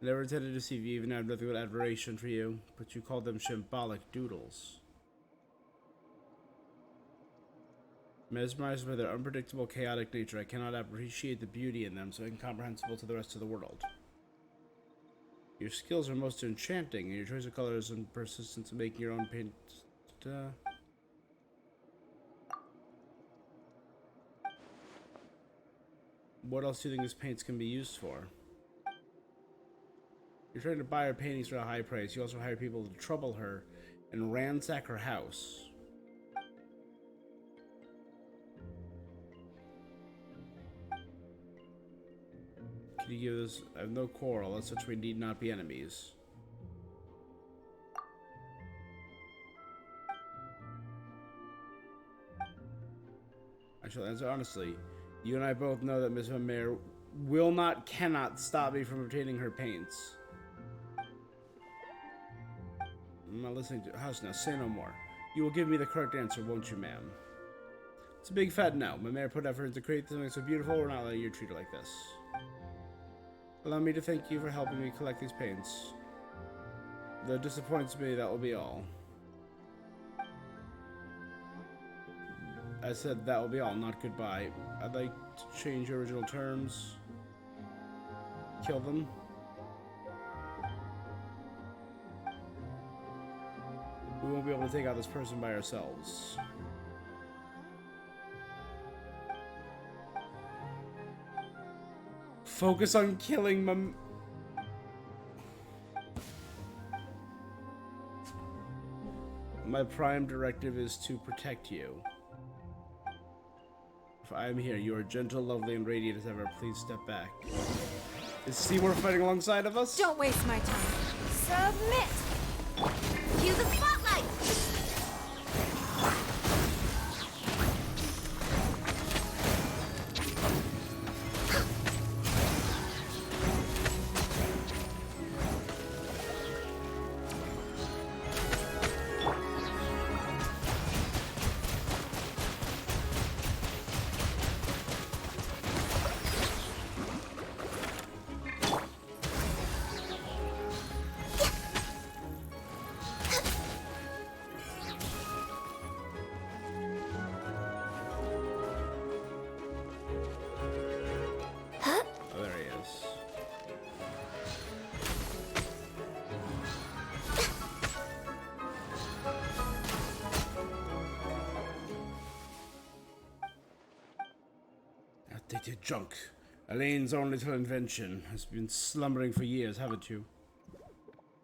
never intended to deceive you, even I have nothing but admiration for you, but you called them shambolic doodles. Mesmerized by their unpredictable, chaotic nature, I cannot appreciate the beauty in them so incomprehensible to the rest of the world. Your skills are most enchanting, and your choice of colors and persistence in making your own paint. What else do you think these paints can be used for? You're trying to buy her paintings for a high price. You also hire people to trouble her and ransack her house. Can you give us? I have no quarrel, as such we need not be enemies. I shall answer honestly. You and I both know that Miss Mamere will not, cannot stop me from obtaining her paints. I'm not listening to hush now, say no more. You will give me the correct answer, won't you, ma'am? It's a big fat no. Mamere put effort into create something so beautiful, we're not letting you treat her like this. Allow me to thank you for helping me collect these paints. Though it disappoints me, that will be all. I said that will be all, not goodbye. I'd like to change your original terms. Kill them. We won't be able to take out this person by ourselves. Focus on killing My prime directive is to protect you. If I am here, you are gentle, lovely, and radiant as ever. Please step back. Is Seymour fighting alongside of us? Don't waste my time. Submit! Cue the spotlight! You're drunk. Elaine's own little invention has been slumbering for years, haven't you?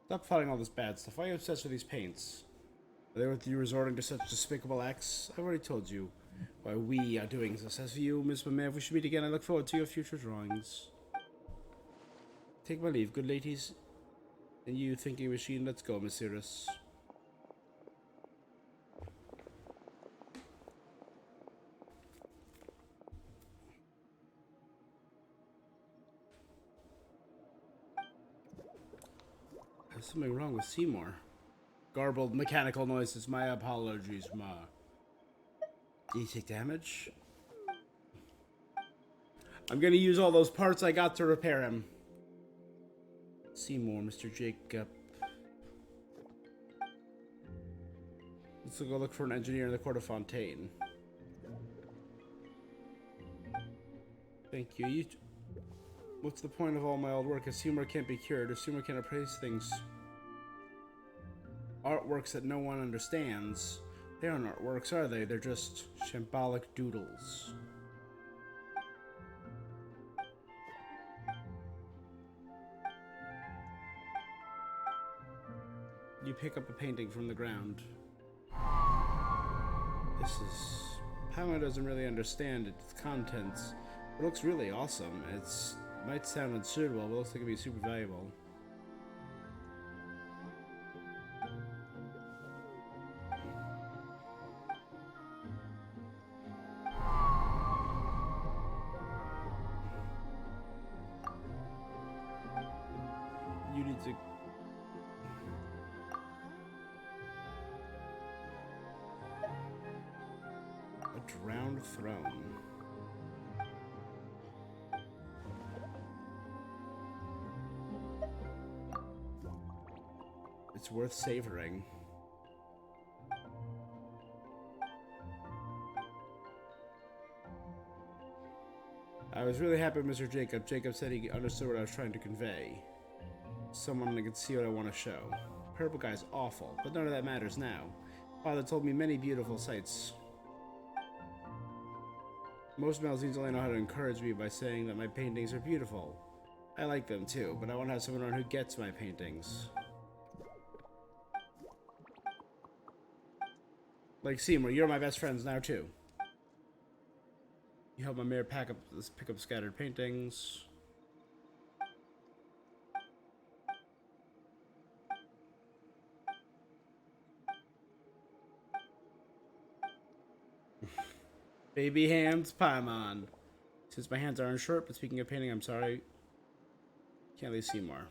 Stop fighting all this bad stuff. Why are you obsessed with these paints? Are they worth you resorting to such despicable acts? I've already told you why we are doing this. As for you, Miss Mame, if we should meet again, I look forward to your future drawings. Take my leave, good ladies. And you, thinking machine, let's go, Miss Cirrus. There's something wrong with Seymour. Garbled mechanical noises. My apologies, Ma. Did he take damage? I'm gonna use all those parts I got to repair him. Seymour, Mr. Jacob. Let's go look for an engineer in the court of Fontaine. Thank you. What's the point of all my old work? If Seymour can't be cured, if Seymour can't appraise things, artworks that no one understands, they aren't artworks, are they? They're just shambolic doodles. You pick up a painting from the ground. This is... Pamela doesn't really understand its contents. It looks really awesome. It might sound unsuitable, but it looks like it'd be super valuable. You need to... A drowned throne. It's worth savoring. I was really happy with Mr. Jacob. Jacob said he understood what I was trying to convey. Someone that could see what I want to show. Purple guy's awful, but none of that matters now. Father told me many beautiful sights. Most magazines only know how to encourage me by saying that my paintings are beautiful. I like them too, but I want to have someone around who gets my paintings. Like Seymour, you're my best friends now too. You help my mayor pick up scattered paintings. Baby hands, Paimon. Since my hands aren't short, but speaking of painting, I'm sorry. Can't leave Seymour.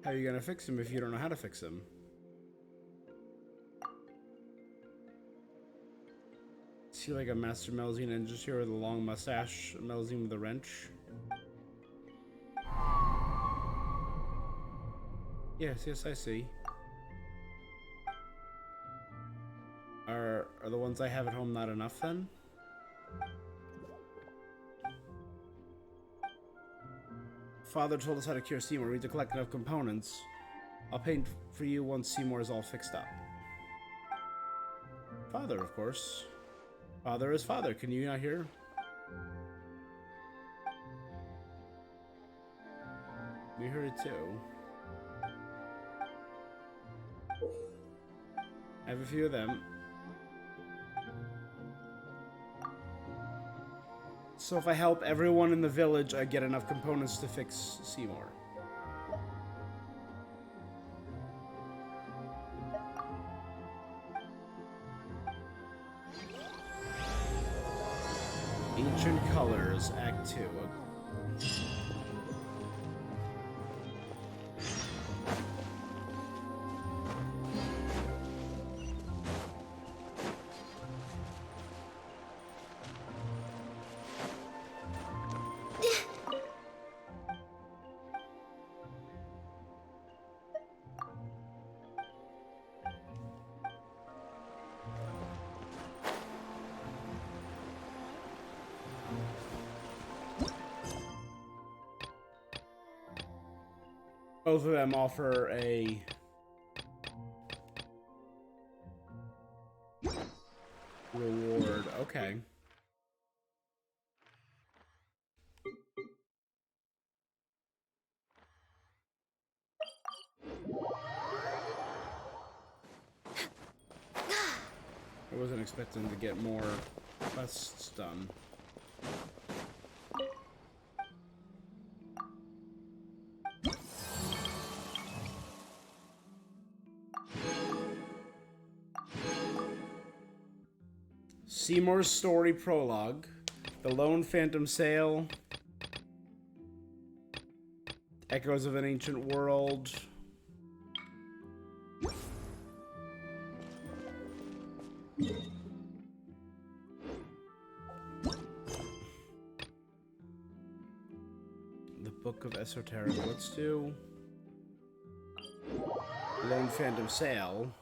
How are you gonna fix him if you don't know how to fix him? Is he like a master Melzine ninja here with a long mustache, Melzine with a wrench? Yes, yes, I see. Are the ones I have at home not enough then? Father told us how to cure Seymour. We need to collect enough components. I'll paint for you once Seymour is all fixed up. Father, of course. Father is father. Can you not hear? We heard it too. I have a few of them. So if I help everyone in the village, I get enough components to fix Seymour. Ancient Colors, Act 2. Both of them offer a reward. Okay. I wasn't expecting to get more quests done. Seymour's Story Prologue, The Lone Phantom Sail, Echoes of an Ancient World, The Book of Esoteric. Let's do Lone Phantom Sail.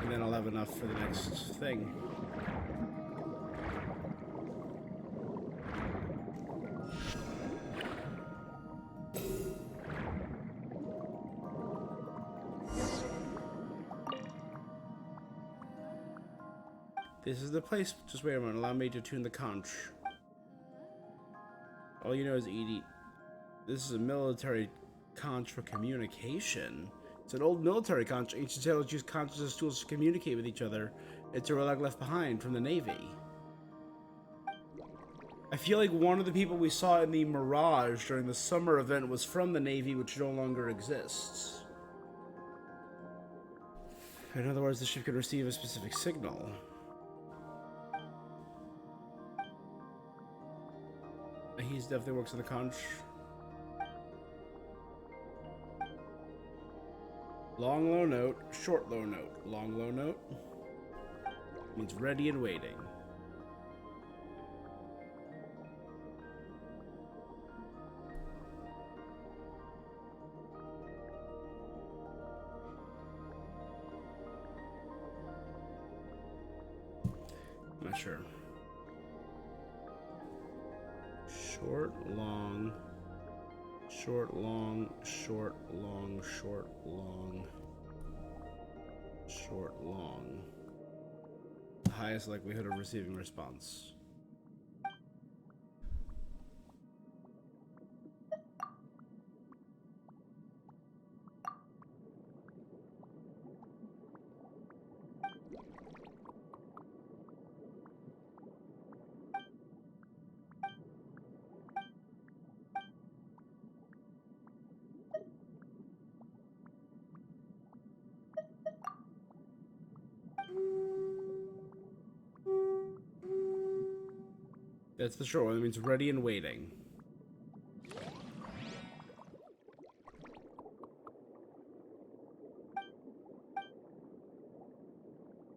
And then I'll have enough for the next thing. This is the place. Just wait a moment. Allow me to tune the conch. All you know is Edie. This is a military conch for communication. It's an old military conch. Ancient sailors used conches as tools to communicate with each other. It's a relic left behind from the Navy. I feel like one of the people we saw in the Mirage during the summer event was from the Navy, which no longer exists. In other words, the ship could receive a specific signal. He definitely works in the conch. Long low note, short low note. Long low note means ready and waiting. I'm not sure. Short, long, short, long, short, long, short, long, short, long. The highest likelihood of receiving response. That's the short one. That means ready and waiting.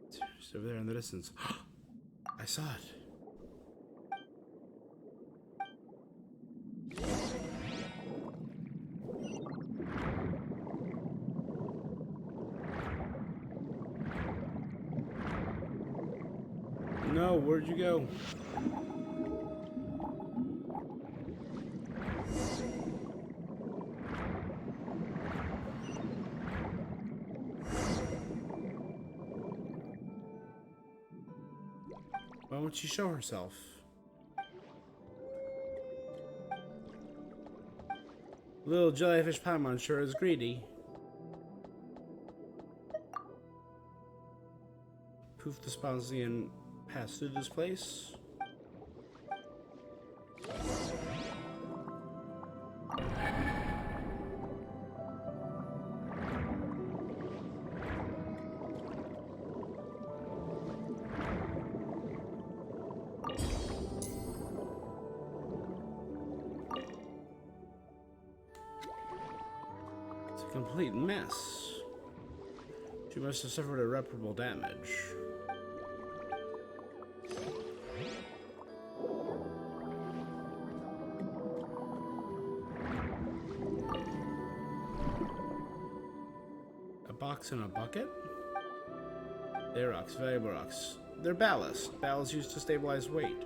It's over there in the distance. I saw it. No, where'd you go? Why won't she show herself? Little jellyfish Paimon sure is greedy. Poof the Sponsian pass through this place. It's a complete mess. She must have suffered irreparable damage. Box in a bucket? They're rocks, valuable rocks. They're ballast. Ballast used to stabilize weight.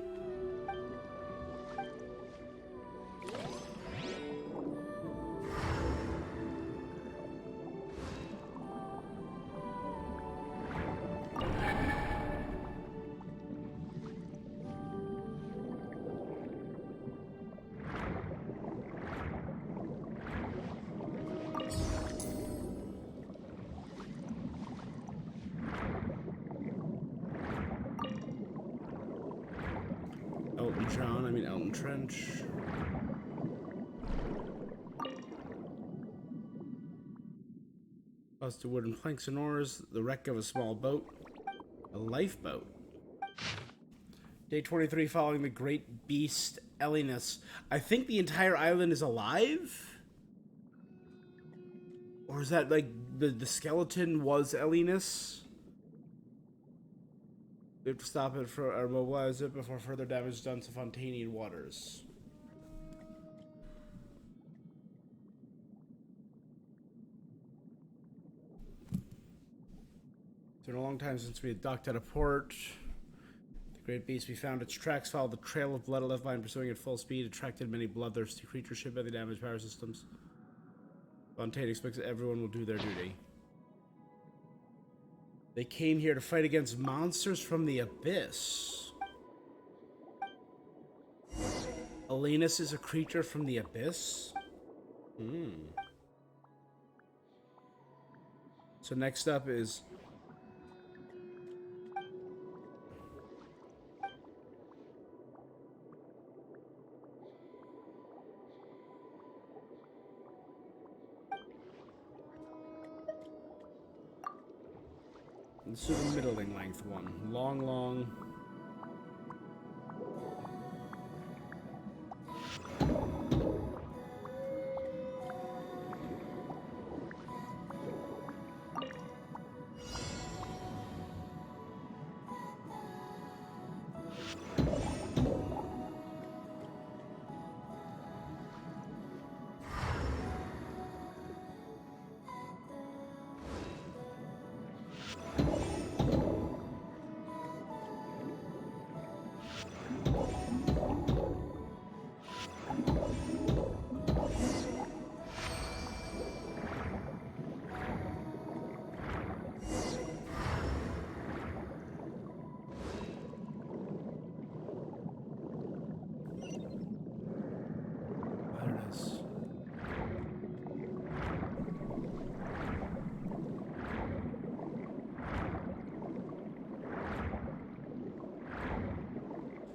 Between Elton Trench. Busted wooden planks and oars, the wreck of a small boat, a lifeboat. Day 23 following the great beast Elinus. I think the entire island is alive? Or is that like the skeleton was Elinus? We have to stop it or mobilize it before further damage is done to Fontanian waters. It's been a long time since we had docked at a port. The great beast, we found its tracks, followed the trail of blood left behind, pursuing at full speed, attracted many bloodthirsty creatures, shaped by the damaged power systems. Fontaine expects that everyone will do their duty. They came here to fight against monsters from the abyss. Elinus is a creature from the abyss? So next up is... This is the middling length one. Long.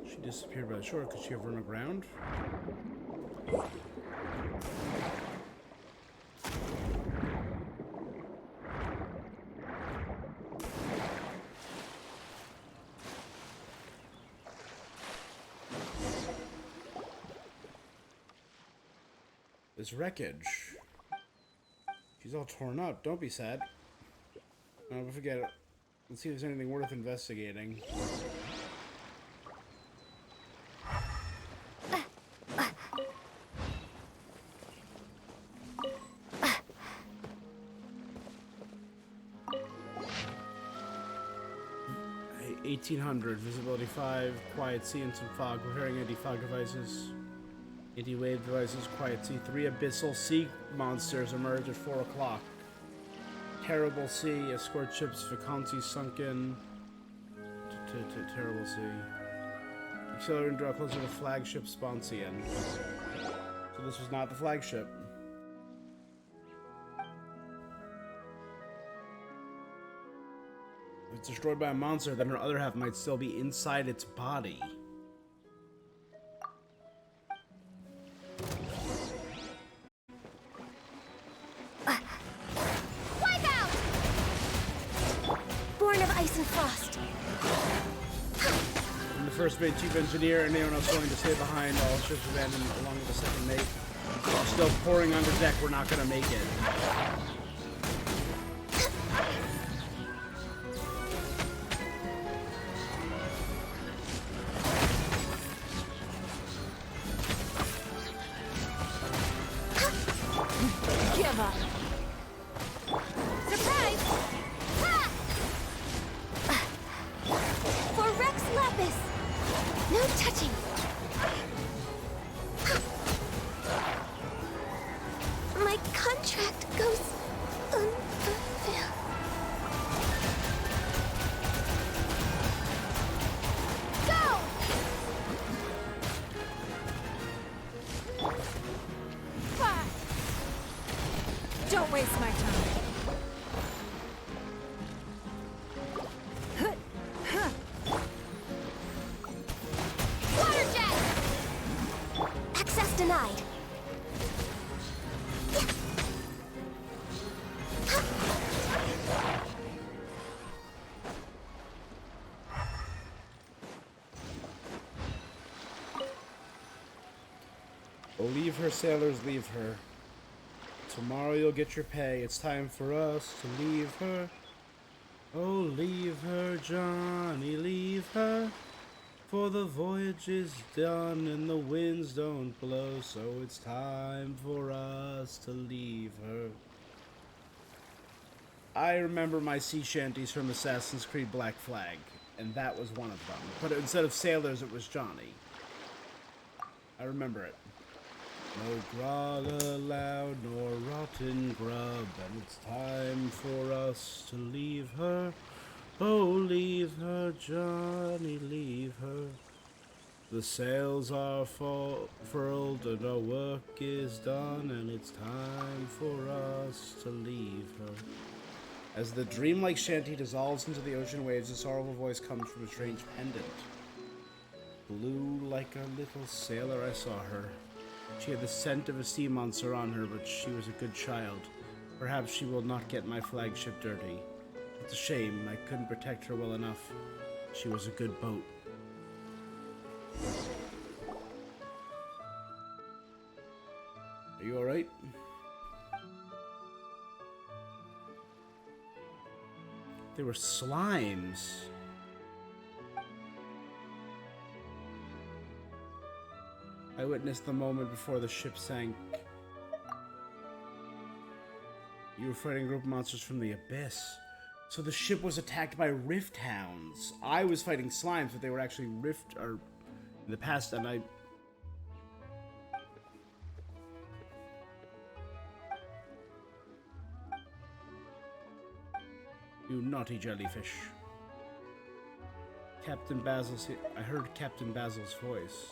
She disappeared by the shore. Could she have run aground? This wreckage. She's all torn up. Don't be sad. But forget it. Let's see if there's anything worth investigating. Hey, 1800, visibility 5, quiet sea and some fog. Preparing anti-fog devices. Anti-wave devices, quiet sea. 3 abyssal sea monsters emerge at 4 o'clock. Terrible sea, escort ships, vacancy sunken. Terrible sea. Accelerate and draw closer to the flagship Sponsian. So this was not the flagship. If it's destroyed by a monster, then her other half might still be inside its body. First mate, chief engineer, and anyone else willing to stay behind, all ships abandoned along with the second mate. We're still pouring under deck, we're not gonna make it. Give up. Surprise! Ha! For Rex Lapis! No touching! My contract goes unfulfilled. Go! Fire! Don't waste my time. Leave her, sailors, leave her. Tomorrow you'll get your pay. It's time for us to leave her. Oh, leave her, Johnny, leave her. For the voyage is done and the winds don't blow, so it's time for us to leave her. I remember my sea shanties from Assassin's Creed Black Flag, and that was one of them. But instead of sailors, it was Johnny. I remember it. No grog allowed, nor rotten grub, and it's time for us to leave her. Oh, leave her, Johnny, leave her. The sails are furled and our work is done, and it's time for us to leave her. As the dreamlike shanty dissolves into the ocean waves, a sorrowful voice comes from a strange pendant. Blue like a little sailor, I saw her. She had the scent of a sea monster on her, but she was a good child. Perhaps she will not get my flagship dirty. It's a shame, I couldn't protect her well enough. She was a good boat. Are you alright? They were slimes. I witnessed the moment before the ship sank. You were fighting a group of monsters from the abyss. So the ship was attacked by rift hounds. I was fighting slimes, but they were actually rift, or in the past, and I... You naughty jellyfish. Captain Basil's here. I heard Captain Basil's voice.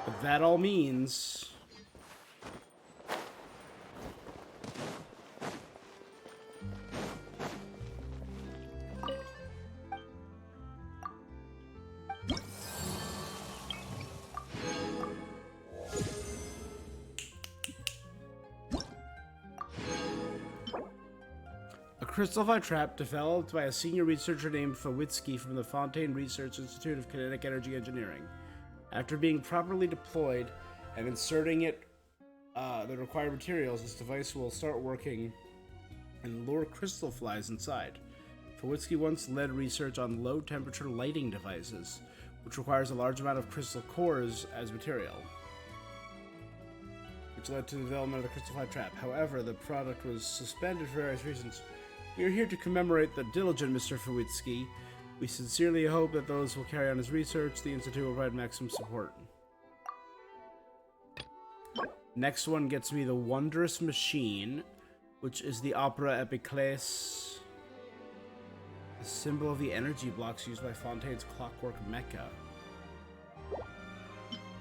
But that all means... a crystalify trap developed by a senior researcher named Fawitsky from the Fontaine Research Institute of Kinetic Energy Engineering. After being properly deployed and inserting it, the required materials, this device will start working and lure crystal flies inside. Fawitsky once led research on low-temperature lighting devices, which requires a large amount of crystal cores as material, which led to the development of the crystalify trap. However, the product was suspended for various reasons. We are here to commemorate the diligent Mr. Fawitsky. We sincerely hope that those who will carry on his research, the Institute will provide maximum support. Next one gets me the Wondrous Machine, which is the Opera Epiclese, the symbol of the energy blocks used by Fontaine's clockwork mecha.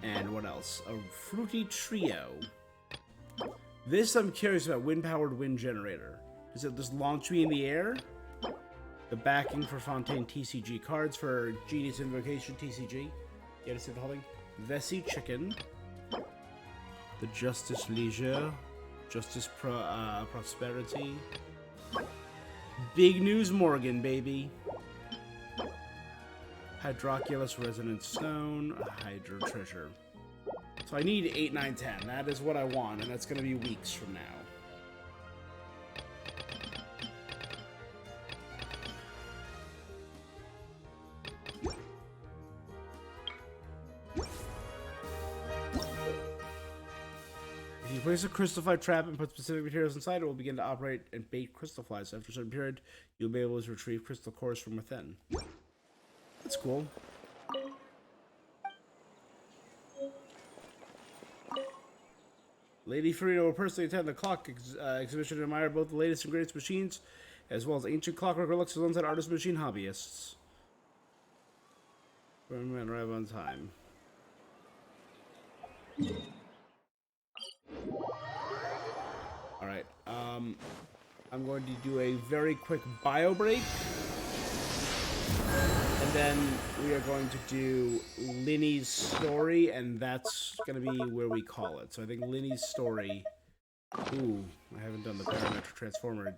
And what else? A Fruity Trio. This I'm curious about. Wind-powered wind generator. Does it just launch me in the air? The backing for Fontaine TCG cards for Genius Invocation TCG. You understand the whole thing? Vessi Chicken. The Justice Leisure. Justice Prosperity. Big News Morgan, baby. Hydroculus Resonant Stone. Hydro Treasure. So I need 8, 9, 10. That is what I want, and that's going to be weeks from now. If you place a crystalify trap and put specific materials inside, it will begin to operate and bait crystal flies. After a certain period, you'll be able to retrieve crystal cores from within. That's cool. Lady Farina will personally attend the clock exhibition and admire both the latest and greatest machines as well as ancient clockwork relics alongside artist machine hobbyists. And arrive on time. Alright, I'm going to do a very quick bio break. And then we are going to do Lyney's story, and that's going to be where we call it. So I think Lyney's story... Ooh, I haven't done the parametric transformer. It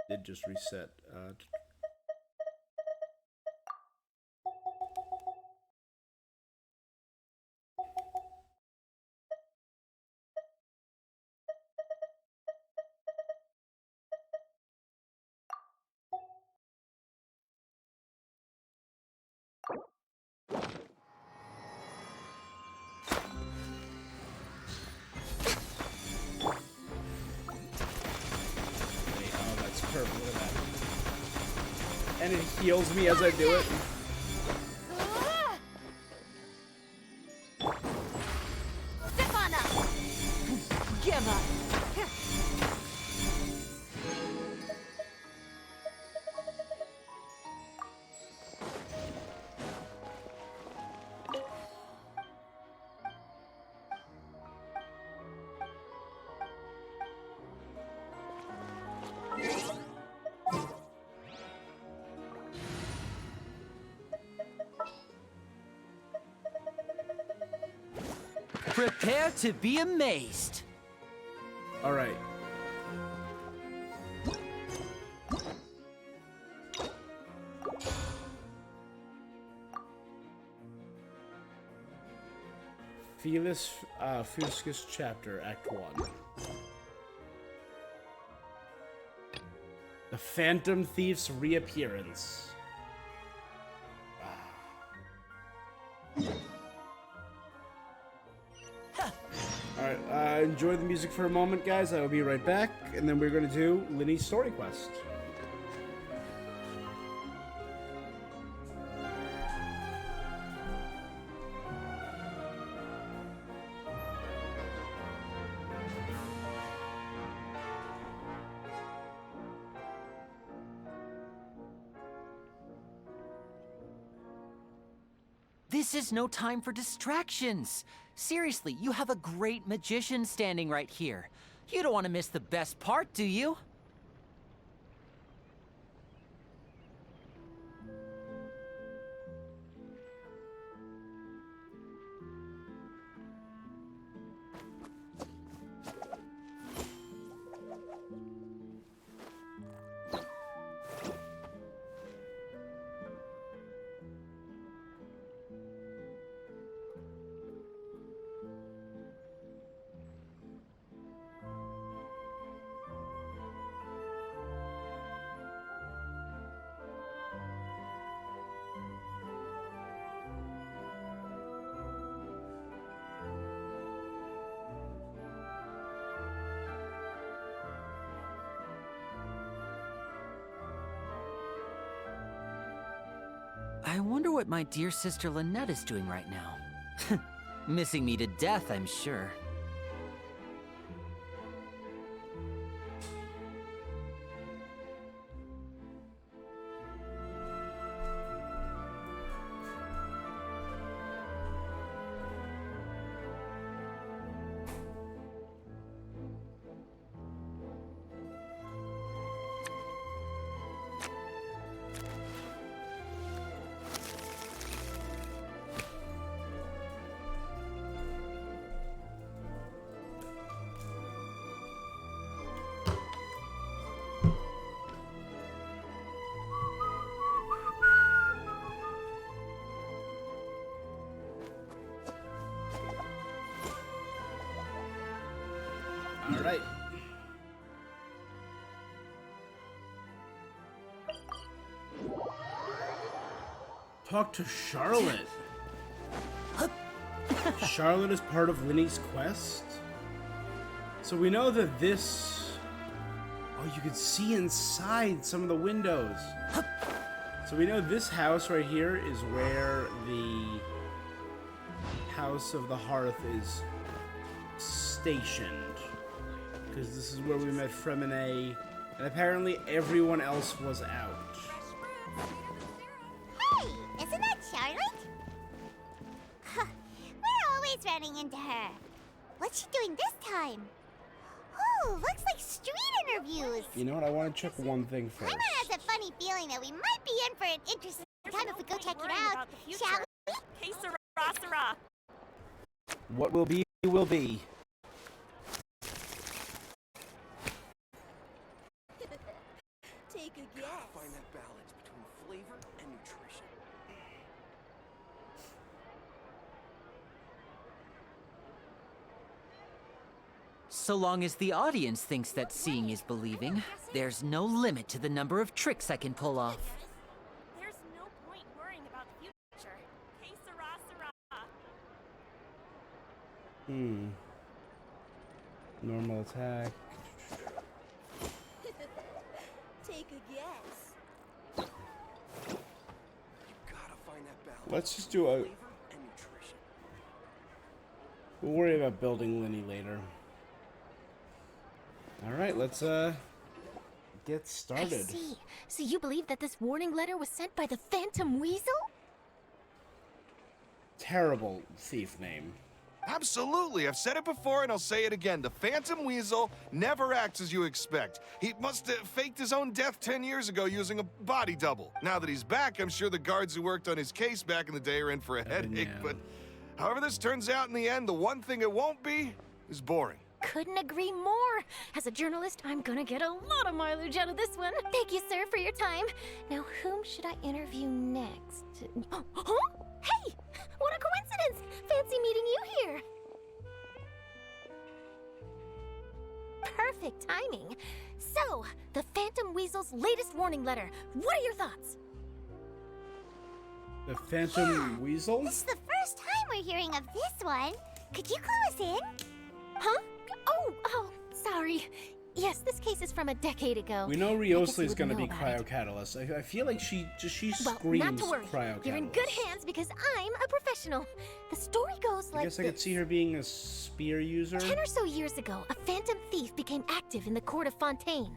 did just reset. Oh, that's perfect. Look at that. And it heals me as I do it. Step on up! Give up. Prepare to be amazed. All right. Fuscus chapter, Act 1. The Phantom Thief's reappearance. Alright, enjoy the music for a moment, guys. I will be right back, and then we're going to do Lyney's story quest. This is no time for distractions. Seriously, you have a great magician standing right here. You don't want to miss the best part, do you? I wonder what my dear sister Lynette is doing right now. Missing me to death, I'm sure. All right. Talk to Charlotte. Charlotte is part of Lyney's quest. So we know that this... Oh, you can see inside some of the windows. So we know this house right here is where the House of the Hearth is stationed. Because this is where we met Fremine And apparently everyone else was out. Hey, isn't that Charlotte? Huh, we're always running into her. What's she doing this time? Oh, looks like street interviews. You know what? I want to check one thing first. Paimon has a funny feeling that we might be in for an interesting time if we go check it out. Shall we? Que sera, sera. What will be, will be. Take a guess. Find that balance between flavor and nutrition. So long as the audience thinks that seeing is believing, there's no limit to the number of tricks I can pull off. There's no point worrying about the future. Que sera, sera. Normal attack. Take a guess. You gotta find that balance. Let's just do a... Flavor and nutrition. We'll worry about building Lyney later. Alright, let's, get I started. see. So you believe that this warning letter was sent by the Phantom Weasel? Terrible thief name. Absolutely. I've said it before and I'll say it again. The Phantom Weasel never acts as you expect. He must have faked his own death 10 years ago using a body double. Now that he's back, I'm sure the guards who worked on his case back in the day are in for a headache. yeah. But however this turns out in the end, the one thing it won't be is boring. Couldn't agree more. As a journalist, I'm gonna get a lot of mileage out of this one. Thank you, sir, for your time. Now, whom should I interview next? Huh? Hey! What a coincidence! Fancy meeting you here. Perfect timing. So, the Phantom Weasel's latest warning letter. What are your thoughts? The Phantom Weasel? This is the first time we're hearing of this one. Could you clue us in? Huh? Oh, sorry. Yes, this case is from a decade ago. We know I guess you Riosle's wouldn't gonna know be about it. Cryocatalyst. I feel like she Well, screams not to worry. Cryocatalyst. You're in good hands because I'm a professional. The story goes I like guess I could this. see her being a spear user. 10 or so years ago, a phantom thief became active in the court of Fontaine.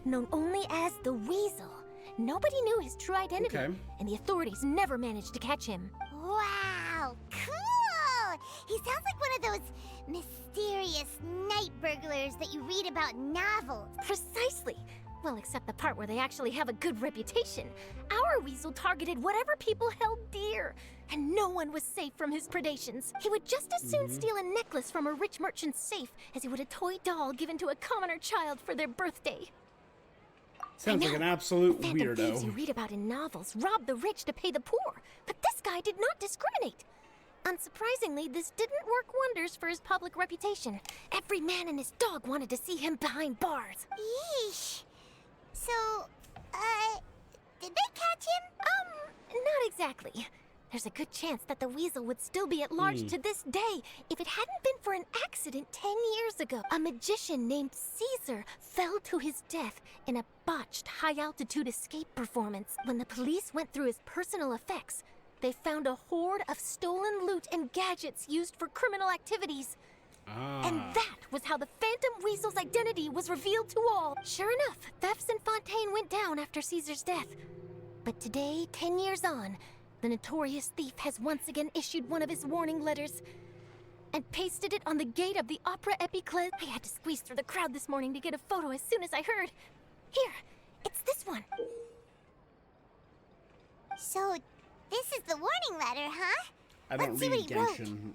Known only as the Weasel. Nobody knew his true identity, Okay. and the authorities never managed to catch him. Wow, cool! He sounds like one of those mysterious night burglars that you read about in novels. Precisely. Well, except the part where they actually have a good reputation. Our Weasel targeted whatever people held dear, and no one was safe from his predations. He would just as soon steal a necklace from a rich merchant's safe as he would a toy doll given to a commoner child for their birthday. Sounds I like an know. absolute The phantom thieves you weirdo. read about in novels rob the rich to pay the poor, but this guy did not discriminate. Unsurprisingly, this didn't work wonders for his public reputation. Every man and his dog wanted to see him behind bars. Yeesh. So, did they catch him? Not exactly. There's a good chance that the Weasel would still be at large to this day if it hadn't been for an accident 10 years ago. A magician named Caesar fell to his death in a botched high-altitude escape performance. When the police went through his personal effects, they found a hoard of stolen loot and gadgets used for criminal activities. And that was how the Phantom Weasel's identity was revealed to all. Sure enough, thefts in Fontaine went down after Caesar's death. But today, 10 years on, the notorious thief has once again issued one of his warning letters and pasted it on the gate of the Opera Epiclese. I had to squeeze through the crowd this morning to get a photo as soon as I heard. Here, it's this one. So, this is the warning letter, huh? I don't Let's see read what he wrote. Genshin.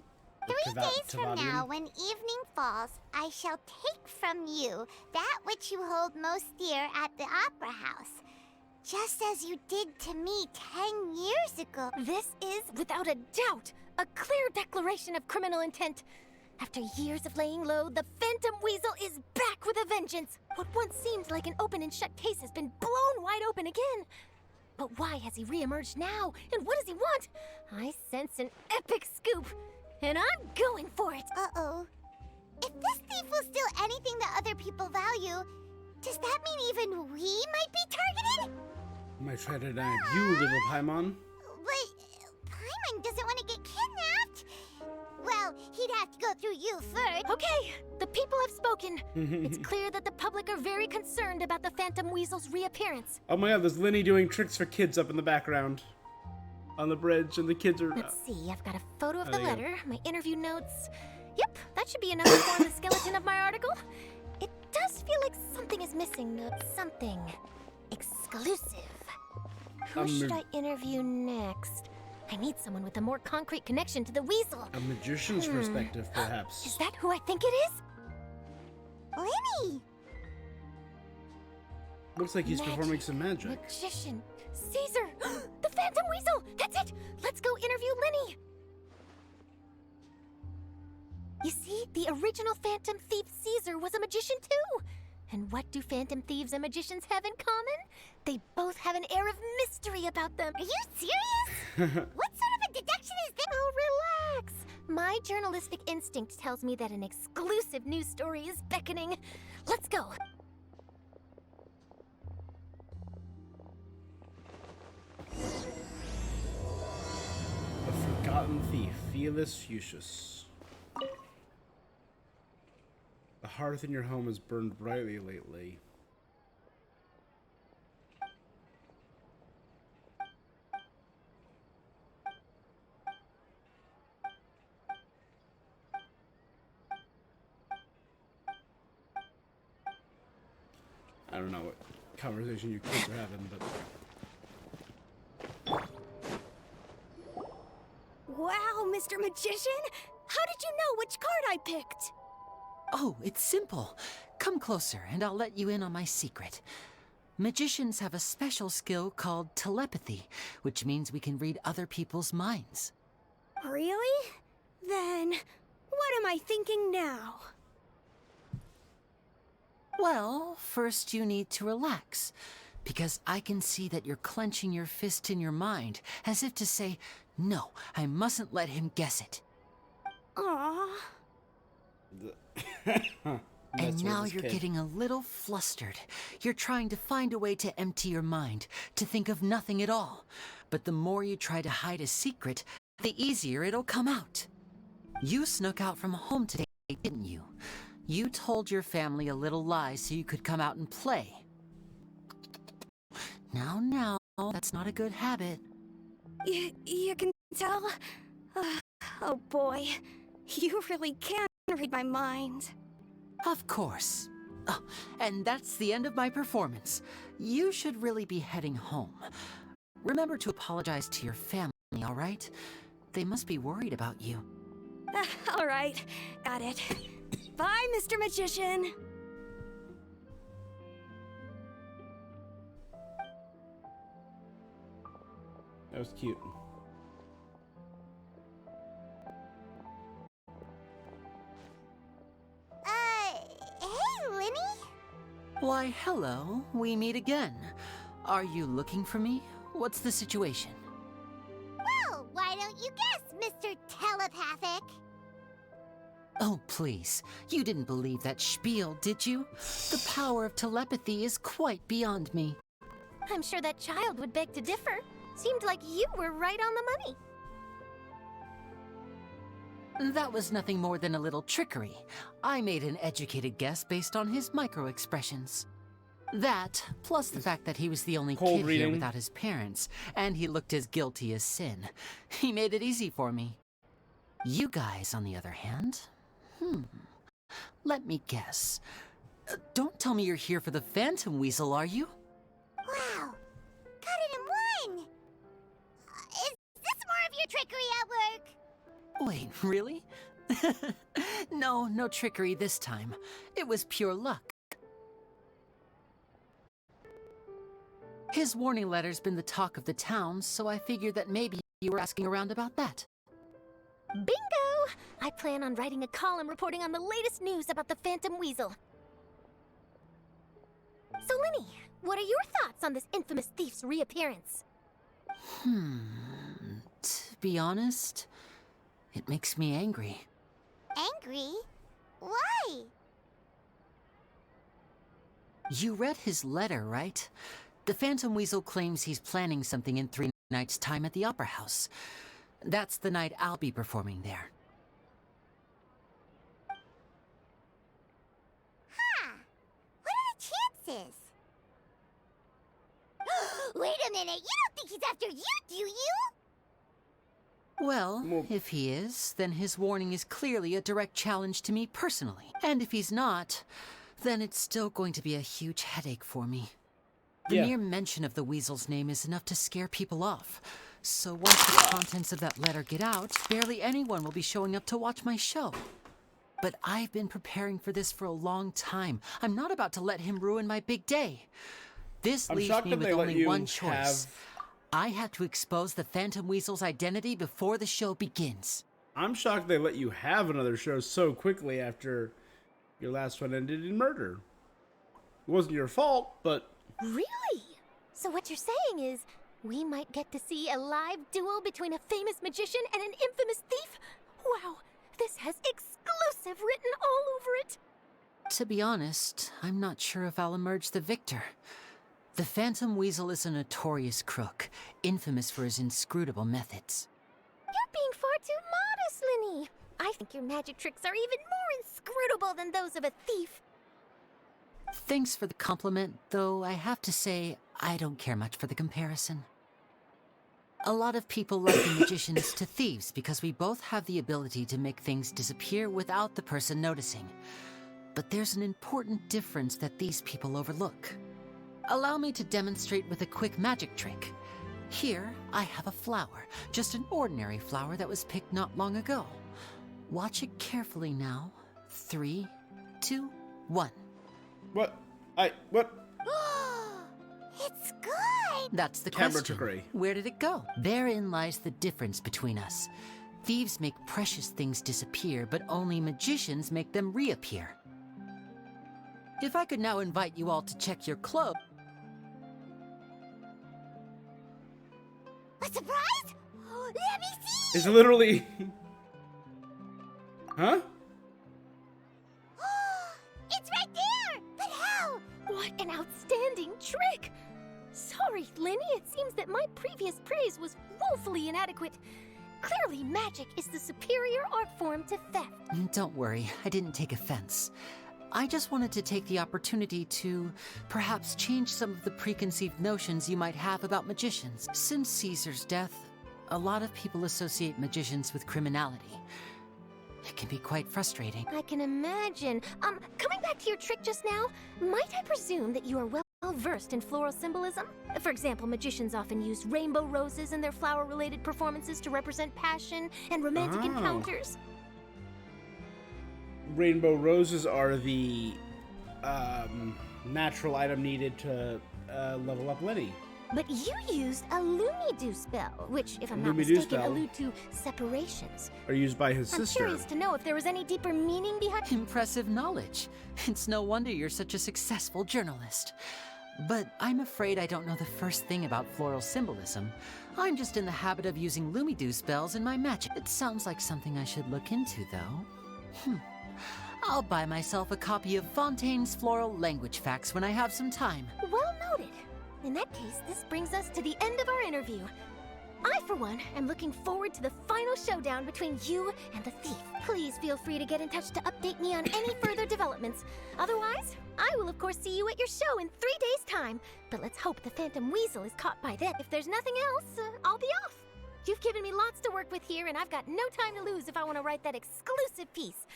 3 days from now, when evening falls, I shall take from you that which you hold most dear at the Opera House, just as you did to me 10 years ago. This is, without a doubt, a clear declaration of criminal intent. After years of laying low, the Phantom Weasel is back with a vengeance. What once seemed like an open and shut case has been blown wide open again. But why has he reemerged now, and what does he want? I sense an epic scoop. And I'm going for it! Uh-oh. If this thief will steal anything that other people value, does that mean even we might be targeted? Might try to knife you, little Paimon. But Paimon doesn't want to get kidnapped. Well, he'd have to go through you first. Okay, the people have spoken. It's clear that the public are very concerned about the Phantom Weasel's reappearance. Oh my god, there's Lyney doing tricks for kids up in the background. On the bridge, and the kids are... Let's see, I've got a photo of the there you go. letter, my interview notes. Yep, that should be enough to form the skeleton of my article. It does feel like something is missing, though. Something exclusive. Who should I interview next? I need someone with a more concrete connection to the weasel. A magician's perspective, perhaps. Is that who I think it is? Lyney! Looks like he's performing some magic. Magician. Caesar! The Phantom Weasel! That's it! Let's go interview Lyney! You see, the original Phantom Thief Caesar was a magician too! And what do Phantom Thieves and magicians have in common? They both have an air of mystery about them. Are you serious? What sort of a deduction is this? Oh, relax. My journalistic instinct tells me that an exclusive news story is beckoning. Let's go. The Forgotten Thief, Felis Fuchsius. The hearth in your home has burned brightly lately. I don't know what conversation you kids are having, but... Wow, Mr. Magician! How did you know which card I picked? Oh, it's simple. Come closer, and I'll let you in on my secret. Magicians have a special skill called telepathy, which means we can read other people's minds. Really? Then, what am I thinking now? Well, first you need to relax, because I can see that you're clenching your fist in your mind, as if to say, no, I mustn't let him guess it. Aww. And now you're getting a little flustered. You're trying to find a way to empty your mind, to think of nothing at all. But the more you try to hide a secret, the easier it'll come out. You snuck out from home today, didn't you? You told your family a little lie so you could come out and play. Now, that's not a good habit. You can tell? Oh boy, you really can read my mind. Of course. Oh, and that's the end of my performance. You should really be heading home. Remember to apologize to your family, all right? They must be worried about you. All right, got it. Bye, Mr. Magician. That was cute. Hey, Lyney? Why, hello. We meet again. Are you looking for me? What's the situation? Well, why don't you guess, Mr. Telepathic? Oh, please. You didn't believe that spiel, did you? The power of telepathy is quite beyond me. I'm sure that child would beg to differ. Seemed like you were right on the money. That was nothing more than a little trickery. I made an educated guess based on his micro-expressions. That, plus the fact that he was the only Cold kid reading. here without his parents, and he looked as guilty as sin. He made it easy for me. You guys, on the other hand, let me guess. Don't tell me you're here for the Phantom Weasel, are you? Wow, got it in one! Is this more of your trickery at work? Wait, really? No trickery this time. It was pure luck. His warning letter's been the talk of the town, so I figured that maybe you were asking around about that. Bingo! I plan on writing a column reporting on the latest news about the Phantom Weasel. So, Lyney, what are your thoughts on this infamous thief's reappearance? To be honest, it makes me angry. Angry? Why? You read his letter, right? The Phantom Weasel claims he's planning something in 3 nights' time at the Opera House. That's the night I'll be performing there. glasses. Wait a minute, you don't think he's after you, do you? Well, if he is, then his warning is clearly a direct challenge to me personally. And if he's not, then it's still going to be a huge headache for me. The mere mention of the weasel's name is enough to scare people off. So once the contents of that letter get out, barely anyone will be showing up to watch my show. But I've been preparing for this for a long time. I'm not about to let him ruin my big day. This leaves me with only one choice. I have to expose the Phantom Weasel's identity before the show begins. I'm shocked they let you have another show so quickly after your last one ended in murder. It wasn't your fault, but... Really? So what you're saying is, we might get to see a live duel between a famous magician and an infamous thief? Wow, this has exclusive written all over it. To be honest, I'm not sure if I'll emerge the victor. The Phantom Weasel is a notorious crook, infamous for his inscrutable methods. You're being far too modest, Lyney. I think your magic tricks are even more inscrutable than those of a thief. Thanks for the compliment, though I have to say, I don't care much for the comparison. A lot of people liken magicians to thieves because we both have the ability to make things disappear without the person noticing. But there's an important difference that these people overlook. Allow me to demonstrate with a quick magic trick. Here, I have a flower, just an ordinary flower that was picked not long ago. Watch it carefully now. 3, 2, 1. What? It's good! That's the Camera question. trickery. Where did it go? Therein lies the difference between us. Thieves make precious things disappear, but only magicians make them reappear. If I could now invite you all to check your clothes. A surprise? Let me see! It's literally... Huh? It's right there! But how? What an outstanding trick! Sorry, Lyney, it seems that my previous praise was woefully inadequate. Clearly, magic is the superior art form to theft. Don't worry, I didn't take offense. I just wanted to take the opportunity to perhaps change some of the preconceived notions you might have about magicians. Since Caesar's death, a lot of people associate magicians with criminality. It can be quite frustrating. I can imagine. Coming back to your trick just now, might I presume that you are well versed in floral symbolism? For example, magicians often use rainbow roses in their flower-related performances to represent passion and romantic encounters. Rainbow roses are the natural item needed to level up Lyney. But you used a Lumidu spell, which, if I'm not Lumidu mistaken, spell. allude to separations. Are used by his I'm sister. curious to know if there was any deeper meaning behind... Impressive knowledge. It's no wonder you're such a successful journalist. But I'm afraid I don't know the first thing about floral symbolism. I'm just in the habit of using Lumidu spells in my magic. It sounds like something I should look into, though. I'll buy myself a copy of Fontaine's Floral Language Facts when I have some time. Well noted. In that case, this brings us to the end of our interview. I, for one, am looking forward to the final showdown between you and the thief. Please feel free to get in touch to update me on any further developments. Otherwise, I will of course see you at your show in 3 days' time. But let's hope the Phantom Weasel is caught by then. If there's nothing else, I'll be off. You've given me lots to work with here, and I've got no time to lose if I want to write that exclusive piece.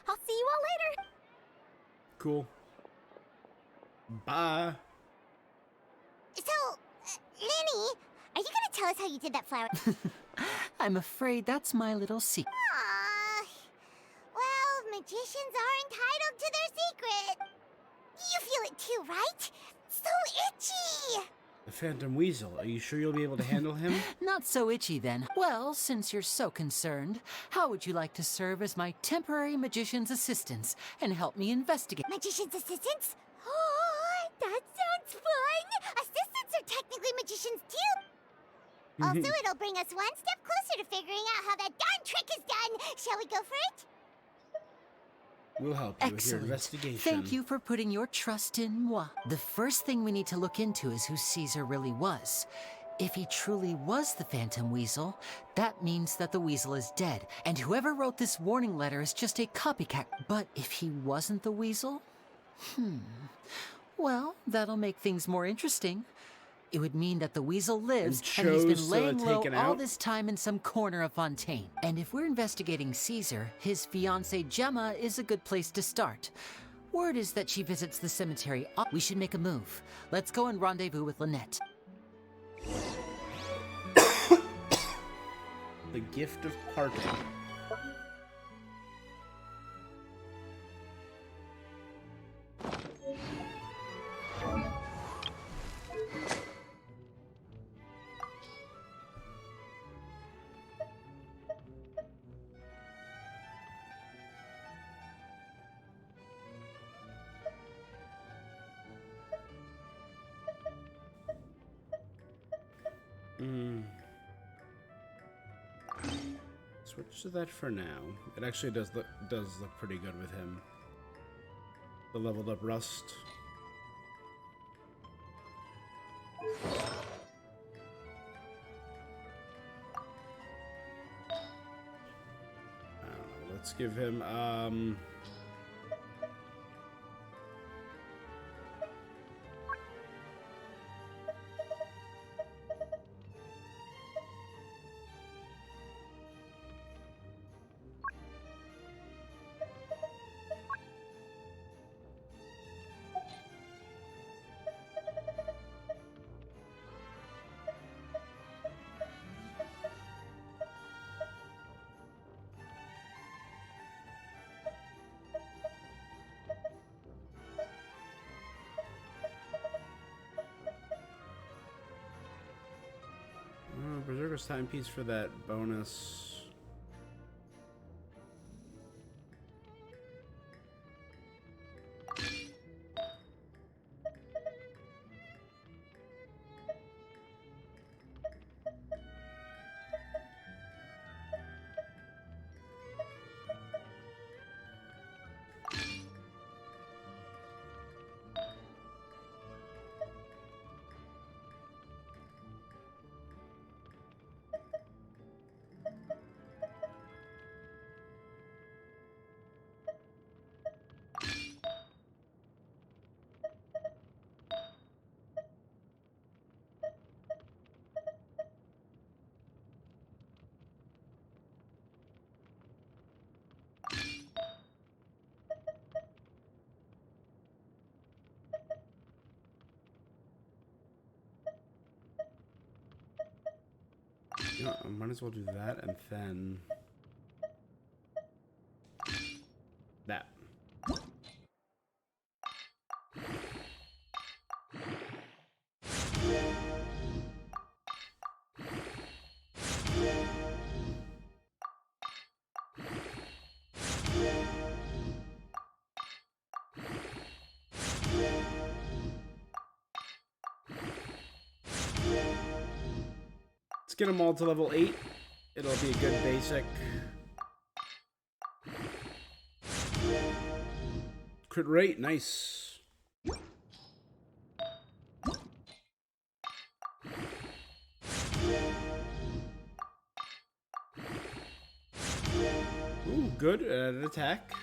I'll see you all later. Cool. Bye. So, Lyney, are you gonna tell us how you did that flower? I'm afraid that's my little secret. Aww. Well, magicians are entitled to their secret. You feel it too, right? So itchy! The Phantom Weasel. Are you sure you'll be able to handle him? Not so itchy then. Well, since you're so concerned, how would you like to serve as my temporary magician's assistants and help me investigate? Magician's assistants? Oh, that sounds fun! Assistants are technically magicians too. Also, it'll bring us one step closer to figuring out how that darn trick is done. Shall we go for it? We'll help you with your Excellent. investigation. Thank you for putting your trust in moi. The first thing we need to look into is who Caesar really was. If he truly was the Phantom Weasel, that means that the Weasel is dead, and whoever wrote this warning letter is just a copycat. But if he wasn't the Weasel? Well, that'll make things more interesting. It would mean that the weasel lives and he's chose been to laying low take it all out? this time in some corner of Fontaine. And if we're investigating Caesar, his fiancée Gemma is a good place to start. Word is that she visits the cemetery. We should make a move. Let's go and rendezvous with Lynette. The gift of parting. Switch to that for now. It actually does look pretty good with him. The leveled up rust. I don't know. Let's give him Berserker's timepiece for that bonus. You know, I might as well do that and then that. Let's get them all to level 8. It'll be a good basic. Crit rate, nice. Ooh, good at an attack.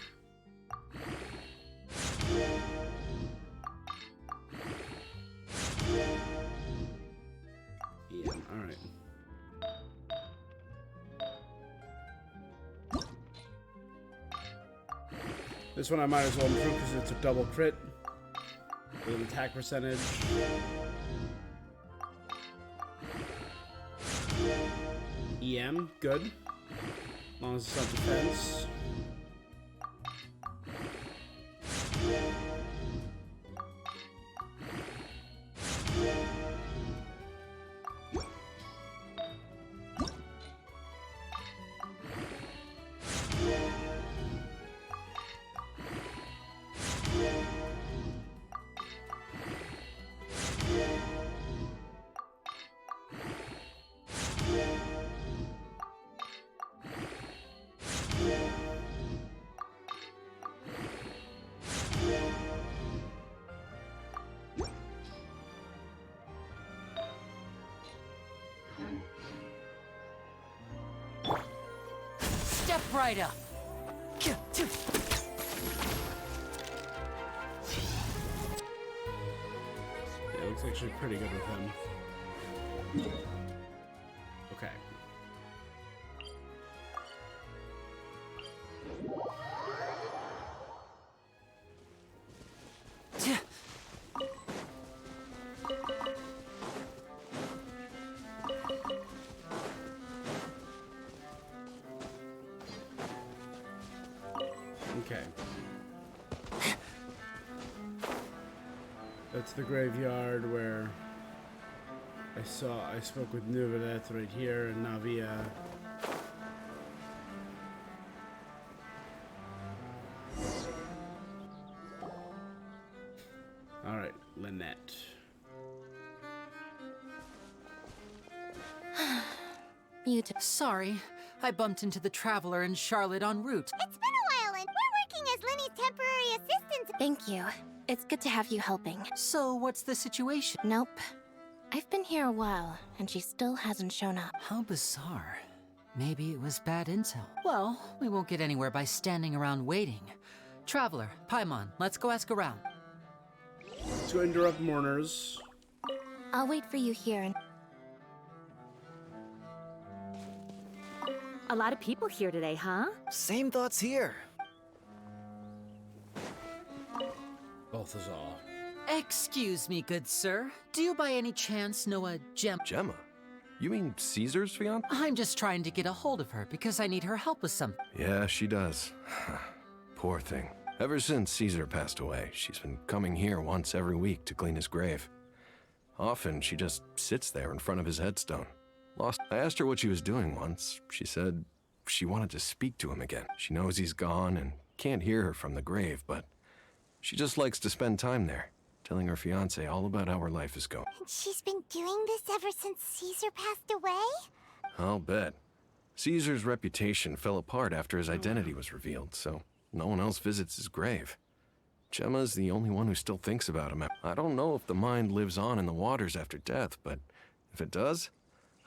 Yeah, alright. This one I might as well improve because it's a double crit with an attack percentage. EM, good. As long as it's not defense. Step right up. Looks actually pretty good with him. Okay. Okay. That's the graveyard where I spoke with Nuvadet right here, and Navia. Alright, Lynette. Sorry, I bumped into the Traveler and Charlotte en route. It's been a while, and we're working as Lyney's temporary assistants. Thank you. It's good to have you helping. So, what's the situation? Nope. I've been here a while, and she still hasn't shown up. How bizarre. Maybe it was bad intel. Well, we won't get anywhere by standing around waiting. Traveler, Paimon, let's go ask around. Let's go interrupt mourners. I'll wait for you here and... A lot of people here today, huh? Same thoughts here. Balthazar. Excuse me, good sir. Do you by any chance know a Gemma? You mean Caesar's fiancée? I'm just trying to get a hold of her because I need her help with something. Yeah, she does. Poor thing. Ever since Caesar passed away, she's been coming here once every week to clean his grave. Often, she just sits there in front of his headstone. Lost. I asked her what she was doing once. She said she wanted to speak to him again. She knows he's gone and can't hear her from the grave, but she just likes to spend time there, telling her fiancé all about how her life is going. And she's been doing this ever since Caesar passed away? I'll bet. Caesar's reputation fell apart after his identity was revealed, so no one else visits his grave. Gemma's the only one who still thinks about him. I don't know if the mind lives on in the waters after death, but if it does,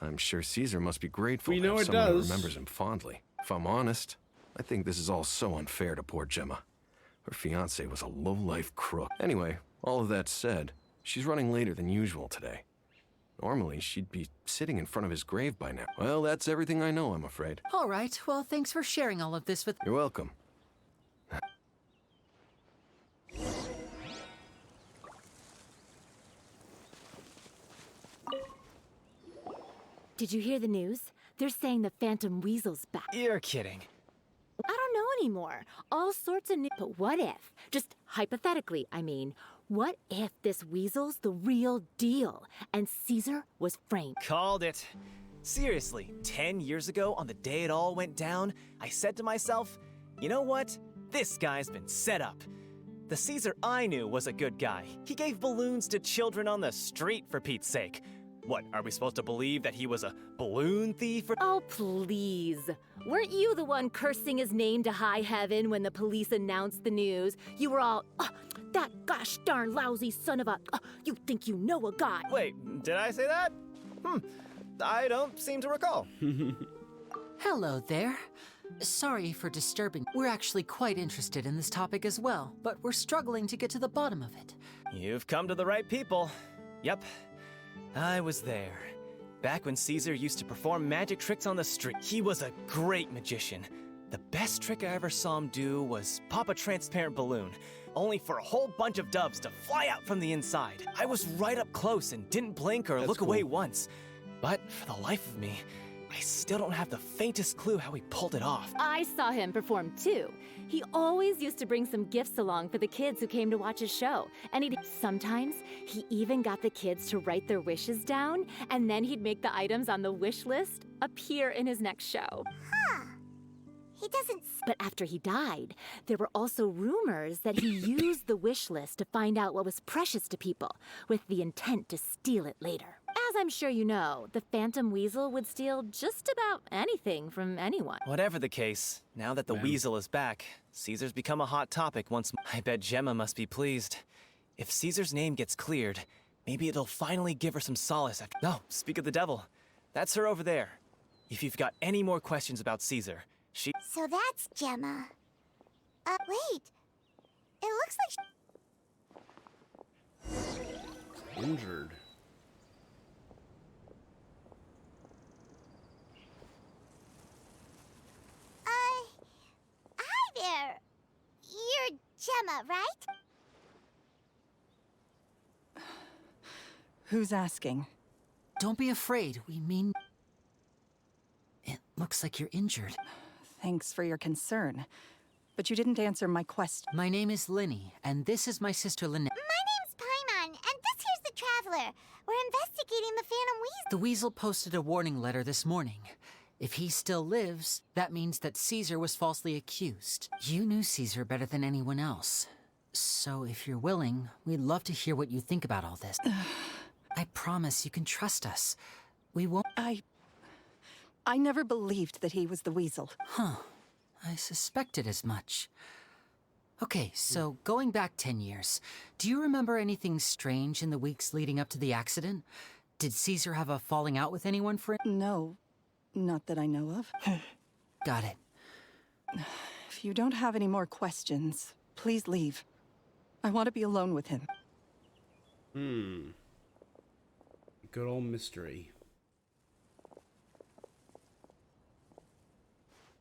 I'm sure Caesar must be grateful We to know have it someone who does. remembers him fondly. If I'm honest, I think this is all so unfair to poor Gemma. Her fiancé was a low-life crook. Anyway, all of that said, she's running later than usual today. Normally, she'd be sitting in front of his grave by now. Well, that's everything I know, I'm afraid. All right, well, thanks for sharing all of this with... You're welcome. Did you hear the news? They're saying the Phantom Weasel's back. You're kidding. I don't know anymore. All sorts of new... But what if? Just hypothetically, I mean. What if this Weasel's the real deal and Caesar was framed? Called it. Seriously, 10 years ago, on the day it all went down, I said to myself, you know what? This guy's been set up. The Caesar I knew was a good guy. He gave balloons to children on the street, for Pete's sake. What, are we supposed to believe that he was a balloon thief or— Oh, please. Weren't you the one cursing his name to high heaven when the police announced the news? You were all, that gosh darn lousy son of a, you think you know a god. Wait, did I say that? I don't seem to recall. Hello there. Sorry for disturbing. We're actually quite interested in this topic as well, but we're struggling to get to the bottom of it. You've come to the right people. Yep, I was there. Back when Caesar used to perform magic tricks on the street. He was a great magician. The best trick I ever saw him do was pop a transparent balloon, only for a whole bunch of doves to fly out from the inside. I was right up close and didn't blink or look away once. But for the life of me, I still don't have the faintest clue how he pulled it off. I saw him perform too. He always used to bring some gifts along for the kids who came to watch his show. And sometimes he even got the kids to write their wishes down, and then he'd make the items on the wish list appear in his next show. He doesn't... But after he died, there were also rumors that he used the wish list to find out what was precious to people, with the intent to steal it later. As I'm sure you know, the Phantom Weasel would steal just about anything from anyone. Whatever the case, now that the Weasel is back, Caesar's become a hot topic once more. I bet Gemma must be pleased. If Caesar's name gets cleared, maybe it'll finally give her some solace after— No, speak of the devil. That's her over there. If you've got any more questions about Caesar, she— So that's Gemma. Wait. It looks like... Injured. Hi there. You're Gemma, right? Who's asking? Don't be afraid. We mean... It looks like you're injured. Thanks for your concern. But you didn't answer my question. My name is Lyney, and this is my sister Lynette. My name's Paimon, and this here's the Traveler. We're investigating the Phantom Weasel. The Weasel posted a warning letter this morning. If he still lives, that means that Caesar was falsely accused. You knew Caesar better than anyone else. So if you're willing, we'd love to hear what you think about all this. I promise you can trust us. We won't... I never believed that he was the Weasel. Huh. I suspected as much. Okay, so going back 10 years, do you remember anything strange in the weeks leading up to the accident? Did Caesar have a falling out with anyone for it? No, not that I know of. Got it. If you don't have any more questions, please leave. I want to be alone with him. Good old mystery.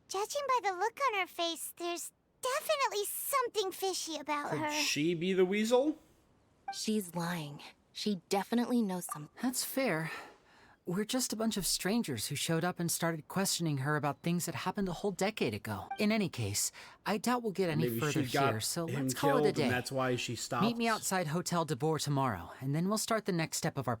Judging by the look on her face, there's definitely something fishy about Could her. she be the Weasel? She's lying. She definitely knows something. That's fair. We're just a bunch of strangers who showed up and started questioning her about things that happened a whole decade ago. In any case, I doubt we'll get any Maybe further she got here, so him let's call it a killed, day. and that's why she stopped. Meet me outside Hotel de Boer tomorrow, and then we'll start the next step of our...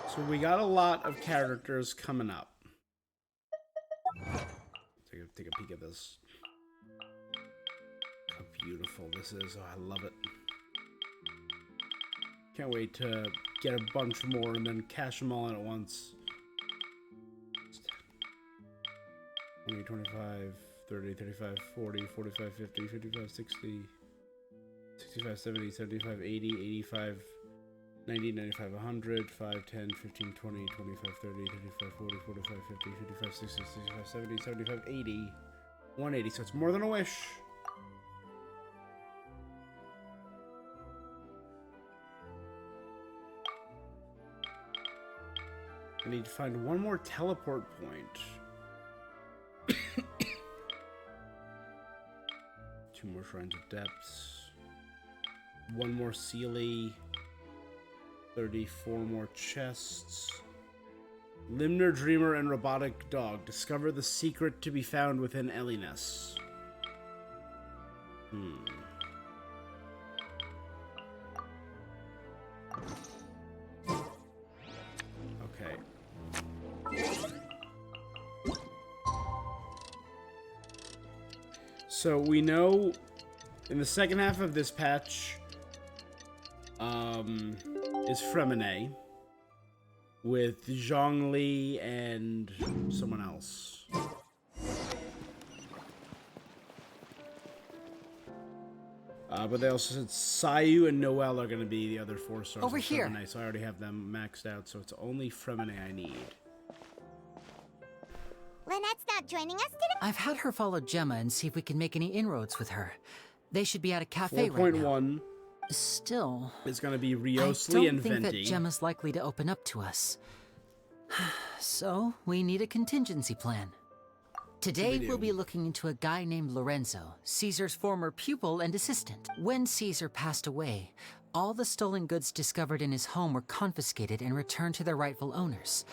So we got a lot of characters coming up. Take a peek at this. How beautiful this is. Oh, I love it. Can't wait to get a bunch more and then cash them all in at once. 20, 25, 30, 35, 40, 45, 50, 55, 60, 65, 70, 75, 80, 85, 90, 95, 100, 5, 10, 15, 20, 25, 30, 35, 40, 45, 50, 55, 60, 65, 70, 75, 80, 180. So it's more than a wish. I need to find one more teleport point. 2 more Shrines of Depths. 1 more Sealy. 34 more chests. Limner, Dreamer, and Robotic Dog. Discover the secret to be found within Eliness. Okay. So we know in the second half of this patch, is Fremine with Zhongli and someone else. But they also said Sayu and Noelle are going to be the other 4 stars. Over here. Fremine, so I already have them maxed out, so it's only Fremine I need. Lynette's not joining us today? I've had her follow Gemma and see if we can make any inroads with her. They should be at a cafe right now. 4.1 Still, is going to be I Riosli and don't think that Venti. Gemma's likely to open up to us. So, we need a contingency plan. Today, we'll be looking into a guy named Lorenzo, Caesar's former pupil and assistant. When Caesar passed away, all the stolen goods discovered in his home were confiscated and returned to their rightful owners.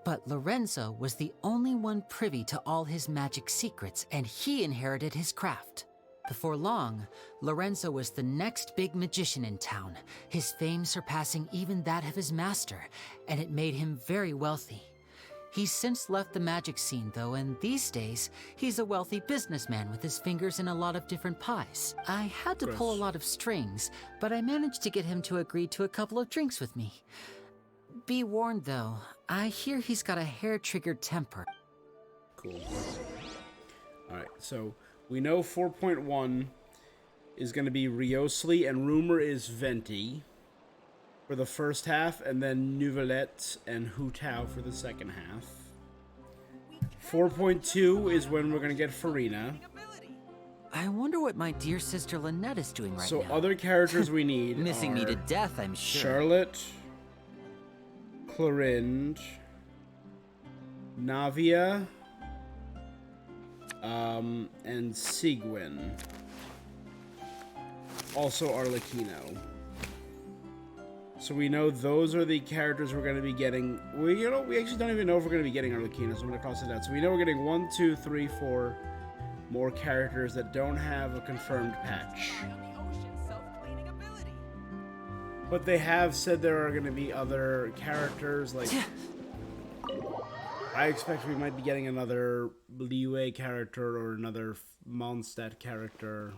But Lorenzo was the only one privy to all his magic secrets, and he inherited his craft. Before long, Lorenzo was the next big magician in town, his fame surpassing even that of his master, and it made him very wealthy. He's since left the magic scene, though, and these days, he's a wealthy businessman with his fingers in a lot of different pies. I had to pull a lot of strings, but I managed to get him to agree to a couple of drinks with me. Be warned, though, I hear he's got a hair-triggered temper. Cool. Alright, so we know 4.1 is going to be Riosli, and rumor is Venti. for the first half, and then Nouvellette and Hu Tao for the second half. 4.2 is when we're gonna get Farina. I wonder what my dear sister Lynette is doing right now. So other characters we need Missing are me to death, I'm sure. Charlotte, Clorinde, Navia, and Sigwin. Also Arlecchino. So we know those are the characters we're going to be getting. We actually don't even know if we're going to be getting Arlecchino, so I'm going to cross it out. So we know we're getting 1, 2, 3, 4 more characters that don't have a confirmed patch. But they have said there are going to be other characters, like... I expect we might be getting another Liyue character or another Mondstadt character.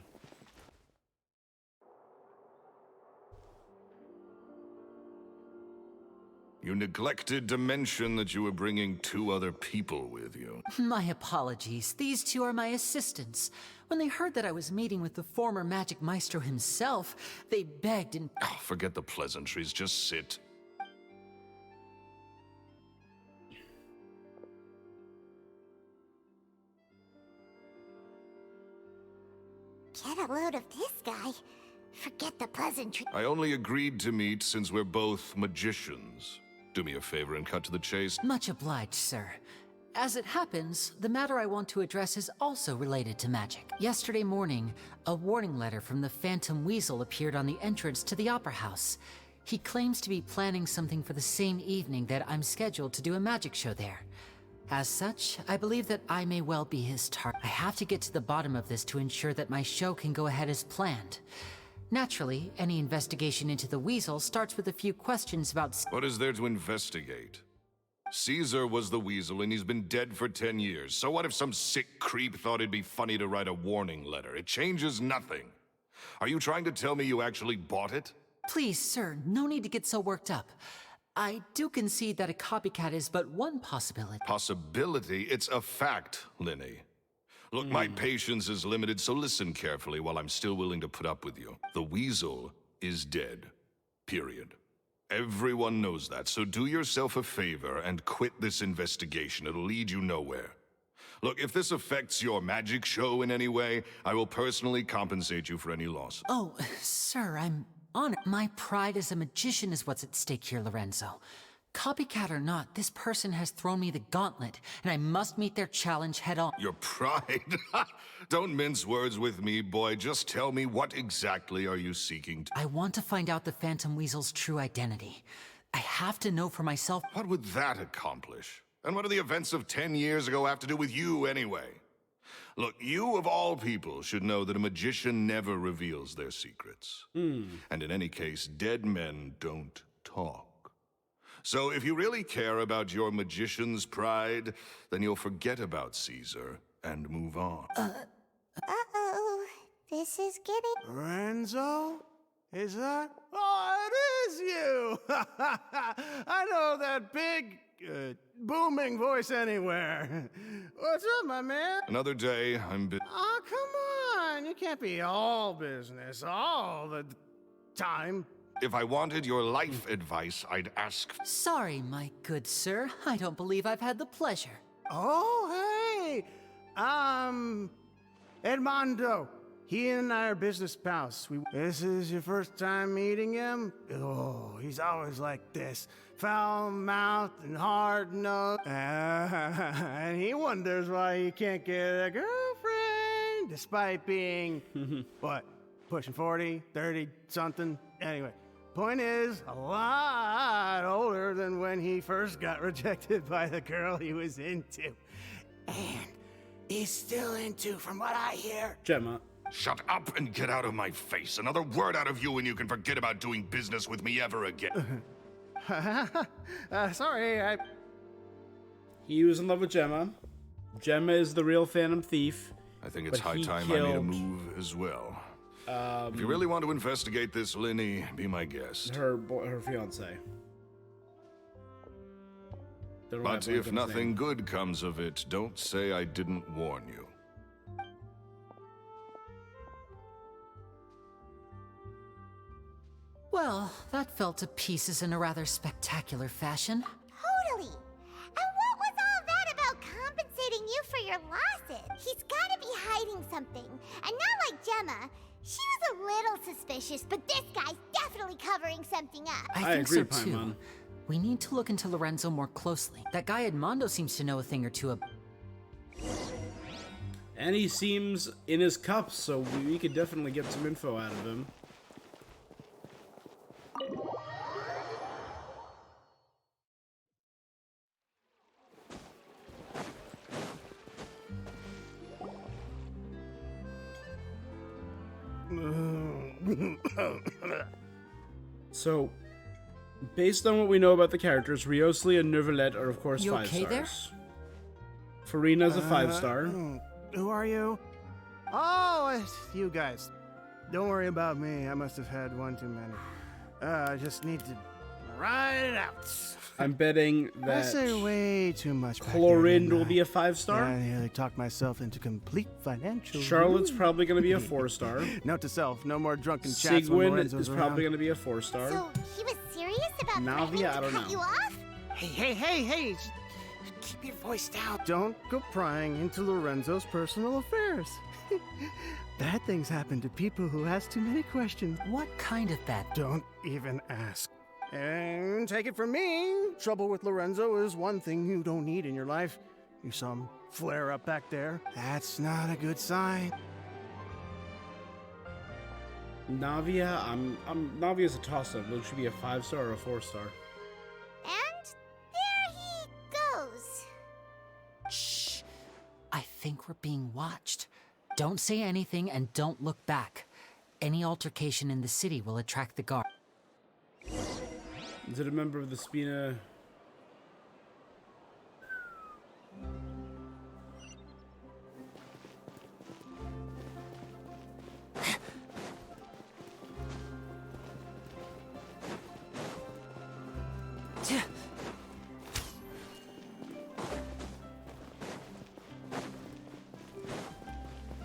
You neglected to mention that you were bringing 2 other people with you. My apologies. These 2 are my assistants. When they heard that I was meeting with the former Magic Maestro himself, they begged and... Oh, forget the pleasantries. Just sit. Get a load of this guy. Forget the pleasantry. I only agreed to meet since we're both magicians. Do me a favor and cut to the chase. Much obliged, sir. As it happens, the matter I want to address is also related to magic. Yesterday morning, a warning letter from the Phantom Weasel appeared on the entrance to the Opera House. He claims to be planning something for the same evening that I'm scheduled to do a magic show there. As such, I believe that I may well be his target. I have to get to the bottom of this to ensure that my show can go ahead as planned. Naturally, any investigation into the Weasel starts with a few questions about... What is there to investigate? Caesar was the Weasel, and he's been dead for 10 years. So what if some sick creep thought it'd be funny to write a warning letter? It changes nothing. Are you trying to tell me you actually bought it? Please, sir, no need to get so worked up. I do concede that a copycat is but one possibility. Possibility? It's a fact, Lyney. Look, my patience is limited, so listen carefully while I'm still willing to put up with you. The Weasel is dead. Period. Everyone knows that, so do yourself a favor and quit this investigation. It'll lead you nowhere. Look, if this affects your magic show in any way, I will personally compensate you for any loss. Oh, sir, I'm honored. My pride as a magician is what's at stake here, Lorenzo. Copycat or not, this person has thrown me the gauntlet, and I must meet their challenge head on. Your pride? Don't mince words with me, boy. Just tell me, what exactly are you seeking to... I want to find out the Phantom Weasel's true identity. I have to know for myself... What would that accomplish? And what do the events of 10 years ago have to do with you, anyway? Look, you of all people should know that a magician never reveals their secrets. And in any case, dead men don't talk. So if you really care about your magician's pride, then you'll forget about Caesar and move on. Uh-oh. This is getting... Lorenzo? Is that? Oh, it is you! I know that big, booming voice anywhere. What's up, my man? Another day, I'm Oh, come on! You can't be all business all the time. If I wanted your life advice, I'd ask... Sorry, my good sir. I don't believe I've had the pleasure. Oh, hey! Edmondo. He and I are business pals. This is your first time meeting him? Oh, he's always like this. Foul-mouthed and hard-nosed. And he wonders why he can't get a girlfriend, despite being, what, pushing 40, 30-something? Anyway. Point is, a lot older than when he first got rejected by the girl he was into. And he's still into, from what I hear. Gemma. Shut up and get out of my face. Another word out of you and you can forget about doing business with me ever again. Sorry, He was in love with Gemma. Gemma is the real Phantom Thief. I think it's high time I made a move as well. If you really want to investigate this, Lyney, be my guest. Her fiance. But if nothing good comes of it, don't say I didn't warn you. Well, that fell to pieces in a rather spectacular fashion. Totally. And what was all that about compensating you for your losses? He's gotta be hiding something. And not like Gemma. She was a little suspicious, but this guy's definitely covering something up. I think so agree, too. Paimon. We need to look into Lorenzo more closely. That guy Edmondo seems to know a thing or two about. And he seems in his cups, so we could definitely get some info out of him. So, based on what we know about the characters, Riosli and Neuvillette are of course You 5 okay there? stars. Farina's a 5-star. Who are you? Oh, it's you guys. Don't worry about me. I must have had one too many. I just need to ride it out. I'm betting I that say way too much. back there, Chlorinde didn't will I? be a 5-star. I nearly talked myself into complete financial. Charlotte's ruin. probably going to be a 4-star. Note to self: no more drunken chats when Sigwin Lorenzo's is probably around. going to be a 4-star. So he was serious about Navia, threatening I to don't cut know. you off? Hey! Keep your voice down. Don't go prying into Lorenzo's personal affairs. Bad things happen to people who ask too many questions. What kind of bad? Don't even ask. And take it from me, trouble with Lorenzo is one thing you don't need in your life. You saw him flare up back there. That's not a good sign. Navia, Navia's a toss-up. Will she be a 5-star or a 4-star? And there he goes. Shh. I think we're being watched. Don't say anything and don't look back. Any altercation in the city will attract the guard. Is it a member of the Spina?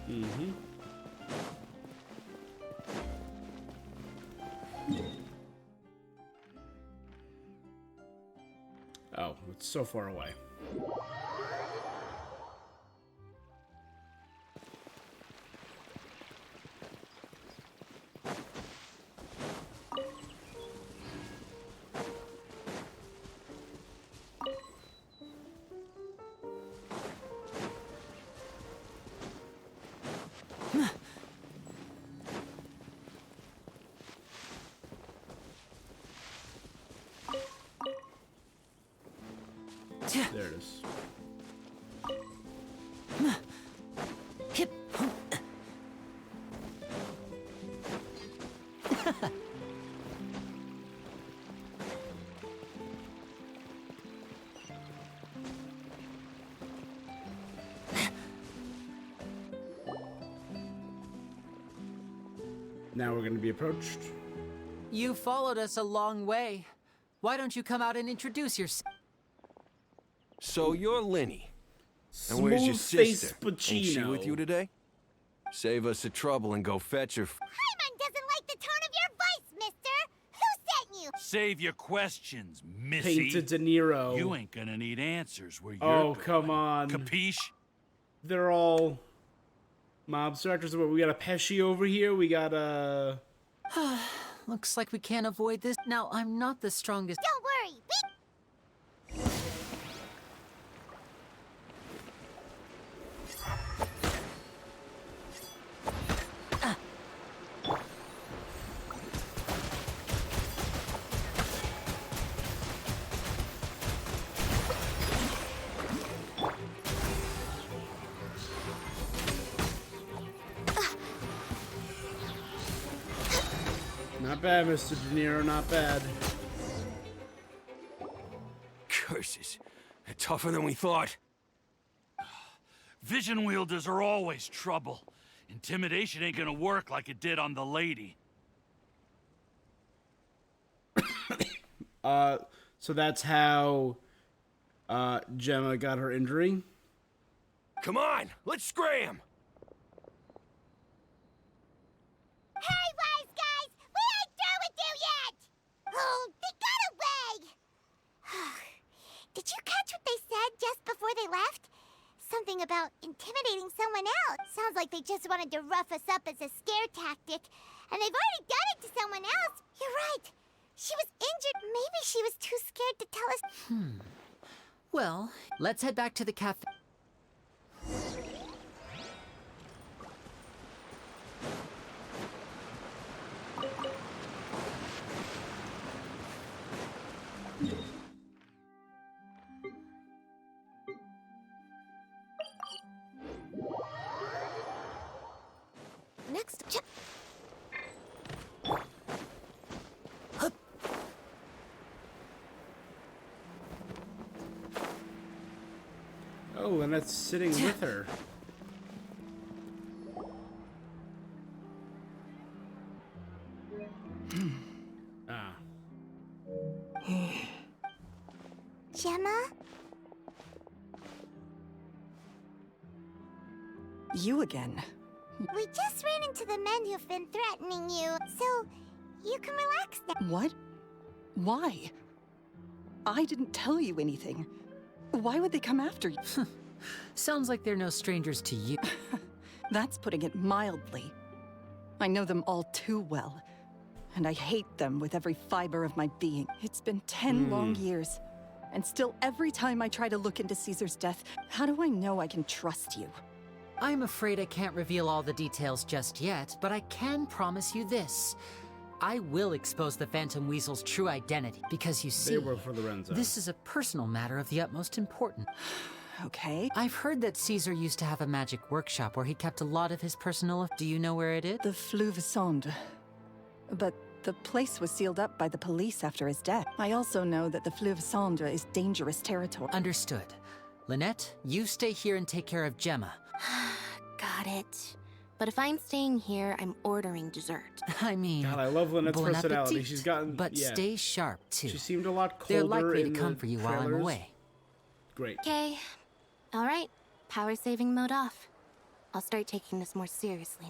Mm-hmm. Oh, it's so far away. There it is. Now we're going to be approached. You followed us a long way. Why don't you come out and introduce yourself? So you're Lyney. And where's your sister? Ain't she with you today? Save us the trouble and go fetch her. Paimon doesn't like the tone of your voice, mister. Who sent you? Save your questions, missy. Painted De Niro. You ain't gonna need answers where you're Oh, going. come on. Capiche? They're all mobster actors. We got a Pesci over here. We got a... Looks like we can't avoid this. Now, I'm not the strongest. Don't worry. Not bad, Mr. De Niro, not bad. Curses. They're tougher than we thought. Vision wielders are always trouble. Intimidation ain't gonna work like it did on the lady. So that's how Gemma got her injury. Come on, let's scram! Hey, wise guys! We ain't through with you yet! about intimidating someone else. Sounds like they just wanted to rough us up as a scare tactic. And they've already done it to someone else. You're right. She was injured. Maybe she was too scared to tell us. Well, let's head back to the cafe. Next. Oh, and that's sitting with her. Ah. Gemma? You again. We just ran into the men who've been threatening you, so you can relax now. What? Why? I didn't tell you anything. Why would they come after you? Sounds like they're no strangers to you. That's putting it mildly. I know them all too well, and I hate them with every fiber of my being. It's been 10 long years, and still every time I try to look into Caesar's death, how do I know I can trust you? I'm afraid I can't reveal all the details just yet, but I can promise you this. I will expose the Phantom Weasel's true identity, because you see, They were for Lorenzo. this is a personal matter of the utmost importance. Okay. I've heard that Caesar used to have a magic workshop where he kept a lot of his personal... Do you know where it is? The Fleuve Sonde. But the place was sealed up by the police after his death. I also know that the Fleuve Sonde is dangerous territory. Understood. Lynette, you stay here and take care of Gemma. Got it. But if I'm staying here, I'm ordering dessert. I mean... God, I love Lynette's bon personality. appetit. She's gotten... But yeah. stay sharp, too. She seemed a lot colder They're likely to in come the for you while I'm trailers. away. Great. Okay. All right. Power saving mode off. I'll start taking this more seriously.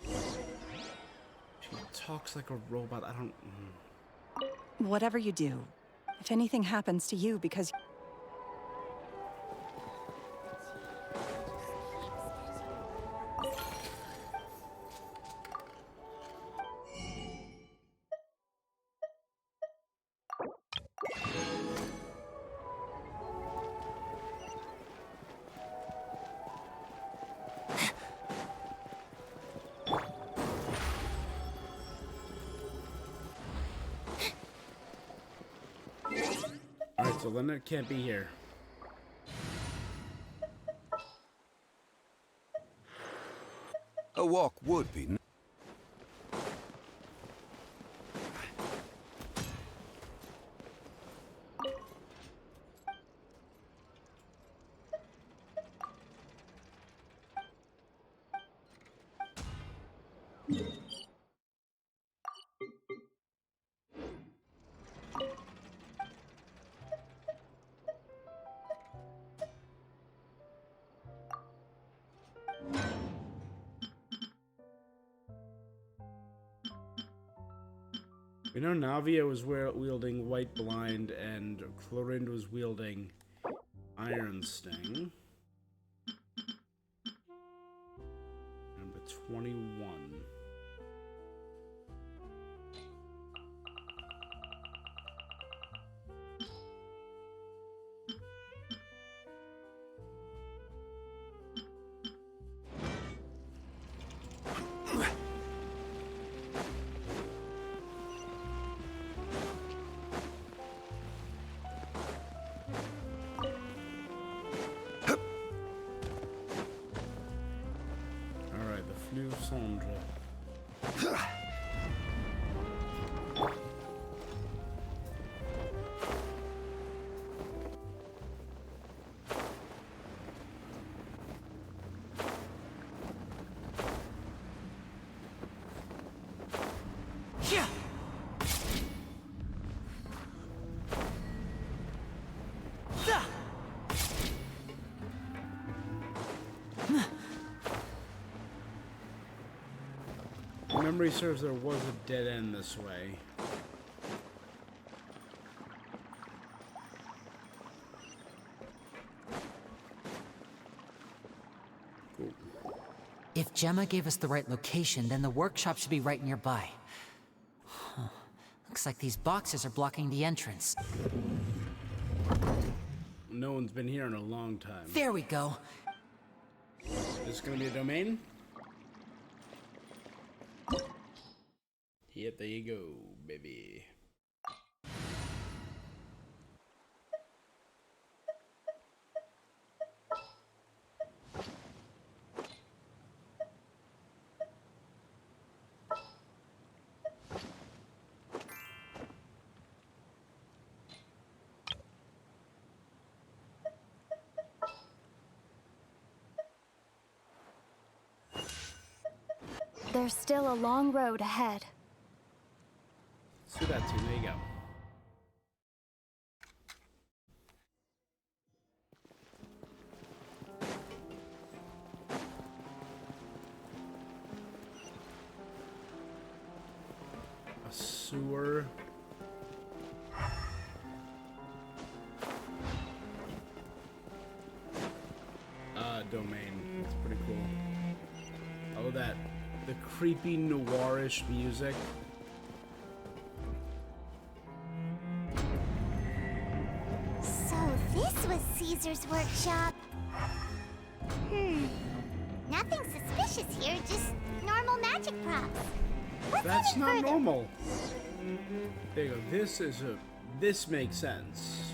She talks like a robot. I don't... Whatever you do, if anything happens to you because... Alright, so Lynette can't be here. A walk would be... We know Navia was wielding White Blind, and Clorind was wielding Iron Sting. Number 21. Sandra. Memory serves, there was a dead end this way. Gemma gave us the right location, then the workshop should be right nearby. Huh. Looks like these boxes are blocking the entrance. No one's been here in a long time. There we go. This is gonna be a domain? Yep, there you go, baby. There's still a long road ahead. Let's do that too. There you go. A sewer. Domain. It's pretty cool. Oh, that. The creepy noirish music. So this was Caesar's workshop. Nothing suspicious here, just normal magic props. What's That's even not further? normal. There you go. This makes sense.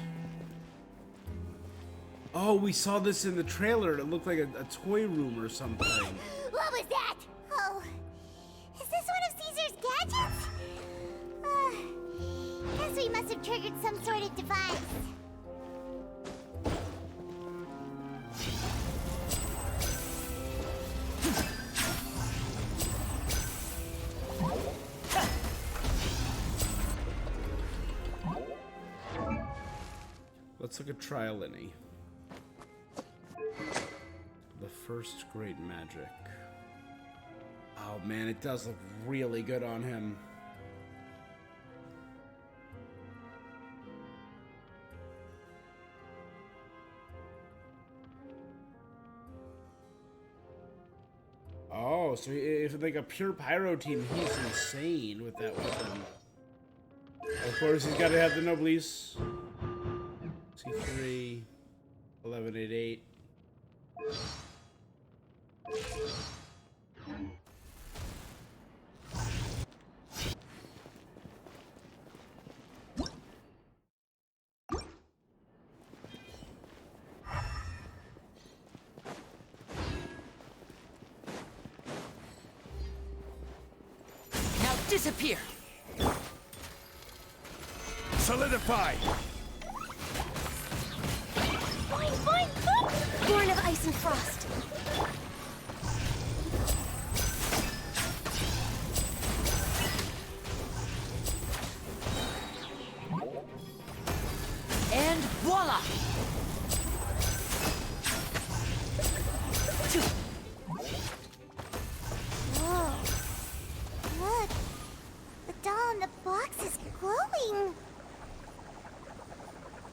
Oh, we saw this in the trailer. It looked like a toy room or something. What was that? Oh, is this one of Caesar's gadgets? Guess we must have triggered some sort of device. Let's look at Lyney. The first great magic. Oh man, it does look really good on him. Oh, so if like a pure pyro team, he's insane with that weapon. Of course, he's got to have the Noblesse. C3, 1188. Now disappear! Solidify! Boing, boing, boing! Born of ice and frost. And voila! Whoa. Look. The doll in the box is glowing.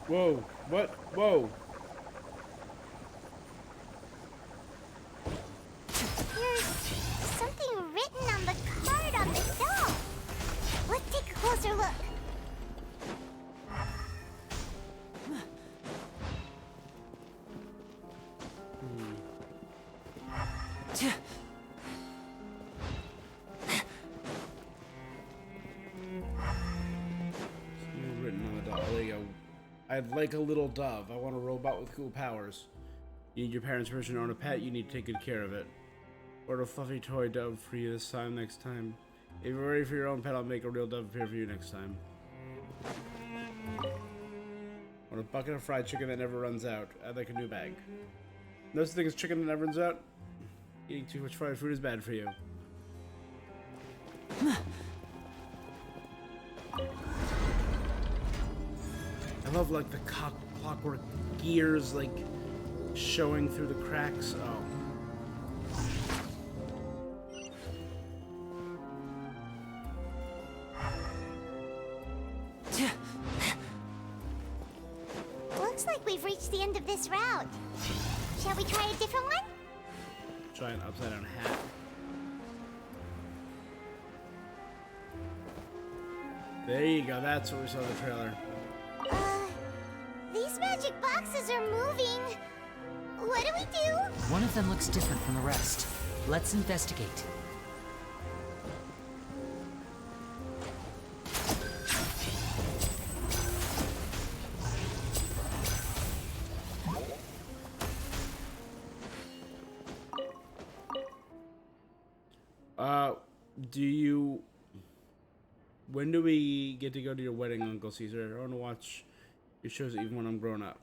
Whoa, what? Whoa. There's something written on the card on the doll. Let's take a closer look. Something written on the doll. There you go. I'd like a little dove. I want a robot with cool powers. You need your parents' permission to own a pet, you need to take good care of it. Order a fluffy toy dove for you this time next time. If you're ready for your own pet, I'll make a real dove appear for you next time. Want a bucket of fried chicken that never runs out. I'd like a new bag. No such thing as chicken that never runs out. Eating too much fried food is bad for you. I love like the clockwork gears like showing through the cracks. Oh. Looks like we've reached the end of this route. Shall we try a different one? Try an upside down hat. There you go. That's what we saw in the trailer. These magic boxes are moving. What do we do? One of them looks different from the rest. Let's investigate. When do we get to go to your wedding, Uncle Caesar? I want to watch your shows even when I'm grown up.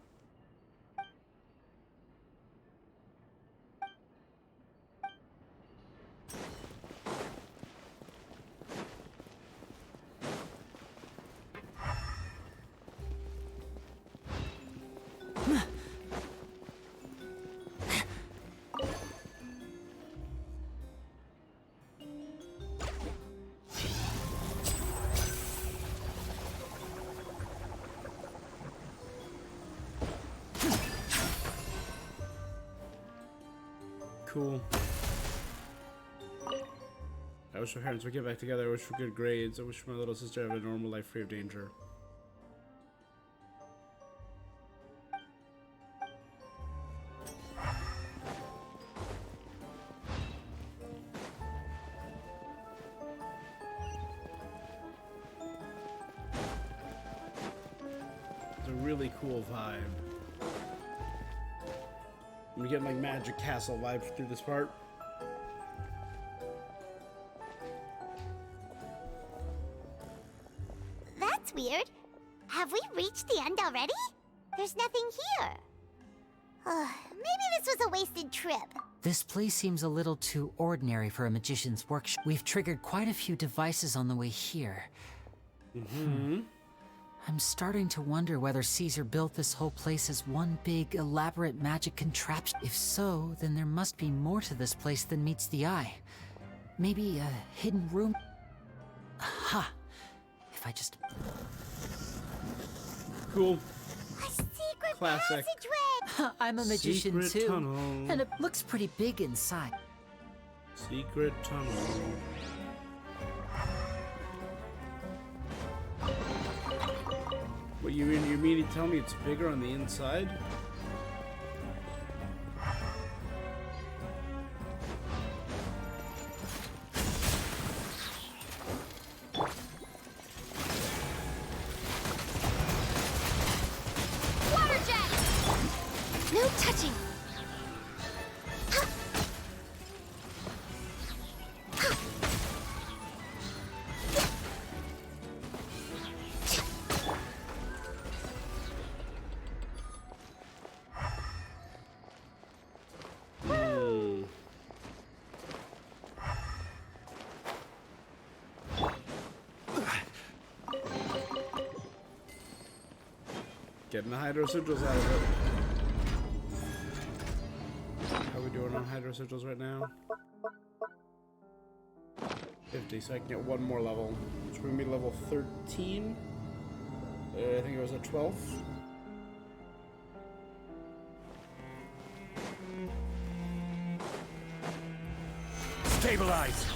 Cool. I wish my parents would get back together. I wish for good grades. I wish my little sister had a normal life free of danger. It's a really cool vibe. I'm getting like Magic Castle vibes through this part. That's weird. Have we reached the end already? There's nothing here. Maybe this was a wasted trip. This place seems a little too ordinary for a magician's workshop. We've triggered quite a few devices on the way here. I'm starting to wonder whether Caesar built this whole place as one big, elaborate magic contraption. If so, then there must be more to this place than meets the eye. Maybe a hidden room? Aha! If I just... Cool. A secret Classic. passageway! I'm a magician Secret too. tunnel. And it looks pretty big inside. Secret tunnel. What you mean to tell me it's bigger on the inside? Water jet! No touching! Getting the hydro sigils out of it. How are we doing on hydro sigils right now? 50, so I can get one more level, which would be level 13. I think it was at 12. Stabilize!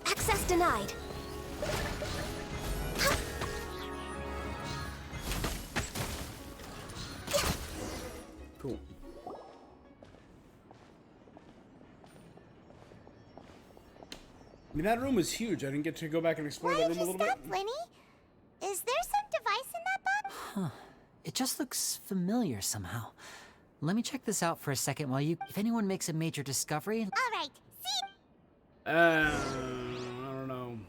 Access denied. Cool. I mean, that room was huge. I didn't get to go back and explore that room a little bit. Lyney? Is there some device in that box? Huh. It just looks familiar somehow. Let me check this out for a second while you... If anyone makes a major discovery... Alright, see? I don't know.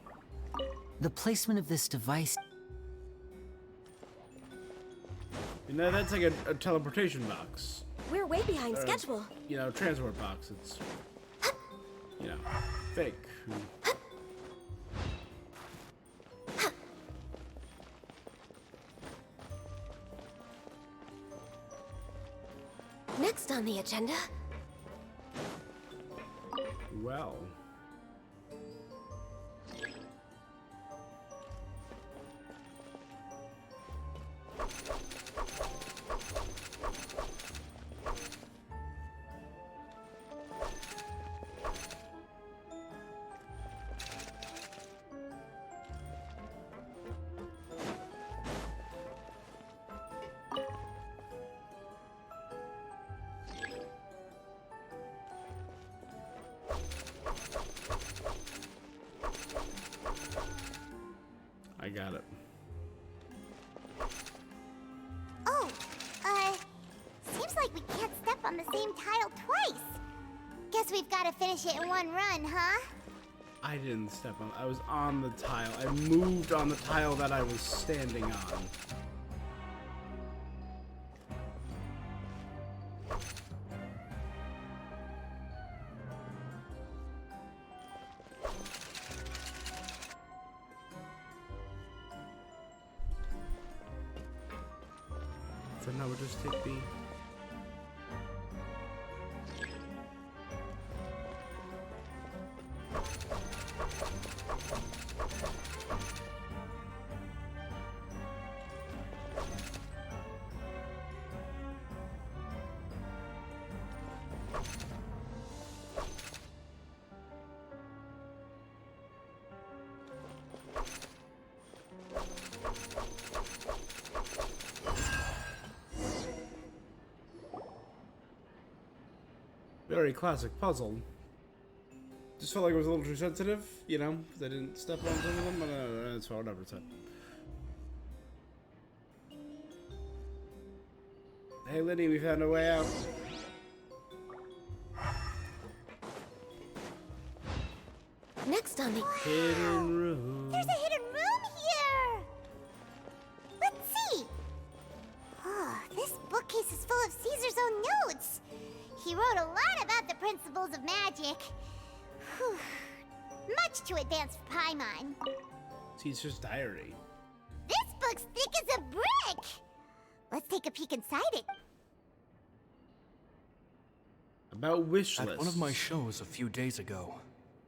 The placement of this device... You know, that's like a teleportation box. We're way behind Or, schedule. You know, transport box. It's, you know, fake. Next on the agenda. Well. I got it. Oh, seems like we can't step on the same tile twice. Guess we've got to finish it in one run, huh? I didn't step on. I was on the tile. I moved on the tile that I was standing on. So now we'll just take the... Very classic puzzle. Just felt like it was a little too sensitive, you know, because I didn't step on some of them, but that's whatever it's at. Hey, Lyney, we found a way out. Next on the hidden room. There's a hidden room here. Let's see. Oh, this bookcase is full of Caesar's own notes. He wrote a lot about the principles of magic. Whew. Much too advanced for Paimon. Caesar's diary. This book's thick as a brick. Let's take a peek inside it. About wish lists. At one of my shows a few days ago,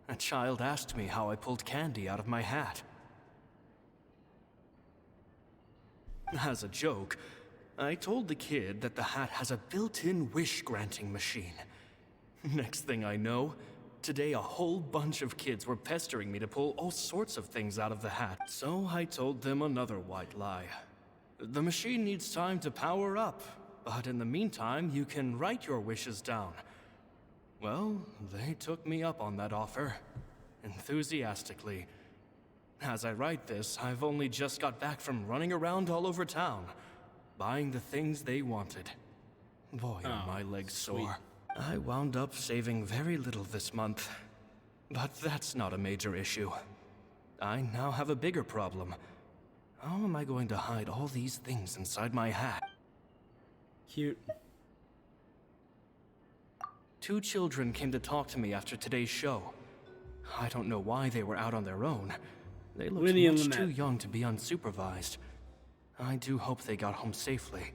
a child asked me how I pulled candy out of my hat. As a joke, I told the kid that the hat has a built-in wish-granting machine. Next thing I know, today a whole bunch of kids were pestering me to pull all sorts of things out of the hat. So I told them another white lie. The machine needs time to power up, but in the meantime, you can write your wishes down. Well, they took me up on that offer, enthusiastically. As I write this, I've only just got back from running around all over town, buying the things they wanted. Boy, are my legs sore. I wound up saving very little this month, but that's not a major issue. I now have a bigger problem. How am I going to hide all these things inside my hat? Cute. 2 children came to talk to me after today's show. I don't know why they were out on their own. They looked Lyney and much too Lynette. young to be unsupervised. I do hope they got home safely.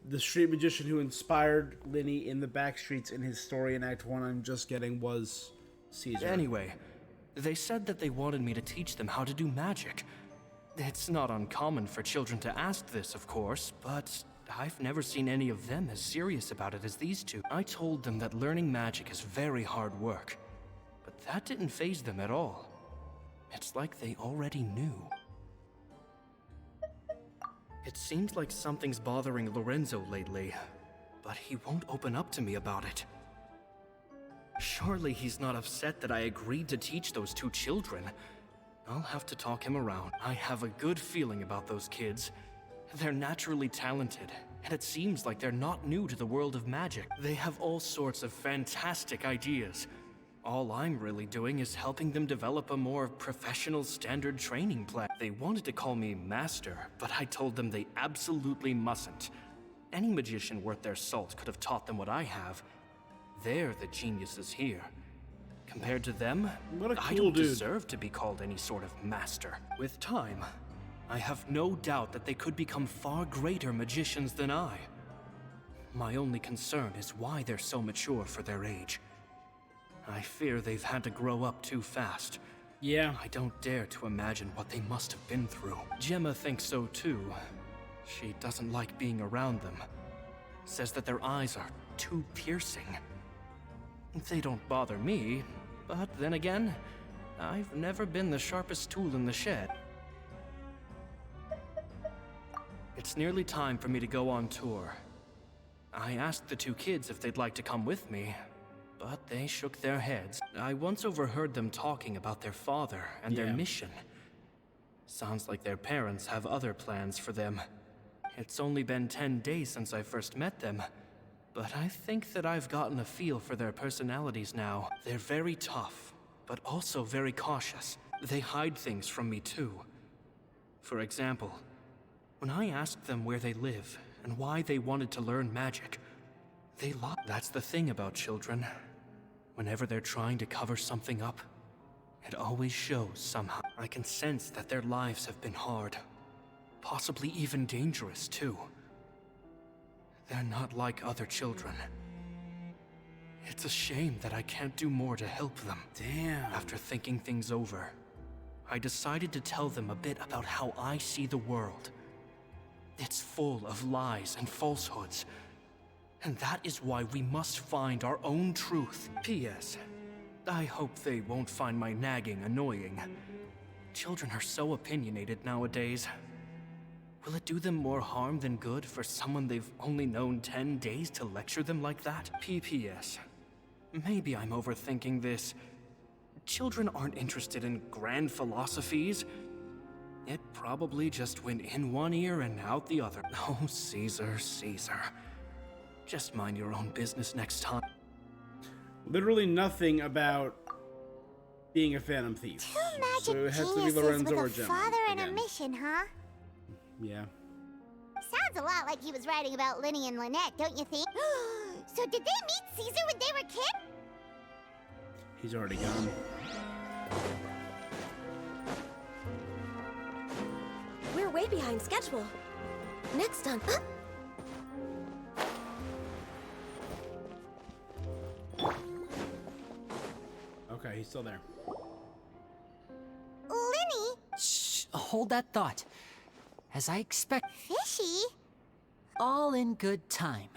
The street magician who inspired Lyney in the back streets in his story in Act 1 I'm just getting was Caesar. Anyway, they said that they wanted me to teach them how to do magic. It's not uncommon for children to ask this, of course, but I've never seen any of them as serious about it as these 2. I told them that learning magic is very hard work, but that didn't faze them at all. It's like they already knew. It seems like something's bothering Lorenzo lately, but he won't open up to me about it. Surely he's not upset that I agreed to teach those 2 children. I'll have to talk him around. I have a good feeling about those kids. They're naturally talented, and it seems like they're not new to the world of magic. They have all sorts of fantastic ideas. All I'm really doing is helping them develop a more professional standard training plan. They wanted to call me Master, but I told them they absolutely mustn't. Any magician worth their salt could have taught them what I have. They're the geniuses here. Compared to them, I don't deserve to be called any sort of master. With time, I have no doubt that they could become far greater magicians than I. My only concern is why they're so mature for their age. I fear they've had to grow up too fast. Yeah. I don't dare to imagine what they must have been through. Gemma thinks so too. She doesn't like being around them. Says that their eyes are too piercing. They don't bother me, but then again, I've never been the sharpest tool in the shed. It's nearly time for me to go on tour. I asked the 2 kids if they'd like to come with me, but they shook their heads. I once overheard them talking about their father and their mission. Sounds like their parents have other plans for them. It's only been 10 days since I first met them, but I think that I've gotten a feel for their personalities now. They're very tough, but also very cautious. They hide things from me too. For example, when I asked them where they live and why they wanted to learn magic, they lied. That's the thing about children. Whenever they're trying to cover something up, it always shows somehow. I can sense that their lives have been hard. Possibly even dangerous, too. They're not like other children. It's a shame that I can't do more to help them. Damn. After thinking things over, I decided to tell them a bit about how I see the world. It's full of lies and falsehoods. And that is why we must find our own truth. P.S. I hope they won't find my nagging annoying. Children are so opinionated nowadays. Will it do them more harm than good for someone they've only known 10 days to lecture them like that? P.P.S. Maybe I'm overthinking this. Children aren't interested in grand philosophies. It probably just went in one ear and out the other. Oh, Caesar, Caesar. Just mind your own business next time. Literally nothing about being a Phantom Thief. Two magic So it has to be geniuses Lorenzo or with a Gemma. father and again. a mission, huh? Yeah. Sounds a lot like he was writing about Lyney and Lynette, don't you think? So did they meet Caesar when they were kids? He's already gone. We're way behind schedule. Next on... Okay, he's still there. Lyney? Shh, hold that thought. As I expect... Fishy? All in good time.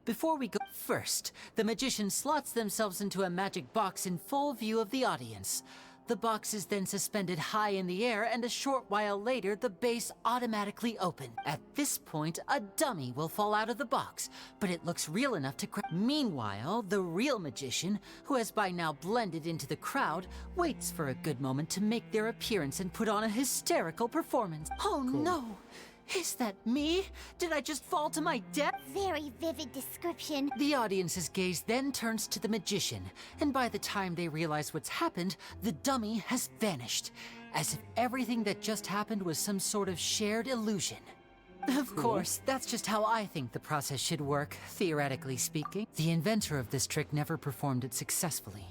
Before we go first, the magician slots themselves into a magic box in full view of the audience. The box is then suspended high in the air, and a short while later, the base automatically opens. At this point, a dummy will fall out of the box, but it looks real enough to Meanwhile, the real magician, who has by now blended into the crowd, waits for a good moment to make their appearance and put on a hysterical performance. Oh no! Is that me? Did I just fall to my death? Very vivid description. The audience's gaze then turns to the magician, and by the time they realize what's happened, the dummy has vanished, as if everything that just happened was some sort of shared illusion. Of course, that's just how I think the process should work, theoretically speaking. The inventor of this trick never performed it successfully.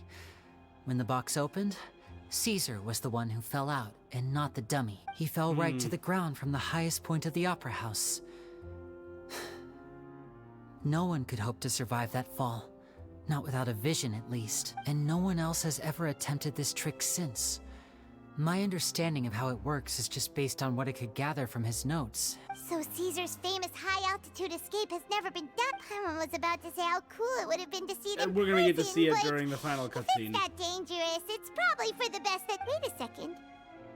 When the box opened, Caesar was the one who fell out, and not the dummy. He fell right to the ground from the highest point of the opera house. No one could hope to survive that fall. Not without a vision, at least. And no one else has ever attempted this trick since. My understanding of how it works is just based on what I could gather from his notes. So Caesar's famous high-altitude escape has never been done? Paimon was about to say how cool it would have been to see them. And we're gonna get to see it like, during the final if cutscene. it's that dangerous, it's probably for the best that... Wait a second.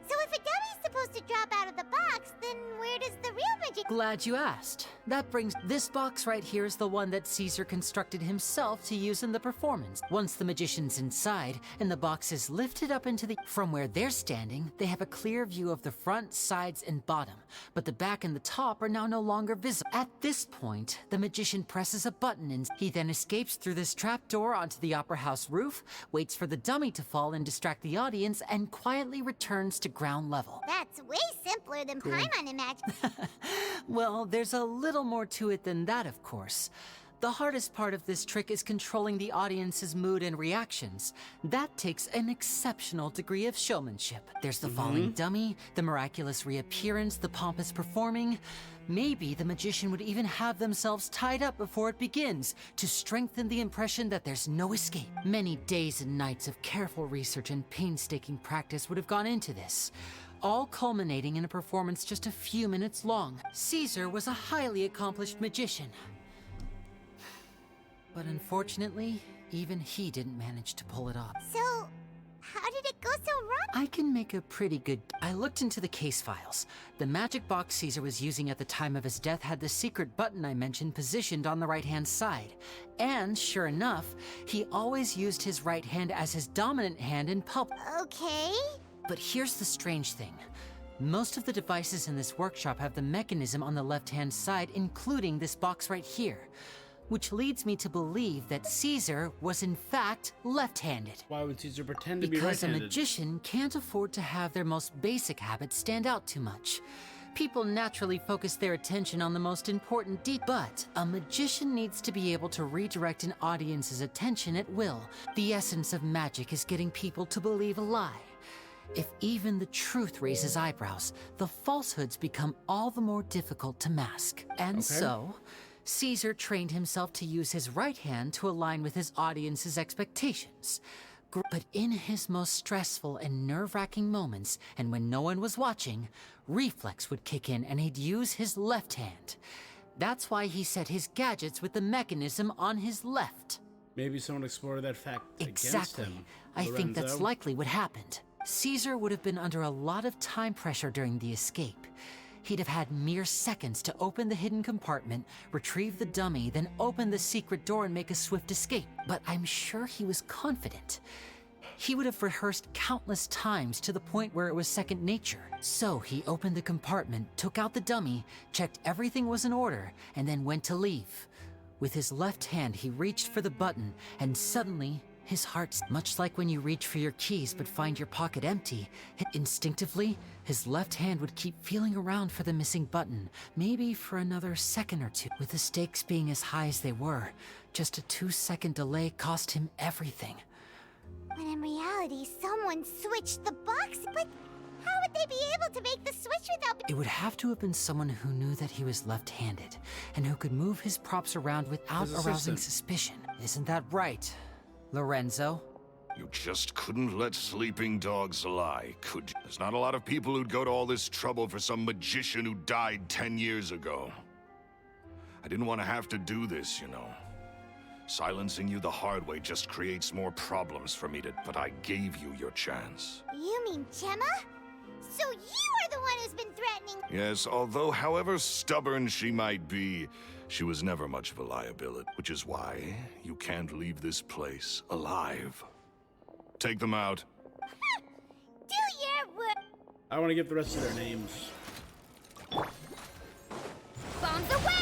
So if a dummy's supposed to drop out of the box, then where does the real magic... Glad you asked. That brings... This box right here is the one that Caesar constructed himself to use in the performance. Once the magician's inside, and the box is lifted up into the... From where they're standing, they have a clear view of the front, sides, and bottom. But the back and the top are now no longer visible. At this point, the magician presses a button and he then escapes through this trapdoor onto the opera house roof, waits for the dummy to fall and distract the audience, and quietly returns to ground level. That's way simpler than Paimon imagined. Well, there's a little more to it than that, of course. The hardest part of this trick is controlling the audience's mood and reactions. That takes an exceptional degree of showmanship. There's the falling dummy, the miraculous reappearance, the pompous performing. Maybe the magician would even have themselves tied up before it begins to strengthen the impression that there's no escape. Many days and nights of careful research and painstaking practice would have gone into this, all culminating in a performance just a few minutes long. Caesar was a highly accomplished magician. But unfortunately, even he didn't manage to pull it off. So, how did it go so wrong? I can make a pretty good... I looked into the case files. The magic box Caesar was using at the time of his death had the secret button I mentioned positioned on the right-hand side. And, sure enough, he always used his right hand as his dominant hand in public. Okay. But here's the strange thing. Most of the devices in this workshop have the mechanism on the left-hand side, including this box right here. Which leads me to believe that Caesar was in fact left-handed. Why would Caesar pretend to be Because a right-handed? magician can't afford to have their most basic habits stand out too much. People naturally focus their attention on the most important details, but a magician needs to be able to redirect an audience's attention at will. The essence of magic is getting people to believe a lie. If even the truth raises eyebrows, the falsehoods become all the more difficult to mask. And so, Caesar trained himself to use his right hand to align with his audience's expectations. But in his most stressful and nerve-wracking moments, and when no one was watching, reflex would kick in and he'd use his left hand. That's why he set his gadgets with the mechanism on his left. Maybe someone explored that fact against Exactly. him. I think that's Lorenzo. likely what happened. Caesar would have been under a lot of time pressure during the escape. He'd have had mere seconds to open the hidden compartment, retrieve the dummy, then open the secret door and make a swift escape. But I'm sure he was confident. He would have rehearsed countless times to the point where it was second nature. So he opened the compartment, took out the dummy, checked everything was in order, and then went to leave. With his left hand, he reached for the button, and suddenly, his heart, much like when you reach for your keys but find your pocket empty, instinctively, his left hand would keep feeling around for the missing button, maybe for another second or two. With the stakes being as high as they were, just a 2-second delay cost him everything. When in reality, someone switched the box. But how would they be able to make the switch without... It would have to have been someone who knew that he was left-handed, and who could move his props around without His arousing assistant. suspicion. Isn't that right, Lorenzo? You just couldn't let sleeping dogs lie, could you? There's not a lot of people who'd go to all this trouble for some magician who died 10 years ago. I didn't want to have to do this, you know. Silencing you the hard way just creates more problems for me but I gave you your chance. You mean Gemma? So you are the one who's been threatening... Yes, although however stubborn she might be, she was never much of a liability, which is why you can't leave this place alive. Take them out. Do your work. I want to get the rest of their names. Bombs away!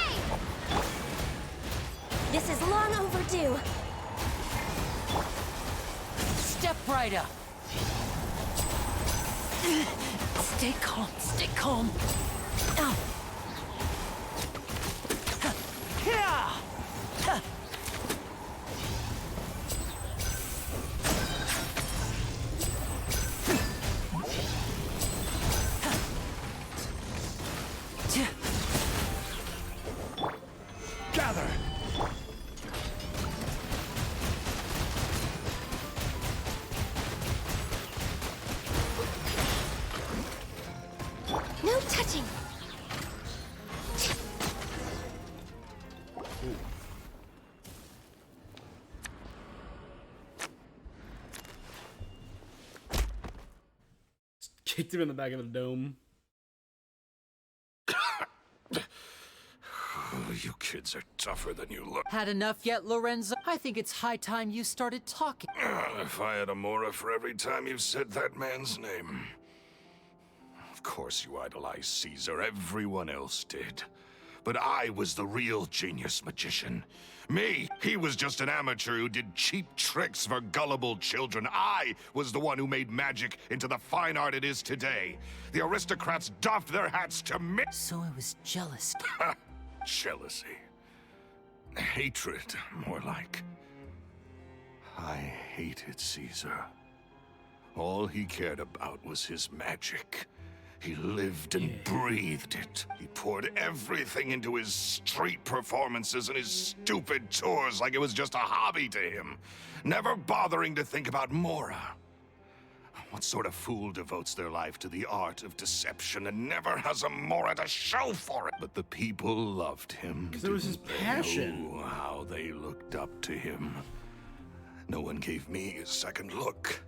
This is long overdue. Step right up. Stay calm, stay calm. Ow. Gather! No touching. Kicked him in the back of the dome. You kids are tougher than you look. Had enough yet, Lorenzo? I think it's high time you started talking. If I had a Mora for every time you've said that man's name. Of course you idolized Caesar, everyone else did. But I was the real genius magician. Me, he was just an amateur who did cheap tricks for gullible children. I was the one who made magic into the fine art it is today. The aristocrats doffed their hats to me. So it was jealous. Jealousy. Hatred, more like. I hated Caesar. All he cared about was his magic. He lived and breathed it. He poured everything into his street performances and his stupid tours like it was just a hobby to him, never bothering to think about Mora. What sort of fool devotes their life to the art of deception and never has a Mora to show for it? But the people loved him. Because it was his passion. Oh, how they looked up to him. No one gave me a second look.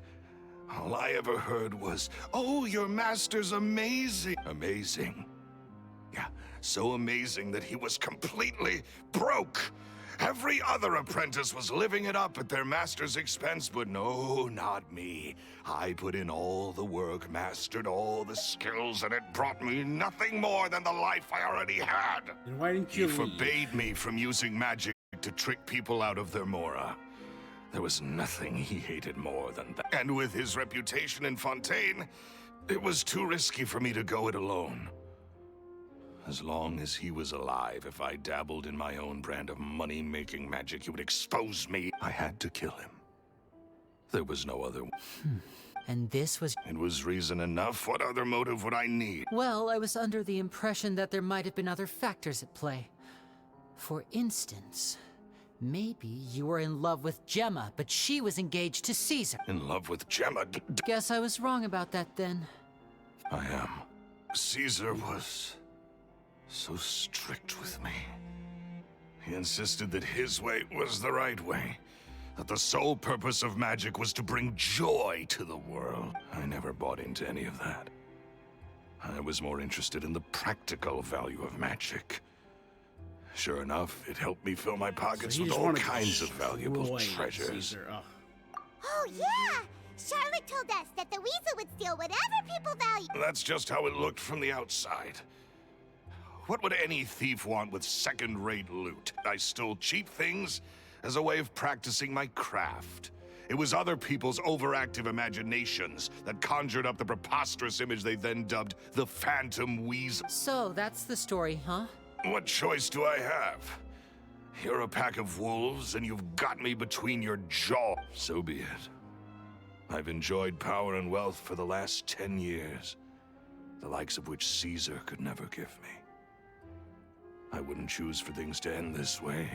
All I ever heard was, "Oh, your master's amazing." Amazing. Yeah, so amazing that he was completely broke. Every other apprentice was living it up at their master's expense, but no, not me. I put in all the work, mastered all the skills, and it brought me nothing more than the life I already had. And why didn't you He forbade me from using magic to trick people out of their mora. There was nothing he hated more than that. And with his reputation in Fontaine, it was too risky for me to go it alone. As long as he was alive, if I dabbled in my own brand of money-making magic, he would expose me. I had to kill him. There was no other. And this was... It was reason enough. What other motive would I need? Well, I was under the impression that there might have been other factors at play. For instance, maybe you were in love with Gemma, but she was engaged to Caesar. In love with Gemma? Guess I was wrong about that then. I am. Caesar was so strict with me. He insisted that his way was the right way. That the sole purpose of magic was to bring joy to the world. I never bought into any of that. I was more interested in the practical value of magic. Sure enough, it helped me fill my pockets with all kinds of valuable treasures. Oh, yeah! Charlotte told us that the weasel would steal whatever people value. That's just how it looked from the outside. What would any thief want with second-rate loot? I stole cheap things as a way of practicing my craft. It was other people's overactive imaginations that conjured up the preposterous image they then dubbed the Phantom Weasel. So, that's the story, huh? What choice do I have? You're a pack of wolves, and you've got me between your jaws. So be it. I've enjoyed power and wealth for the last 10 years, the likes of which Caesar could never give me. I wouldn't choose for things to end this way,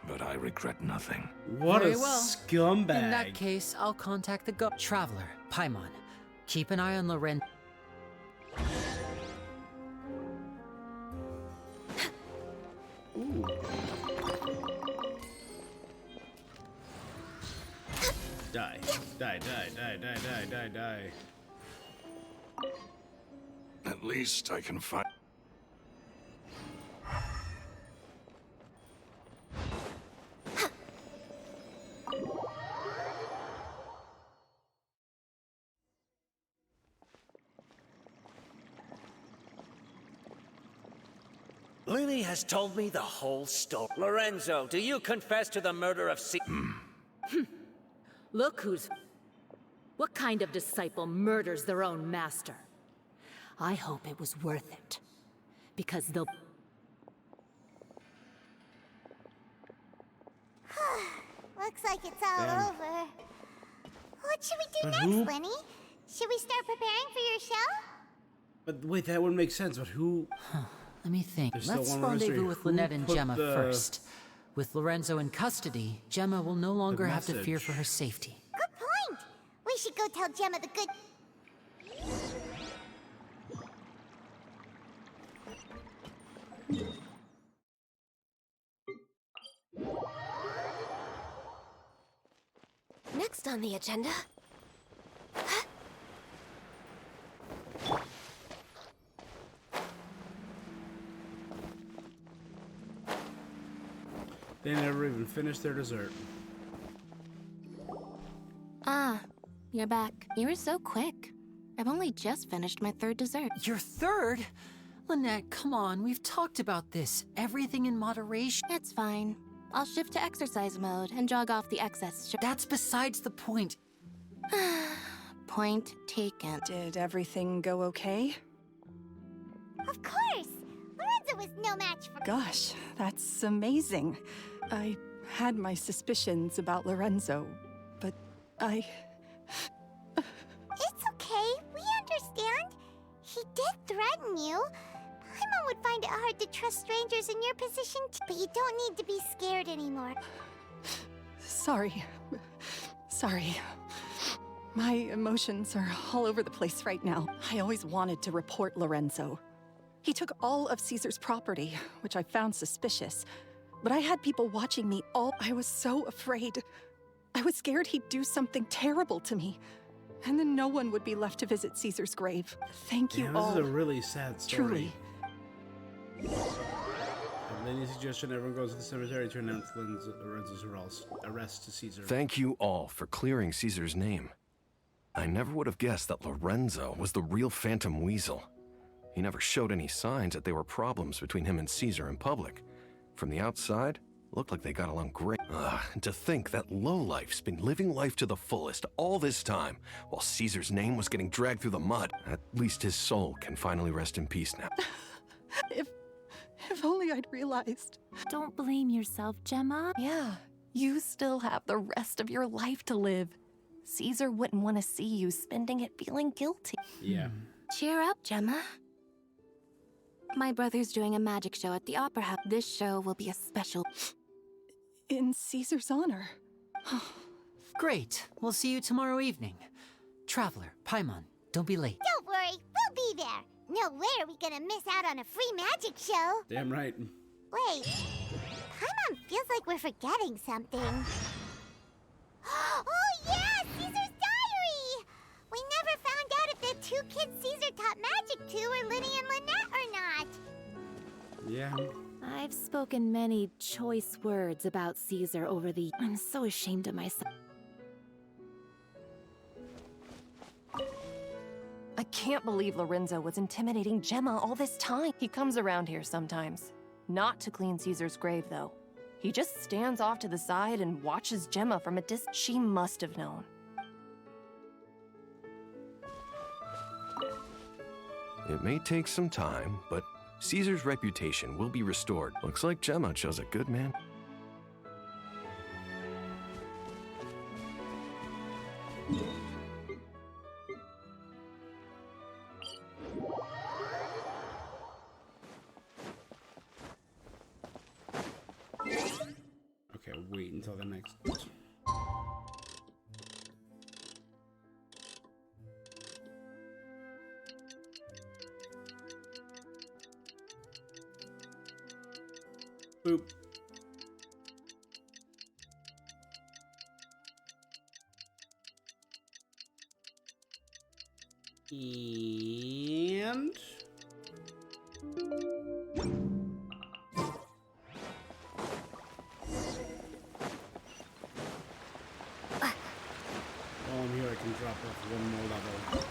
but I regret nothing. What Very a well. scumbag. In that case, I'll contact the Traveler, Paimon. Keep an eye on Loren. Ooh. Die. Die, die, die, die, die, die, die. At least I can find... Lyney has told me the whole story. Lorenzo, do you confess to the murder of Look who's... What kind of disciple murders their own master? I hope it was worth it. Because they'll... Looks like it's all Damn. over. What should we do But next, who- Lyney? Should we start preparing for your show? But wait, that wouldn't make sense, but who... Let me think. There's still Let's one more mystery. rendezvous with Who Lynette and put Gemma the- first. With Lorenzo in custody, Gemma will no longer have to fear message. for her safety. Good point. We should go tell Gemma the good... Next on the agenda. They never even finished their dessert. Ah, you're back. You were so quick. I've only just finished my third dessert. Your third? Lynette, come on, we've talked about this. Everything in moderation. It's fine. I'll shift to exercise mode and jog off the excess sugar. That's besides the point. Point taken. Did everything go okay? Of course! Lorenzo was no match for... Gosh, that's amazing. I had my suspicions about Lorenzo, but I... It's okay. We understand. He did threaten you. Paimon would find it hard to trust strangers in your position, but you don't need to be scared anymore. Sorry. Sorry. My emotions are all over the place right now. I always wanted to report Lorenzo. He took all of Caesar's property, which I found suspicious. But I had people watching me all... I was so afraid. I was scared he'd do something terrible to me. And then no one would be left to visit Caesar's grave. Thank you Damn, all. this is a really sad story. Truly. At Lyney's suggestion: everyone goes to the cemetery to announce Lorenzo's arrest to Caesar. Thank you all for clearing Caesar's name. I never would have guessed that Lorenzo was the real Phantom Weasel. He never showed any signs that there were problems between him and Caesar in public. From the outside, looked like they got along great. And to think that lowlife's been living life to the fullest all this time, while Caesar's name was getting dragged through the mud. At least his soul can finally rest in peace now. If only I'd realized. Don't blame yourself, Gemma. Yeah, you still have the rest of your life to live. Caesar wouldn't want to see you spending it feeling guilty. Yeah. Cheer up, Gemma. My brother's doing a magic show at the Opera House. This show will be a special... In Caesar's honor. Great. We'll see you tomorrow evening. Traveler, Paimon, don't be late. Don't worry, we'll be there. No way are we gonna miss out on a free magic show. Damn right. Wait, Paimon feels like we're forgetting something. Oh yeah, Caesar's diary! We never found out if the two kids Caesar taught magic to were Lyney and Lynette or not. Yeah. I've spoken many choice words about Caesar over the... I'm so ashamed of myself. I can't believe Lorenzo was intimidating Gemma all this time. He comes around here sometimes. Not to clean Caesar's grave, though. He just stands off to the side and watches Gemma from a distance. She must have known. It may take some time, but Caesar's reputation will be restored. Looks like Gemma chose a good man. Okay, wait until the next... Boop. And... while I'm here, I can drop off one more level.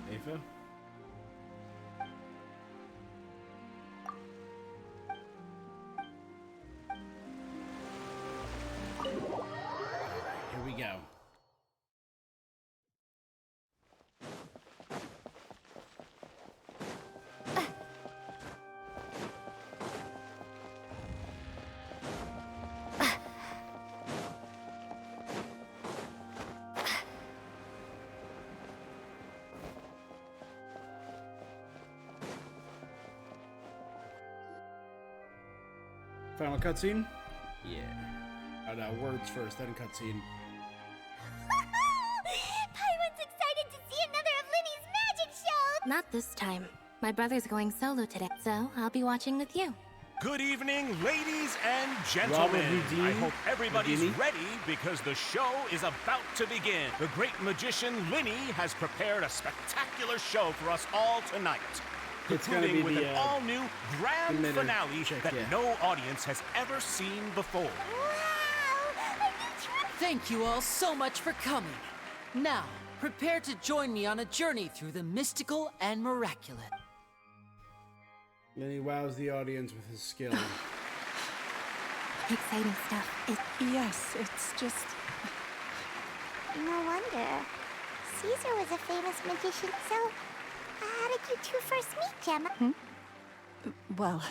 Ava? Here we go. Final cutscene? Yeah. Oh no, words first, then cutscene. Paimon's excited to see another of Lyney's magic shows! Not this time. My brother's going solo today, so I'll be watching with you. Good evening, ladies and Robert gentlemen. Houdini? I hope everybody's Houdini? ready because the show is about to begin. The great magician Lyney has prepared a spectacular show for us all tonight. It's gonna Concluding be with the, an all-new grand minute finale check, that yeah. no audience has ever seen before. Thank you all so much for coming. Now, prepare to join me on a journey through the mystical and miraculous. Then he wows the audience with his skill. Exciting stuff. Yes, it's just... No wonder. Caesar was a famous magician, so how did you two first meet, Gemma? Well,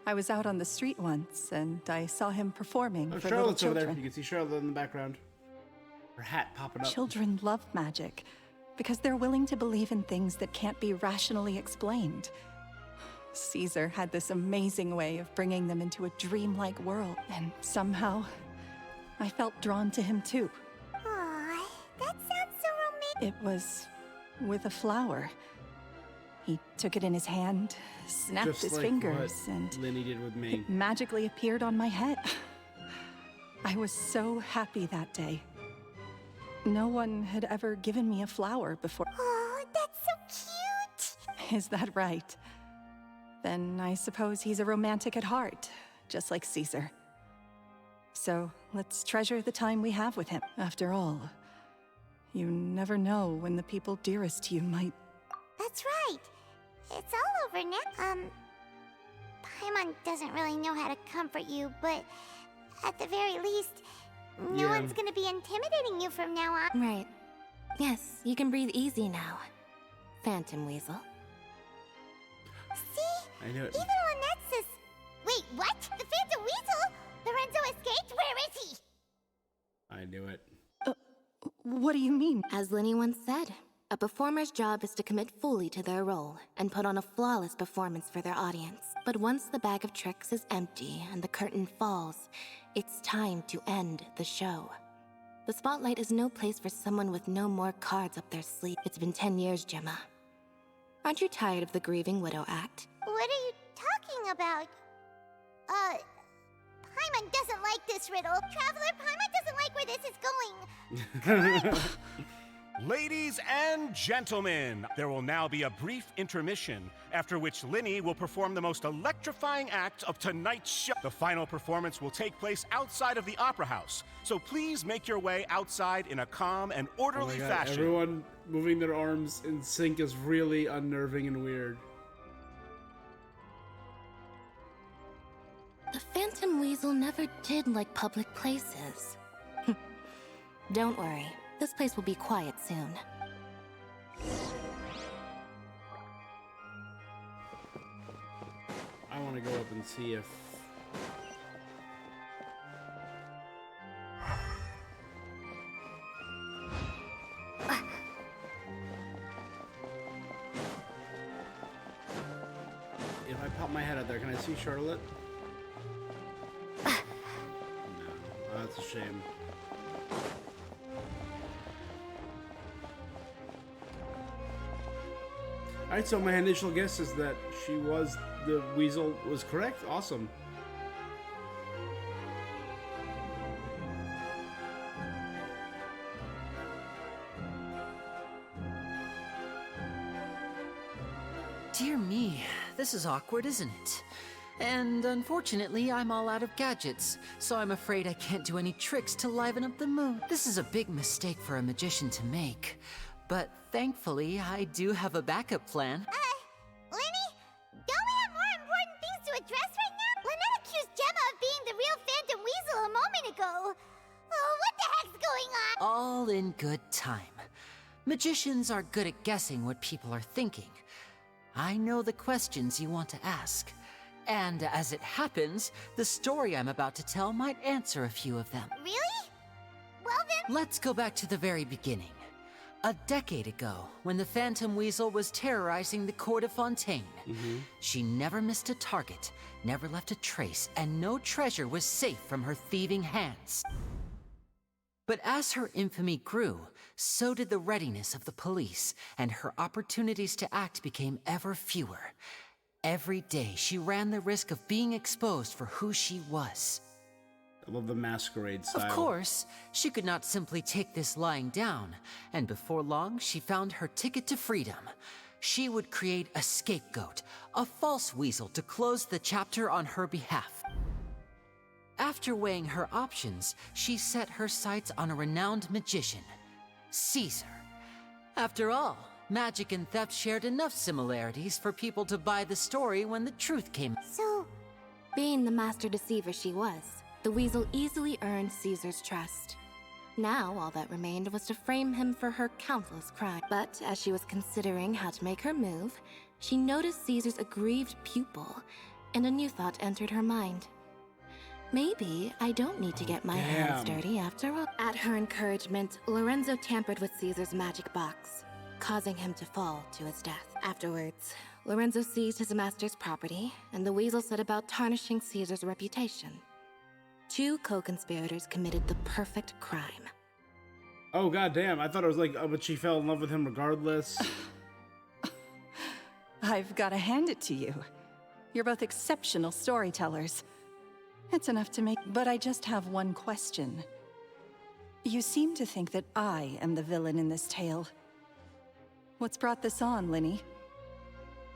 I was out on the street once, and I saw him performing Oh, for little Charlotte's over there. children. You can see Charlotte in the background. Her hat popping up. Children love magic because they're willing to believe in things that can't be rationally explained. Caesar had this amazing way of bringing them into a dreamlike world, and somehow I felt drawn to him too. Aw, that sounds so romantic. It was with a flower. He took it in his hand, snapped Just his like fingers, what and Lyney did with me. it magically appeared on my head. I was so happy that day. No one had ever given me a flower before. Oh, that's so cute. Is that right? Then I suppose he's a romantic at heart, just like Caesar. So let's treasure the time we have with him. After all, you never know when the people dearest to you might... That's right. It's all over now. Paimon doesn't really know how to comfort you, but at the very least, no one's gonna be intimidating you from now on. Right. Yes, you can breathe easy now. Phantom Weasel. See? I knew it. Even Lynette says... Wait, what? The Phantom Weasel? Lorenzo escaped? Where is he? I knew it. What do you mean? As Lyney once said, a performer's job is to commit fully to their role and put on a flawless performance for their audience. But once the bag of tricks is empty and the curtain falls, it's time to end the show. The spotlight is no place for someone with no more cards up their sleeve. It's been 10 years, Gemma. Aren't you tired of the grieving widow act? What are you talking about? Paimon doesn't like this riddle. Traveler, Paimon doesn't like where this is going. Ladies and gentlemen, there will now be a brief intermission, after which Lyney will perform the most electrifying act of tonight's show. The final performance will take place outside of the Opera House, so please make your way outside in a calm and orderly fashion. Everyone moving their arms in sync is really unnerving and weird. The Phantom Weasel never did like public places. Don't worry, this place will be quiet soon. I want to go up and see if... If I pop my head out there, can I see Charlotte? No. Oh, that's a shame. Alright, so my initial guess is that the weasel was correct. Awesome. Dear me, this is awkward, isn't it? And unfortunately, I'm all out of gadgets, so I'm afraid I can't do any tricks to liven up the mood. This is a big mistake for a magician to make, but thankfully, I do have a backup plan. Lyney? Don't we have more important things to address right now? Lynette accused Gemma of being the real Phantom Weasel a moment ago. Oh, what the heck's going on? All in good time. Magicians are good at guessing what people are thinking. I know the questions you want to ask. And as it happens, the story I'm about to tell might answer a few of them. Really? Well then... Let's go back to the very beginning. A decade ago, when the Phantom Weasel was terrorizing the court of Fontaine, she never missed a target, never left a trace, and no treasure was safe from her thieving hands. But as her infamy grew, so did the readiness of the police, and her opportunities to act became ever fewer. Every day, she ran the risk of being exposed for who she was. I love the masquerade style. Of course, she could not simply take this lying down, and before long, she found her ticket to freedom. She would create a scapegoat, a false weasel to close the chapter on her behalf. After weighing her options, she set her sights on a renowned magician, Caesar. After all, magic and theft shared enough similarities for people to buy the story when the truth came. So, being the master deceiver she was, the weasel easily earned Caesar's trust. Now, all that remained was to frame him for her countless crimes. But as she was considering how to make her move, she noticed Caesar's aggrieved pupil and a new thought entered her mind. Maybe I don't need to get my hands dirty after all. At her encouragement, Lorenzo tampered with Caesar's magic box, causing him to fall to his death. Afterwards, Lorenzo seized his master's property, and the weasel set about tarnishing Caesar's reputation. Two co-conspirators committed the perfect crime. Oh, goddamn. I thought it was like, oh, but she fell in love with him regardless. I've got to hand it to you. You're both exceptional storytellers. It's enough to make... But I just have one question. You seem to think that I am the villain in this tale. What's brought this on, Lyney?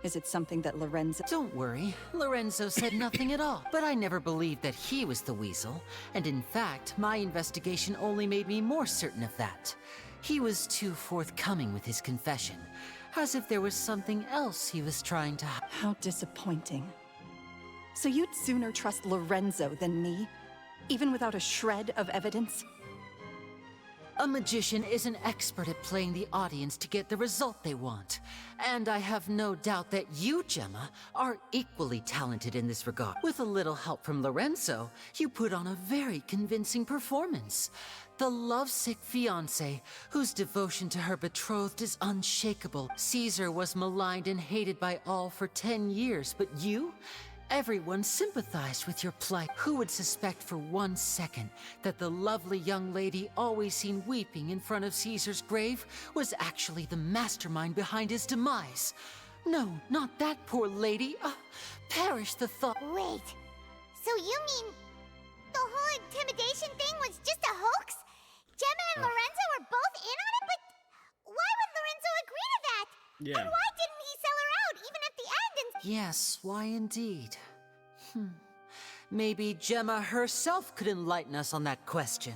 Is it something that Lorenzo... Don't worry, Lorenzo said nothing at all. But I never believed that he was the weasel. And in fact, my investigation only made me more certain of that. He was too forthcoming with his confession. As if there was something else he was trying to hide. How disappointing. So you'd sooner trust Lorenzo than me? Even without a shred of evidence? A magician is an expert at playing the audience to get the result they want. And I have no doubt that you, Gemma, are equally talented in this regard. With a little help from Lorenzo, you put on a very convincing performance. The lovesick fiancé, whose devotion to her betrothed is unshakable. Caesar was maligned and hated by all for 10 years, but you? Everyone sympathized with your plight. Who would suspect for 1 second that the lovely young lady always seen weeping in front of Caesar's grave was actually the mastermind behind his demise? No, not that poor lady. Perish the thought. Wait, so you mean the whole intimidation thing was just a hoax? Gemma and Lorenzo were both in on it, but why would Lorenzo agree to that? Yeah. And why didn't he sell her out even at the end? Yes, why indeed? Maybe Gemma herself could enlighten us on that question.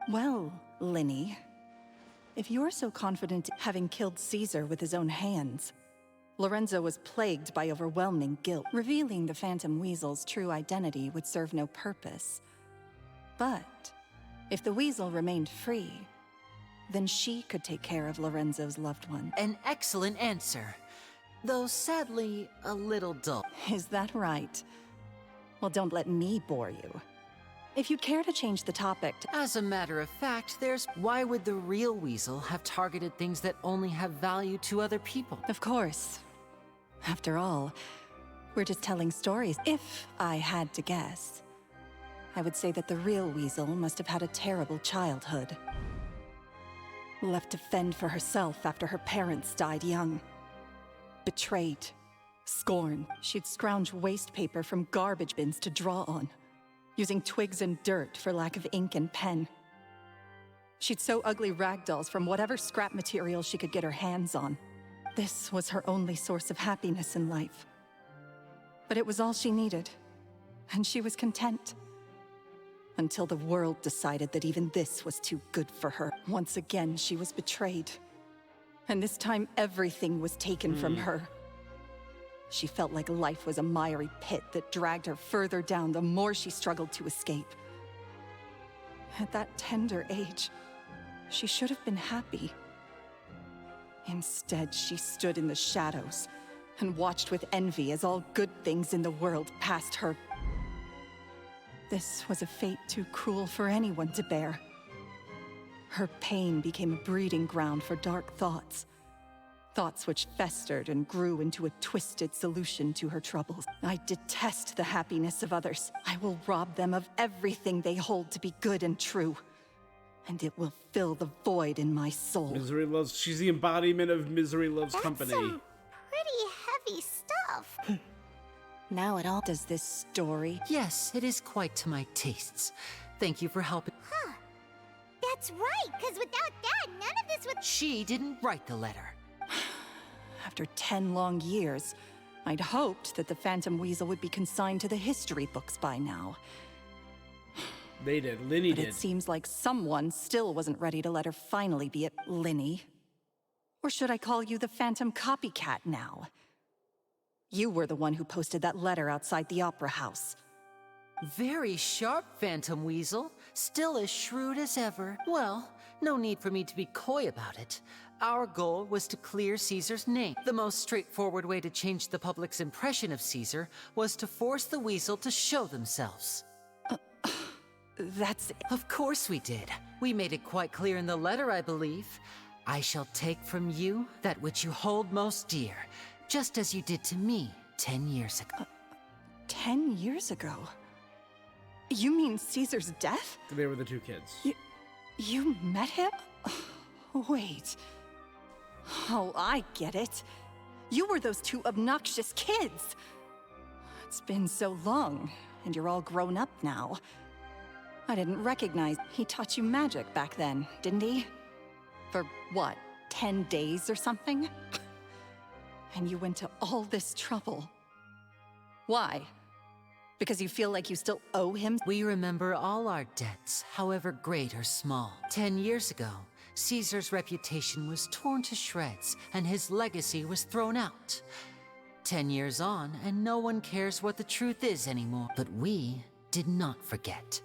Well, Lyney, if you're so confident having killed Caesar with his own hands, Lorenzo was plagued by overwhelming guilt. Revealing the Phantom Weasel's true identity would serve no purpose. But if the Weasel remained free, then she could take care of Lorenzo's loved one. An excellent answer, though sadly a little dull. Is that right? Well, don't let me bore you. If you'd care to change the topic As a matter of fact, why would the real Weasel have targeted things that only have value to other people? Of course. After all, we're just telling stories. If I had to guess, I would say that the real Weasel must have had a terrible childhood. Left to fend for herself after her parents died young. Betrayed. Scorned. She'd scrounge waste paper from garbage bins to draw on, using twigs and dirt for lack of ink and pen. She'd sew ugly ragdolls from whatever scrap material she could get her hands on. This was her only source of happiness in life. But it was all she needed, and she was content. Until the world decided that even this was too good for her. Once again, she was betrayed. And this time, everything was taken from her. She felt like life was a miry pit that dragged her further down the more she struggled to escape. At that tender age, she should have been happy. Instead, she stood in the shadows and watched with envy as all good things in the world passed her. This was a fate too cruel for anyone to bear. Her pain became a breeding ground for dark thoughts. Thoughts which festered and grew into a twisted solution to her troubles. I detest the happiness of others. I will rob them of everything they hold to be good and true. And it will fill the void in my soul. Misery loves... She's the embodiment of misery loves company. Some pretty heavy stuff. Now it all... Does this story... Yes, it is quite to my tastes. Thank you for helping. Huh. That's right, because without that, none of this would... She didn't write the letter. After 10 long years, I'd hoped that the Phantom Weasel would be consigned to the history books by now. They did. Lyney But did. it seems like someone still wasn't ready to let her finally be at Lyney. Or should I call you the Phantom Copycat now? You were the one who posted that letter outside the Opera House. Very sharp, Phantom Weasel. Still as shrewd as ever. Well, no need for me to be coy about it. Our goal was to clear Caesar's name. The most straightforward way to change the public's impression of Caesar was to force the weasel to show themselves. That's it. Of course we did. We made it quite clear in the letter, I believe. I shall take from you that which you hold most dear, just as you did to me 10 years ago. 10 years ago? You mean Caesar's death? They were the two kids. You met him? Wait. Oh, I get it. You were those two obnoxious kids. It's been so long, and you're all grown up now. I didn't recognize he taught you magic back then, didn't he? For what, 10 days or something? And you went to all this trouble. Why? Because you feel like you still owe him? We remember all our debts, however great or small. 10 years ago, Caesar's reputation was torn to shreds, and his legacy was thrown out. 10 years on, and no one cares what the truth is anymore. But we did not forget.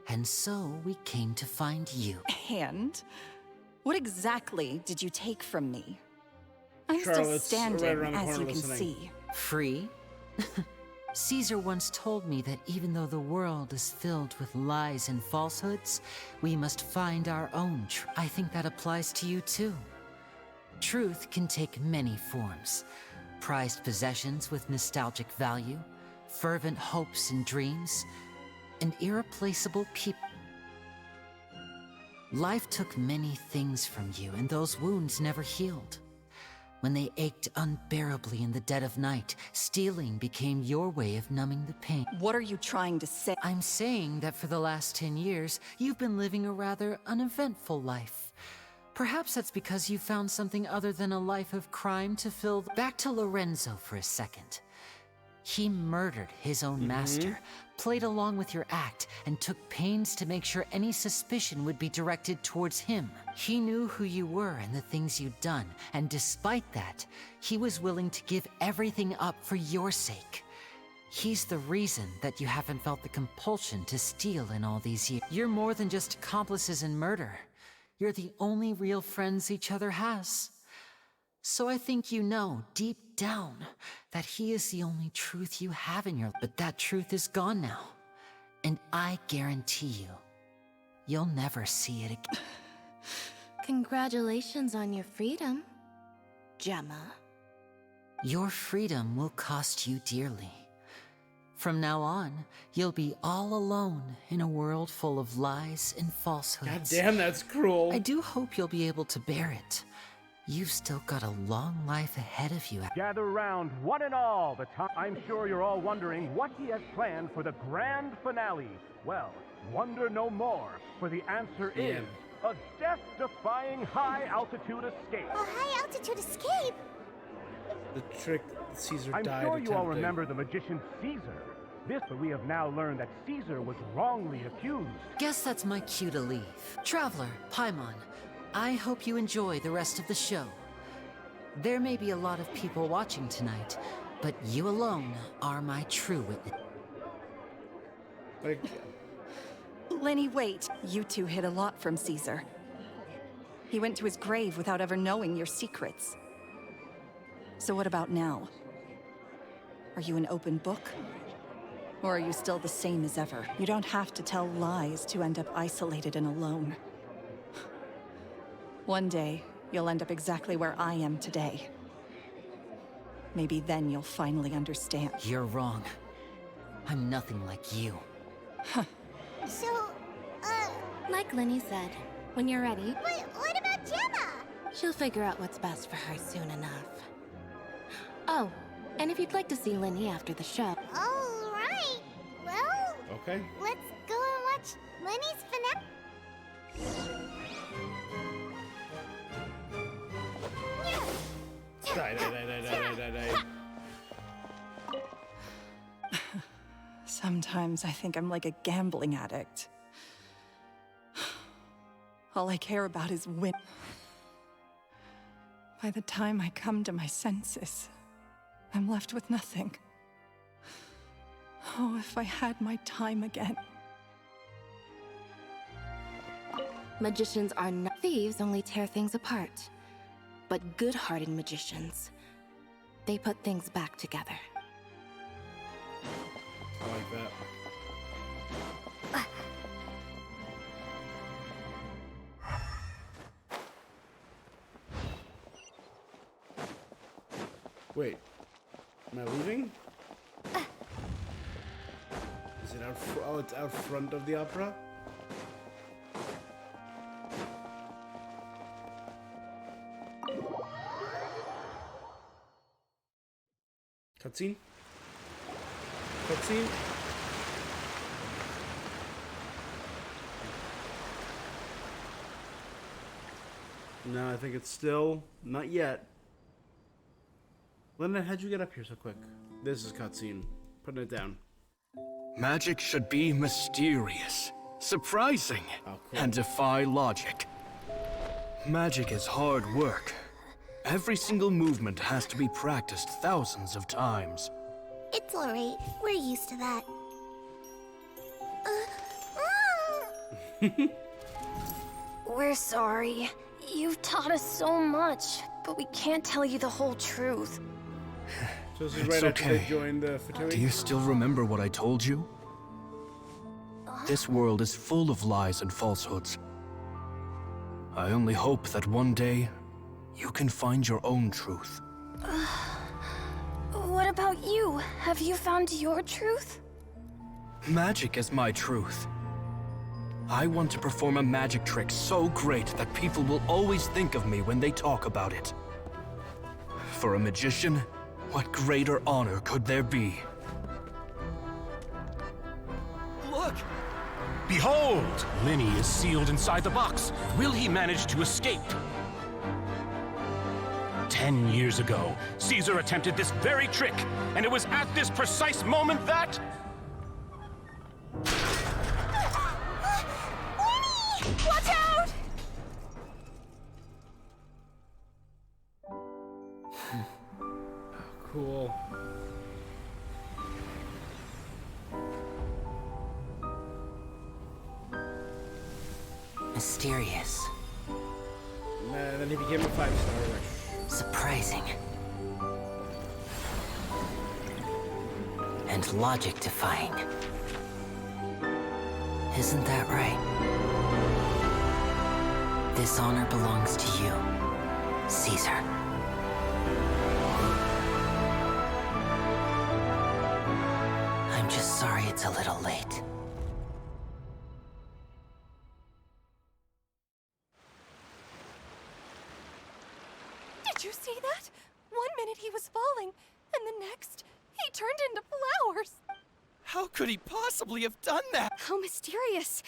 And so we came to find you. And? What exactly did you take from me? I'm Charlotte's still standing, right as you can listening. see. Free? Caesar once told me that even though the world is filled with lies and falsehoods, we must find our own truth. I think that applies to you too. Truth can take many forms. Prized possessions with nostalgic value, fervent hopes and dreams, and irreplaceable people. Life took many things from you, and those wounds never healed. When they ached unbearably in the dead of night, stealing became your way of numbing the pain. What are you trying to say? I'm saying that for the last 10 years, you've been living a rather uneventful life. Perhaps that's because you found something other than a life of crime to fill. Back to Lorenzo for a second. He murdered his own master, played along with your act, and took pains to make sure any suspicion would be directed towards him. He knew who you were and the things you'd done, and despite that, he was willing to give everything up for your sake. He's the reason that you haven't felt the compulsion to steal in all these years. You're more than just accomplices in murder. You're the only real friends each other has. So I think you know, deep down, that he is the only truth you have in your life. But that truth is gone now. And I guarantee you, you'll never see it again. Congratulations on your freedom, Gemma. Your freedom will cost you dearly. From now on, you'll be all alone in a world full of lies and falsehoods. God damn, that's cruel. I do hope you'll be able to bear it. You've still got a long life ahead of you. Gather round, one and all. I'm sure you're all wondering what he has planned for the grand finale. Well, wonder no more, for the answer is a death-defying high-altitude escape. A high-altitude escape? The trick Caesar I'm died sure you all attempting. remember the magician Caesar. But we have now learned that Caesar was wrongly accused. Guess that's my cue to leave. Traveler, Paimon, I hope you enjoy the rest of the show. There may be a lot of people watching tonight, but you alone are my true witness. Lyney, wait. You two hid a lot from Caesar. He went to his grave without ever knowing your secrets. So what about now? Are you an open book? Or are you still the same as ever? You don't have to tell lies to end up isolated and alone. One day, you'll end up exactly where I am today. Maybe then you'll finally understand. You're wrong. I'm nothing like you. So, Like Lyney said, when you're ready, but what about Gemma? she'll figure out what's best for her soon enough. Oh, and if you'd like to see Lyney after the show. All right. Well, okay. Let's go and watch Lyney's finale. Die. Sometimes I think I'm like a gambling addict. All I care about is win. By the time I come to my senses, I'm left with nothing. Oh, if I had my time again. Magicians are not thieves, only tear things apart. But good-hearted magicians, they put things back together. I like that. Wait, am I leaving? Is it out? Oh, it's out front of the opera. Cutscene. Cutscene. No, I think it's still not yet. Lyney, how'd you get up here so quick? This is cutscene. Putting it down. Magic should be mysterious, surprising, and defy logic. Magic is hard work. Every single movement has to be practiced thousands of times. It's alright. We're used to that. We're sorry. You've taught us so much, but we can't tell you the whole truth. So this is It's right after they okay. joined the fraternity? Do you still remember what I told you? This world is full of lies and falsehoods. I only hope that one day you can find your own truth. What about you? Have you found your truth? Magic is my truth. I want to perform a magic trick so great that people will always think of me when they talk about it. For a magician, what greater honor could there be? Look! Behold! Lyney is sealed inside the box. Will he manage to escape? 10 years ago, Caesar attempted this very trick, and it was at this precise moment that... Watch out! Cool. Mysterious. And then he became a 5-star. Surprising. And logic defying. Isn't that right? This honor belongs to you, Caesar. I'm just sorry it's a little late. Did you see that? 1 minute he was falling, and the next, he turned into flowers. How could he possibly have done that? How mysterious.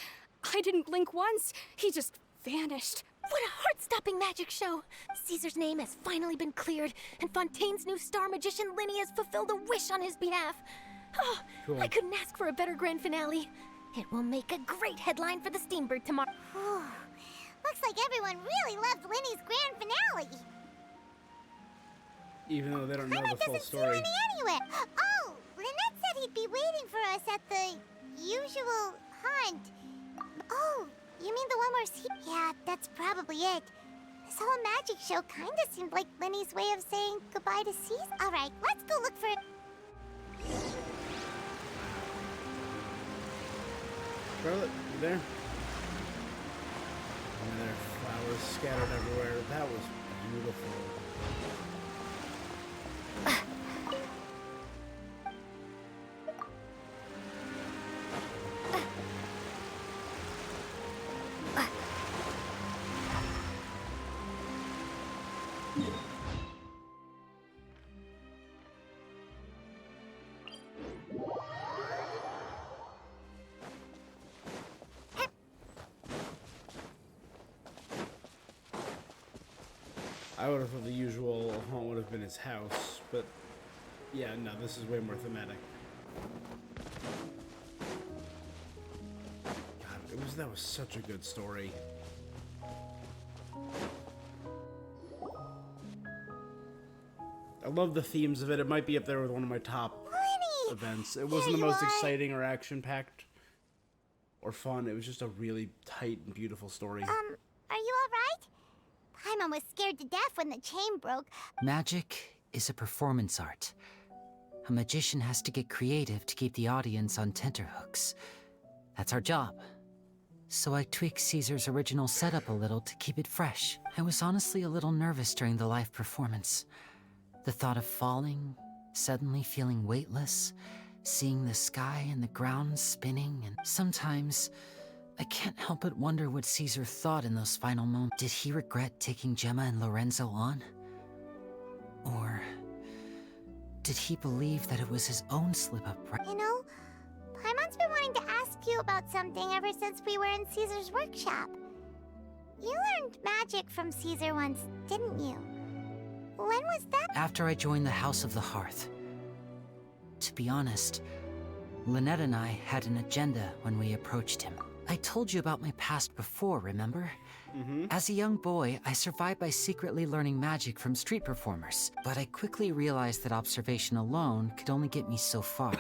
I didn't blink once. He just vanished. What a heart-stopping magic show! Caesar's name has finally been cleared, and Fontaine's new star magician Lyney has fulfilled a wish on his behalf. Oh, Cool. I couldn't ask for a better grand finale. It will make a great headline for the Steambird tomorrow. Looks like everyone really loved Lyney's grand finale. Even though they don't know Lynette the full doesn't see story. Lyney anywhere. Oh, Lynette said he'd be waiting for us at the usual hunt. Oh, you mean the one where Yeah, that's probably it. This whole magic show kinda seemed like Lyney's way of saying goodbye to Caesar. Alright, let's go look for it. Charlotte, you there? And there are flowers scattered everywhere. That was beautiful. I would have thought the usual haunt would have been his house, but yeah, no, this is way more thematic. God, that was such a good story. I love the themes of it. It might be up there with one of my top events. It wasn't the most exciting or action-packed or fun. It was just a really tight and beautiful story. Are you alright? Paimon was scared to death when the chain broke. Magic is a performance art. A magician has to get creative to keep the audience on tenterhooks. That's our job. So I tweaked Caesar's original setup a little to keep it fresh. I was honestly a little nervous during the live performance. The thought of falling, suddenly feeling weightless, seeing the sky and the ground spinning, and sometimes I can't help but wonder what Caesar thought in those final moments. Did he regret taking Gemma and Lorenzo on? Or did he believe that it was his own slip-up? You know, Paimon's been wanting to ask you about something ever since we were in Caesar's workshop. You learned magic from Caesar once, didn't you? When was that? After I joined the House of the Hearth. To be honest, Lynette and I had an agenda when we approached him. I told you about my past before, remember? As a young boy, I survived by secretly learning magic from street performers, but I quickly realized that observation alone could only get me so far.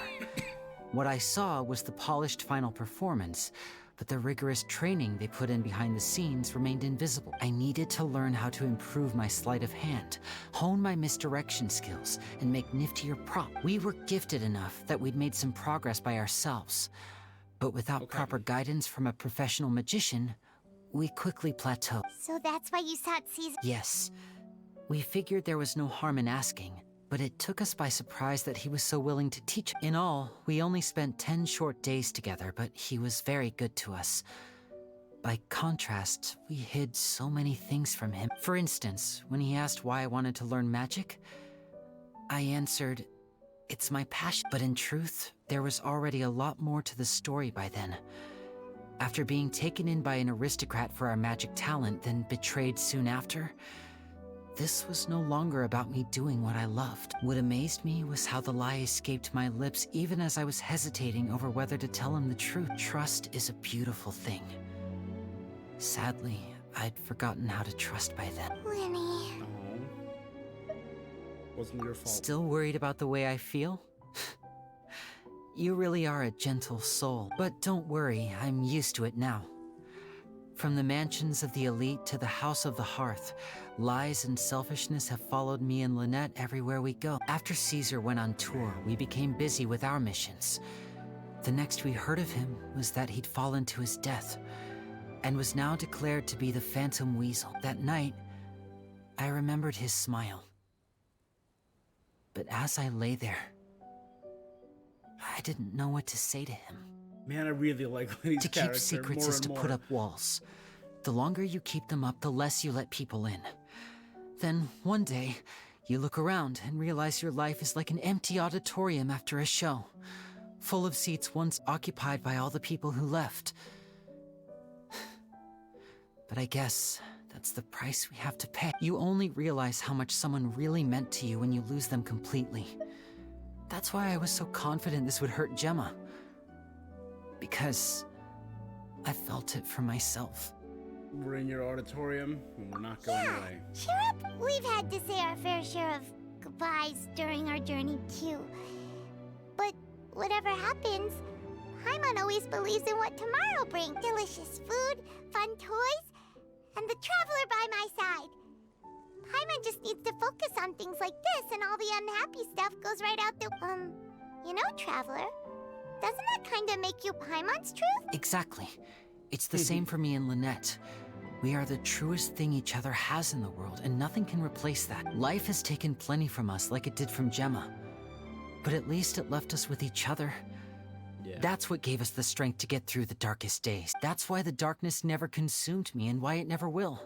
What I saw was the polished final performance, but the rigorous training they put in behind the scenes remained invisible. I needed to learn how to improve my sleight of hand, hone my misdirection skills, and make niftier props. We were gifted enough that we'd made some progress by ourselves, but without proper guidance from a professional magician, we quickly plateaued. So that's why you sought Caesar? Yes. We figured there was no harm in asking, but it took us by surprise that he was so willing to teach. In all, we only spent 10 short days together, but he was very good to us. By contrast, we hid so many things from him. For instance, when he asked why I wanted to learn magic, I answered, "It's my passion." But in truth, there was already a lot more to the story by then. After being taken in by an aristocrat for our magic talent, then betrayed soon after, this was no longer about me doing what I loved. What amazed me was how the lie escaped my lips even as I was hesitating over whether to tell him the truth. Trust is a beautiful thing. Sadly, I'd forgotten how to trust by then. Lyney. Wasn't your fault. Still worried about the way I feel? You really are a gentle soul. But don't worry, I'm used to it now. From the mansions of the elite to the House of the Hearth, lies and selfishness have followed me and Lynette everywhere we go. After Caesar went on tour, we became busy with our missions. The next we heard of him was that he'd fallen to his death, and was now declared to be the Phantom Weasel. That night, I remembered his smile. But as I lay there, I didn't know what to say to him. Man, I really like Lyney's To keep character secrets more is and to more. put up walls. The longer you keep them up, the less you let people in. Then, one day, you look around and realize your life is like an empty auditorium after a show, full of seats once occupied by all the people who left. But I guess that's the price we have to pay. You only realize how much someone really meant to you when you lose them completely. That's why I was so confident this would hurt Gemma. Because I felt it for myself. We're in your auditorium, and we're not going away. Cheer up! We've had to say our fair share of goodbyes during our journey, too. But whatever happens, Paimon always believes in what tomorrow brings. Delicious food, fun toys, and the Traveler by my side. Paimon just needs to focus on things like this, and all the unhappy stuff goes right out the... you know, Traveler, doesn't that kind of make you Paimon's truth? Exactly. It's the same for me and Lynette. We are the truest thing each other has in the world, and nothing can replace that. Life has taken plenty from us, like it did from Gemma. But at least it left us with each other. Yeah. That's what gave us the strength to get through the darkest days. That's why the darkness never consumed me, and why it never will.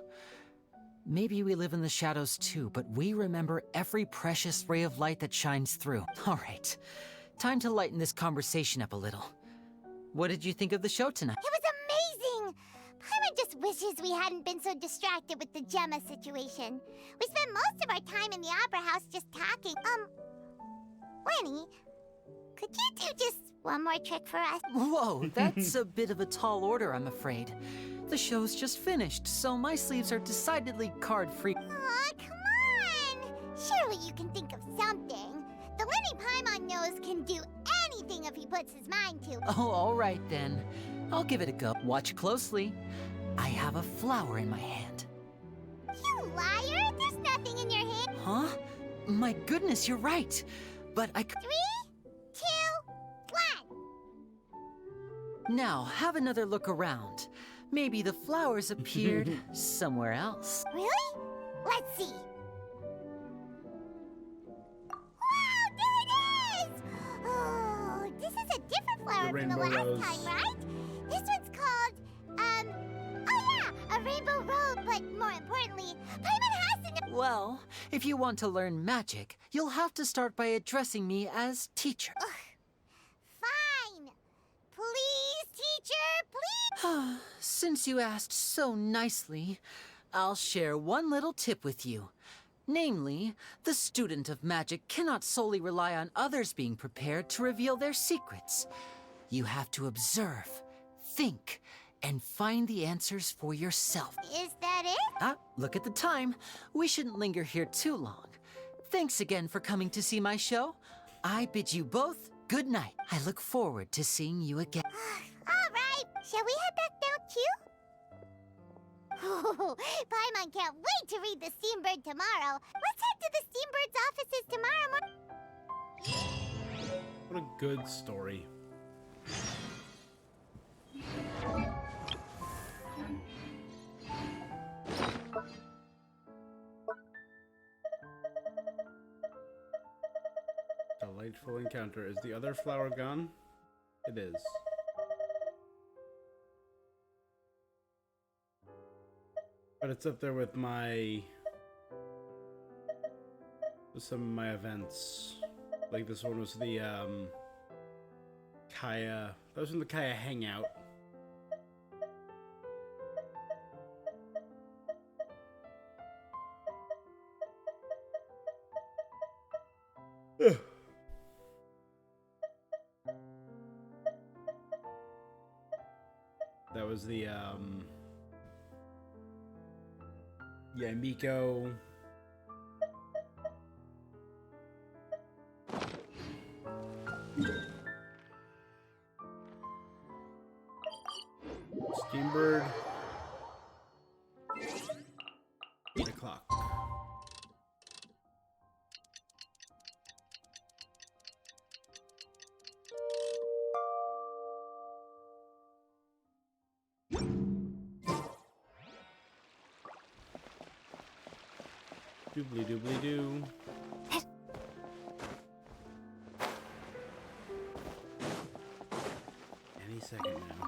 Maybe we live in the shadows too, but we remember every precious ray of light that shines through. All right, time to lighten this conversation up a little. What did you think of the show tonight? It was amazing! Paimon just wishes we hadn't been so distracted with the Gemma situation. We spent most of our time in the Opera House just talking. Lyney, could you do just one more trick for us? Whoa, that's a bit of a tall order, I'm afraid. The show's just finished, so my sleeves are decidedly card-free. Aw, come on! Surely you can think of something. The Lyney Paimon knows can do anything if he puts his mind to it. Oh, all right then. I'll give it a go. Watch closely. I have a flower in my hand. You You liar! There's nothing in your hand. Huh? My goodness, you're right. But I... 3, 2, 1. Now, have another look around. Maybe the flowers appeared somewhere else. Really? Let's see. Wow, there it is! Oh, this is a different flower from the last rose. time, right? This one's called, oh yeah, a rainbow rose, but more importantly, Paimon has to know. Well, if you want to learn magic, you'll have to start by addressing me as teacher. Fine. Please, teacher, please. Since you asked so nicely, I'll share one little tip with you. Namely, the student of magic cannot solely rely on others being prepared to reveal their secrets. You have to observe, think, and find the answers for yourself. Is that it? Look at the time. We shouldn't linger here too long. Thanks again for coming to see my show. I bid you both good night. I look forward to seeing you again. All right. Shall we head back down too? Oh, Paimon can't wait to read the Steambird tomorrow. Let's head to the Steambird's offices tomorrow morning. What a good story. Delightful encounter. Is the other flower gone? It is. But it's up there with some of my events. Like this one was the Kaya. That was in the Kaya hangout. Ugh. That was the yeah, Miko. Steambird. 8 o'clock. Doobly doobly doo. Any second now.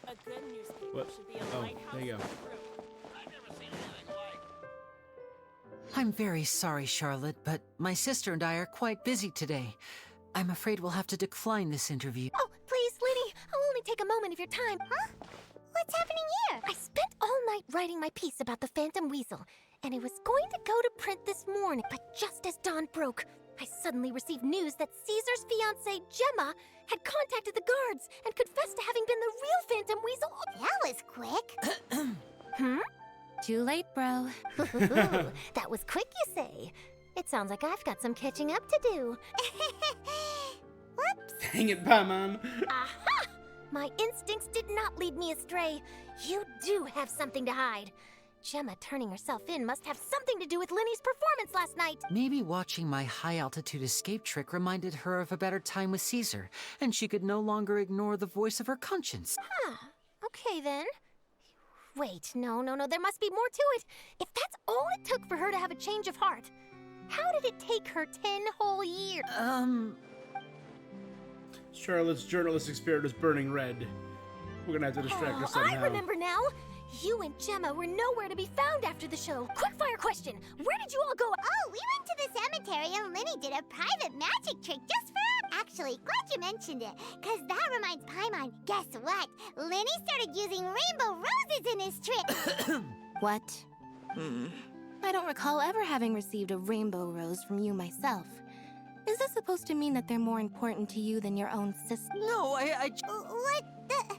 A good newspaper What? should be a Oh, lighthouse. there you go. I'm very sorry, Charlotte, but my sister and I are quite busy today. I'm afraid we'll have to decline this interview. Oh, please, Lyney, I'll only take a moment of your time. Huh? What's happening here? I spent all night writing my piece about the Phantom Weasel, and it was going to go to print this morning. But just as dawn broke, I suddenly received news that Caesar's fiancée, Gemma, had contacted the guards and confessed to having been the real Phantom Weasel. That was quick. Hmm? Too late, bro. That was quick, you say? It sounds like I've got some catching up to do. Whoops. Dang it, Paimon. Aha! My instincts did not lead me astray. You do have something to hide. Gemma turning herself in must have something to do with Lyney's performance last night. Maybe watching my high-altitude escape trick reminded her of a better time with Caesar, and she could no longer ignore the voice of her conscience. Huh. Okay, then. Wait, no, there must be more to it. If that's all it took for her to have a change of heart, how did it take her 10 whole years? Charlotte's journalistic spirit is burning red. We're gonna have to distract her somehow. I remember now. You and Gemma were nowhere to be found after the show. Quickfire question. Where did you all go? Oh, we went to the cemetery and Lyney did a private magic trick just for us. Actually, glad you mentioned it, because that reminds Paimon. Guess what? Lyney started using rainbow roses in his trick. What? I don't recall ever having received a rainbow rose from you myself. Is this supposed to mean that they're more important to you than your own sister? No, What the...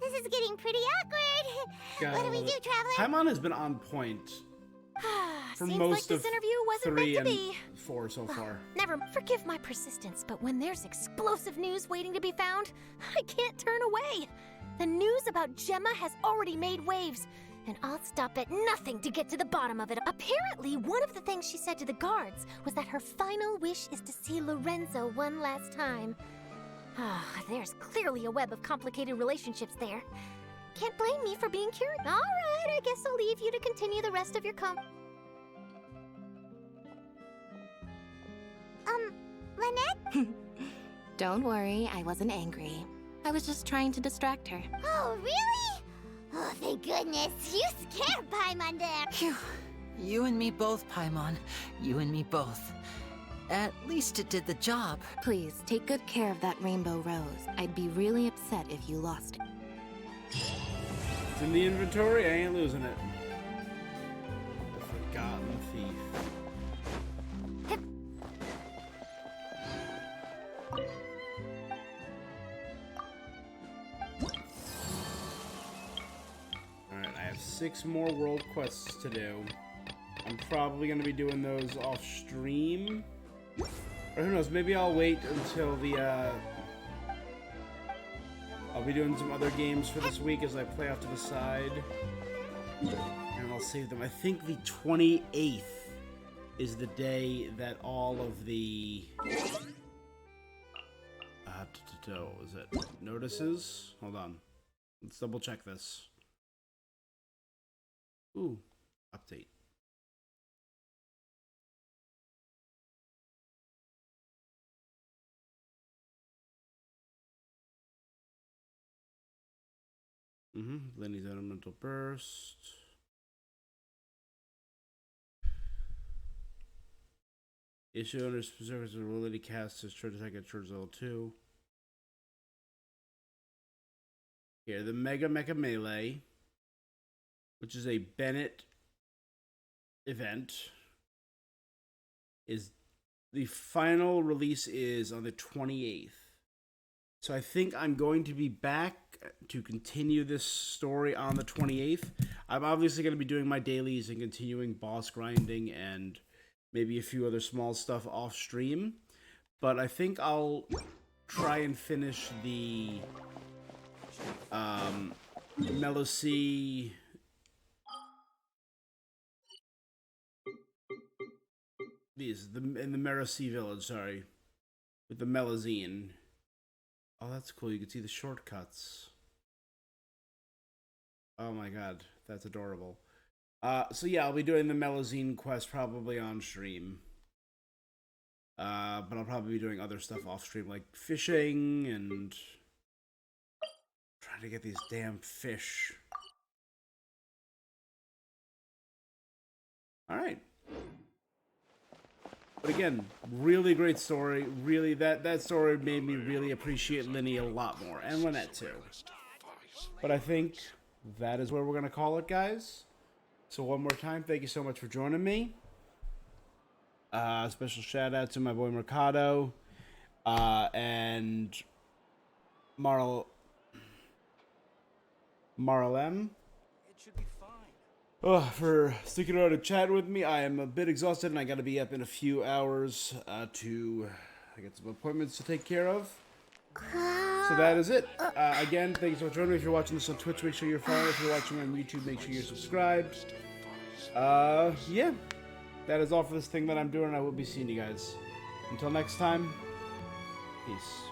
This is getting pretty awkward. God, What do we do, Traveler? Paimon has been on point. for Seems most like this of interview wasn't 3 meant to and be. 4 so far. Forgive my persistence, but when there's explosive news waiting to be found, I can't turn away. The news about Gemma has already made waves, and I'll stop at nothing to get to the bottom of it. Apparently, one of the things she said to the guards was that her final wish is to see Lorenzo one last time. There's clearly a web of complicated relationships there. Can't blame me for being curious. All right, I guess I'll leave you to continue the rest of your Lynette? Don't worry, I wasn't angry. I was just trying to distract her. Oh, really? Oh, thank goodness. You scared Paimon there. Phew. You and me both, Paimon. You and me both. At least it did the job. Please, take good care of that rainbow rose. I'd be really upset if you lost it. It's in the inventory, I ain't losing it. The Forgotten Thief. Alright, I have 6 more world quests to do. I'm probably going to be doing those off stream. Or who knows, maybe I'll wait until the, I'll be doing some other games for this week as I play off to the side. And I'll save them. I think the 28th is the day that all of the... is it notices? Hold on. Let's double check this. Ooh, update. Lyney's elemental burst. Issue under specific ability cast as charge attack at charge level 2. Here, the Mega Mecha Melee, which is a Bennett event, is the final release is on the 28th. So I think I'm going to be back to continue this story on the 28th. I'm obviously going to be doing my dailies and continuing boss grinding and maybe a few other small stuff off stream. But I think I'll try and finish the Melosi in the Merosi village, sorry. With the Melazine. Oh, that's cool. You can see the shortcuts. Oh my god, that's adorable. So yeah, I'll be doing the Melazine quest probably on stream. But I'll probably be doing other stuff off stream, like fishing and trying to get these damn fish. Alright. But again, really great story. Really, that story made me really appreciate Lyney a lot more, and Lynette too. But I think that is where we're gonna call it, guys. So one more time, thank you so much for joining me. Special shout out to my boy Mercado and Marl M. For sticking around to chat with me. I am a bit exhausted and I gotta be up in a few hours to get some appointments to take care of. So that is it. Again, thank you so much for joining me. If you're watching this on Twitch, make sure you're following. If you're watching on YouTube, make sure you're subscribed. Yeah. That is all for this thing that I'm doing. I will be seeing you guys. Until next time, peace.